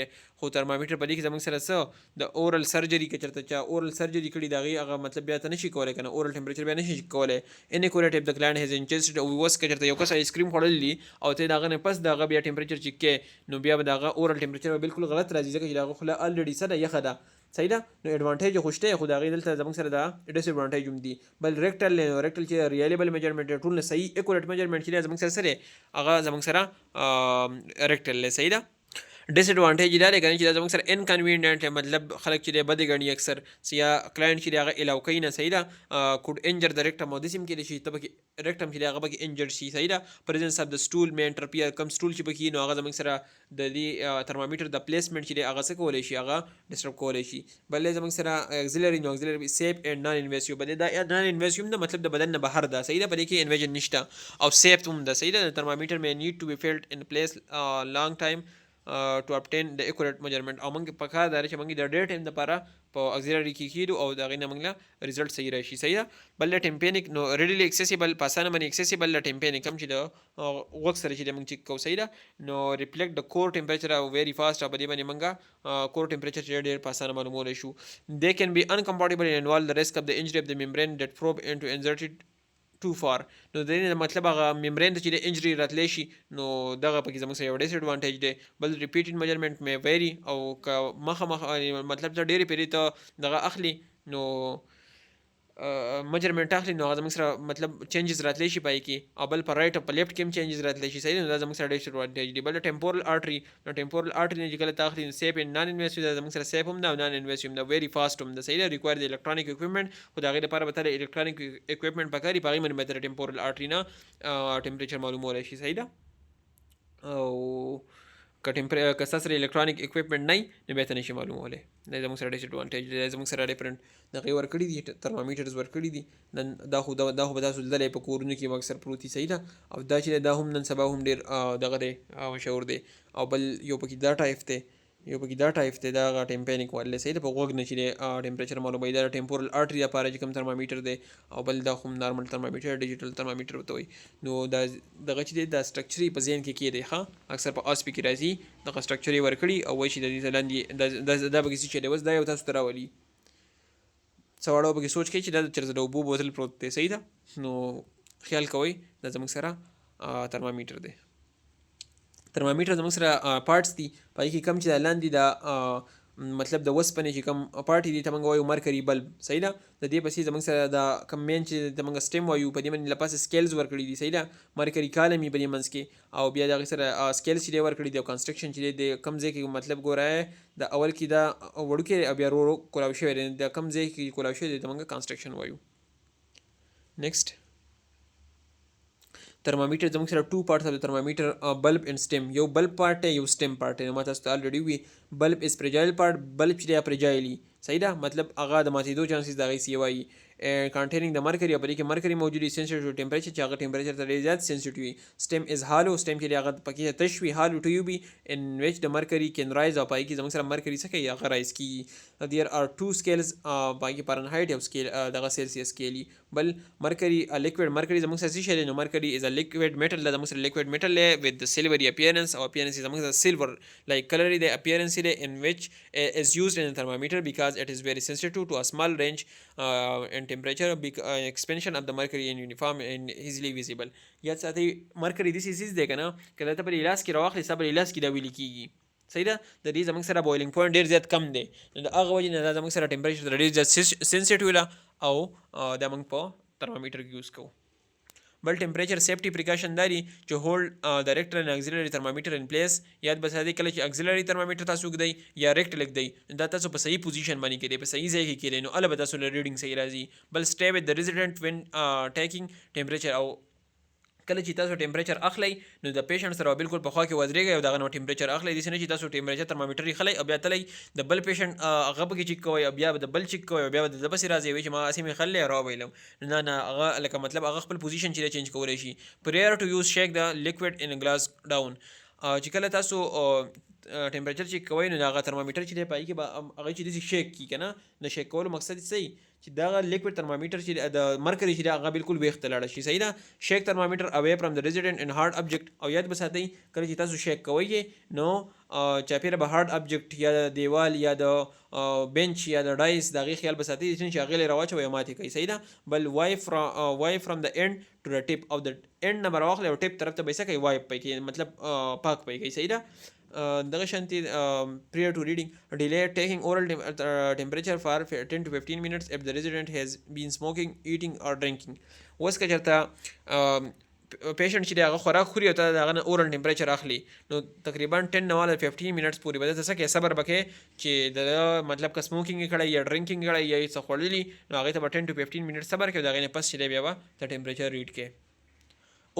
Speaker 1: خو ترمامیټر په دې کې زموږ سره څه د اورل سرجري که چېرته چا اورل سرجري کړي د هغې هغه مطلب بیا ته نه شي کولی که نه اورل ټمپریچر بیا نه شي کولی انیکوریټ اف د کلاینټ هیز انجسټډ او اوس که چېرته یو کس آیسکریم خوړلی او ته د هغه نه پس د هغه بیا ټمپریچر چیک کوې نو بیا به د هغه اورل ټمپریچر به بالکل غلط راځي ځکه چې د هغه خوله الریډي څه ده یخه ده صحیح ده نو اډوانټیج خو شته خو د هغې دلته زموږ سره د ډس اډوانټیج هم دي بل ریکټل چې ریلیبل میجرمنټ ټول نه صحیح ایکوریټ میجرمنټ چې دی زموږ سره سره هغه زموږ سره ریکټل دی صحیح ده ډس اډوانټیج دا دی که نه چې دا زموږ سره انکنوینینټ مطلب خلک چې دی بدې ګڼي اکثر یا کلاینټ چې دی هغه الاو کوي نه صحیح ده کوډ انجر د ریکټم او داسې هم کېدای شي ته پکې ریکټم چې دی هغه پکې انجر شي صحیح ده پرزنس اف د سټول مین ټرپیا کم سټول چې پکې نو هغه زموږ سره د دې ترمامیټر د پلیسمنټ چې دی هغه څه کولی شي هغه ډسټرب کولی شي بل زموږ سره اکزیلري نو اکزیلري سیف اینډ نان انویسیو بل دا نان انویسیو د مطلب د بدن نه بهر ده صحیح ده په دې کې انویژن نشته او سیف هم ده صحیح ده ترمامیټر مې نیډ ټو بی فیلډ ان پلیس لانګ ټایم to obtain the accurate measurement او موږ په کار دا چې موږ د ډېر ټایم دپاره په اکزیلري کې کېږو او د هغې نه موږ له ریزلټ صحیح راشي صحیح ده بل د ټمپینک نو ریډلی اکسیسیبل په اسانه باندې اکسیسیبل د ټمپینک هم چې د غوږ سره چې دی موږ چیک کوو صحیح ده نو ریفلیکټ د کور ټمپریچر او ویری فاسټ او په دې باندې موږ کور ټمپریچر چې ډېر په اسانه معلومولی شو they can be uncompatible and involve the risk of the injury of the membrane that probe into inserted too far نو د دې مطلب هغه ممبرین ته چې د انجري راتلی شي نو دغه پکې زموږ سره یو ډیس اډوانټیج دی بل ریپیټډ میجرمنټ مې ویری او که مخه مطلب ته ډېرې پیرې ته دغه اخلي نو میجرمنټ اخلي نو هغه زموږ سره مطلب چینجز راتلی شي پای کې او بل په رایټ او په لیفټ کې هم چینجز راتلی شي صحیح نو دا زموږ سره ډېر ډیساډوانټیج دی. بل ټمپورل آرټري نو ټمپورل آرټري نه چې کله تا اخلي سیف ان نان انویسیو دا زموږ سره سیف هم ده او نان انویسیو هم ده ویری فاسټ هم ده صحیح ده ریکوایر د الکترونیک اکوپمنټ خو د هغې لپاره به تل الکترونیک اکوپمنټ پکاري په هغې باندې به د ټمپورل آرټري نه ټمپریچر معلومولی شي صحیح ده. او که ستاسو سره الکترونیک اکوپمنټ نه وي نو بیا ته نشي معلومولی. دا زموږ سره ډیساډوانټیج دی. زموږ سره ډفرنټ دغې ورکړي دي ترمامیټرز ورکړي دي نن دا خو به تاسو لیدلی په کورونو کې اکثر پروت دي صحیح ده. او دا چې دا هم نن سبا هم ډېر دغه دی مشهور دی. او بل یو پکې دا ټایپ دی دا هغه ټمپینیک والی صحیح ده په غوږ نه چې دی ټمپریچر معلوموي دا ټمپورل آرټري لپاره چې کوم ترمامیټر دی او بل دا خو نارمل ترمامیټر ډیجیټل ترمامیټر ورته وایي. نو دا دغه چې دی دا سټرکچر یې په ذهن کې کیدی ښه اکثر په آسپي کې راځي دغه سټرکچر یې ورکړي او وایي چې د دې لاندې دا پکې څه شی دی اوس دا یو تاسو ته راولي څه واړه پکې سوچ کوي چې دا چېرته د اوبو بوتل پروت دی صحیح ده. نو خیال کوئ دا زموږ سره ترمامیټر دی. ترمامیټر زموږ سره پارټس دي پای کې کم چې دا لاندې دا مطلب د وسپنې چې کم پارټ دي ته موږ وایو مرکري بلب صحیح ده. د دې پسې زموږ سره دا کم مین چې د موږ سټیم وایو په دې باندې له پاسه سکیلز ورکړي دي صحیح ده مرکري کالم یې په دې منځ کې او بیا د هغې سره سکیلز چې دی ورکړي دي او کنسټرکشن چې دی د کم ځای کې مطلب ګوره د اول کې دا وړوکی او بیا ورو کولاو شوی دی د کم ځای کې کولاو شوی دی ته موږ کنسټرکشن وایو. نیکسټ ترمامیټر زموږ سره ټو پارټس د ترمامیټر بلب اینډ سټیم یو بلب پارټ دی یو سټیم پارټ دی. ما تاسو ته الریډي وي بلب از پریجایل پارټ بلب چې دی پریجایلی صحیح ده مطلب هغه د ماتېدو چانسز د هغې سی وایي کانټینینګ د مرکري او په دې کې مرکري موجود وي سینسیټیو ټمپریچر چې هغه ټمپریچر ته ډېر زیات سینسیټیو وي. سټیم از هالو سټیم چې دی هغه پکې تش وي هالو ټیوب وي ان ویچ د مرکري کین رایز او پای کې زموږ سره مرکري څه کوي هغه رایز کېږي. دیر آر ټو سکیلز پای کې فارنهایټ یو سکیل دغه سیلسیس سکیل بل مرکري لیکویډ مرکري زموږ سره څه شی دی نو مرکري از ا لیکویډ میټل ده زموږ سره لیکویډ میټل دی وذ د سیلوري اپیرنس او اپیرنس زموږ سره سیلور لایک کلر دی اپیرنس دی ان ویچ is used in a thermometer because it is very sensitive to a small range in temperature expansion of the mercury in uniform and easily visible. یاد ساتئ مرکري داسې څیز دی که نه که ته په لاس کې راواخلې ستا په لاس کې دا ویلي کېږي صحیح ده. د دې زموږ سره بویلینګ پوینټ ډېر زیات کم دی نو د هغه وجې نه دا زموږ سره ټمپریچر ډېر زیات سینسیټیو ده او دا موږ په ترمامیټر کې یوز کوو. بل ټمپریچر سیفټي پریکاشن دا دي چې هولډ د ریکټر اینډ اکزیلري ترمامیټر ان پلیس. یاد به ساتئ کله چې اکزیلري ترمامیټر تاسو ږدئ یا ریکټ لیږدئ دا تاسو په صحیح پوزیشن باندې کېدئ په صحیح ځای کې کېدئ نو هله به تاسو له ریډینګ صحیح راځي. بل سټی وذ د ریزیډنټ وین ټیکینګ ټمپریچر او کله چې تاسو ټمپریچر اخلئ نو د پیشنټ سره بالکل په خوا کې ودرېږئ او دغه نو ټمپریچر اخلئ داسې نه چې تاسو ټمپریچر ترمامیټر یې خلئ او بیا تلئ د بل پیشنټ هغه پکې چیک کوئ او بیا به د بل چیک کوئ او بیا به د ده پسې راځئ وایي چې ما هسې مې خللی او راوبایلم نه هغه لکه مطلب هغه خپل پوزیشن چې دی چینج کولی شي. پریئر ټو یوز شیک د لیکویډ ان ګلاس ډاون چې کله تاسو ټمپریچر چیک کوئ نو هغه ترمامیټر چې دی په هغې کې به هغه چې داسې شیک کړي که نه د شیک کولو مقصد یې څه چې دغه لیکویډ ترمامیټر چې د مرکري چې دی هغه بالکل ویښ ته لاړه شي صحیح ده. شیک ترمامیټر اوے فرام د ریزیډنټ ان هارډ ابجیکټ او یاد به ساتئ کله چې تاسو شیک کوئ نو چاپېره به هارډ ابجیکټ یا د دیوال یا د بینچ یا د ډایس د هغې خیال به ساتئ چې هغې له راواچوئ یا ماتې کوئ صحیح ده. بل وای فرام د اینډ ټو د ټپ او د اینډ نه به راواخلئ او ټپ طرف ته به یې څه کوئ وایپ پی کوئ مطلب پاک پی کوئ صحیح ده. دغه شانتي prior to reading delay taking oral temperature for 10 to 15 minutes if the resident has been smoking eating or drinking. اوس که چېرته پیشنټ چې دی هغه خوراک خوري او ته د هغه نه اورل ټمپریچر اخلي نو تقریبا 10 نه والا 15 منټس پورې به دلته څه کوې صبر به کوې چې د مطلب که سموکینګ یې کړی یا ډرنکینګ کړی یا یې څه خوړلي نو هغې ته به 10 to 15 منټس صبر کوې د هغې نه پس چې دی بیا به د ټمپریچر ریډ کوې.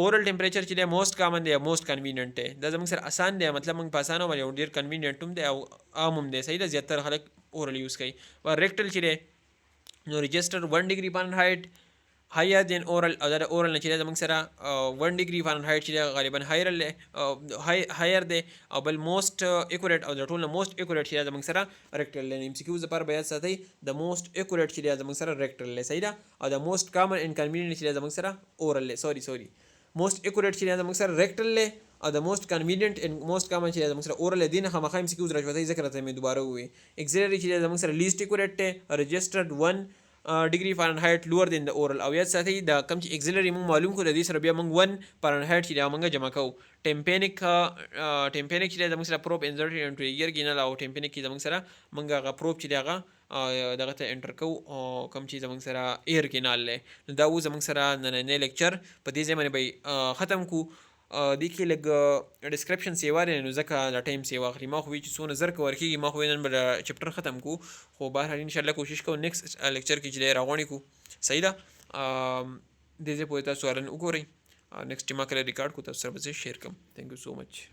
Speaker 1: اورل ټمپریچر چې دی موسٹ کامن دی یا موسٹ کنوینینټ دی دا زموږ سره اسان دی مطلب موږ په اسانه باندې او ډېر کنوینینټ هم دی او عام هم دی صحیح ده زیاتره خلک اورل یوز کوي. ریکټل چې دی نو رجسټر 1 ډیګري فارنهایټ higher than oral او دا د اورل نه چې دی زموږ سره 1 ډیګري فارنهایټ چې دی غالبا هایر دی او بل موسٹ ایکوریټ او د ټول نه موسٹ ایکوریټ چې دی زموږ سره ریکټل دی. ایم سی کیوز لپاره به یاد ساتئ د موسٹ ایکوریټ چې دی زموږ سره ریکټل دی صحیح ده او د موسٹ کامن انکنوینینټ چې دی زموږ سره اورل دی سوري موسٹ ایکوریټ چې دی زموږ سره ریکټل دی او د موسٹ کنوینینټ ان موسٹ کامن چې دی زموږ سره اورل دی دې نه خامخا ایم سی کیوز راچوتئ ځکه راته مې دوباره ووایي. اکزیلري چې دی زموږ سره لیسټ ایکوریټ دی رجسټرډ 1 ډیګري فارنهایټ لوور دین د اورل او یاد ساتئ دا کم چې اکزیلري موږ معلوم کړو د دې سره بیا موږ 1 فارنهایټ چې دی موږ جمع کوو. ټمپینیک چې دی زموږ سره پروب انزرټ انټو ایئر ګینل او ټمپینیک کې زموږ سره موږ هغه پروب چې دی هغه دغه ته انټر کوو او کوم چې زموږ سره ایر کې نال دی نو دا و زموږ سره نننی لیکچر په دې ځای باندې به ختم کو دې کې لږ ډسکرپشن سیوا دی نو ځکه دا ټایم سیوا اخلي ما خو وی چې څونه زر که ورکېږي ما خو نن به چپټر ختم کو خو بهرحال انشاءالله کوشش کوو نیکسټ لیکچر کې چې دی راغونډې کو صحیح ده دې ځای پورې تاسو هرن وګورئ نیکسټ چې ما کله ریکارډ کو تاسو سره به زه شیر کوم تھینک یو سو مچ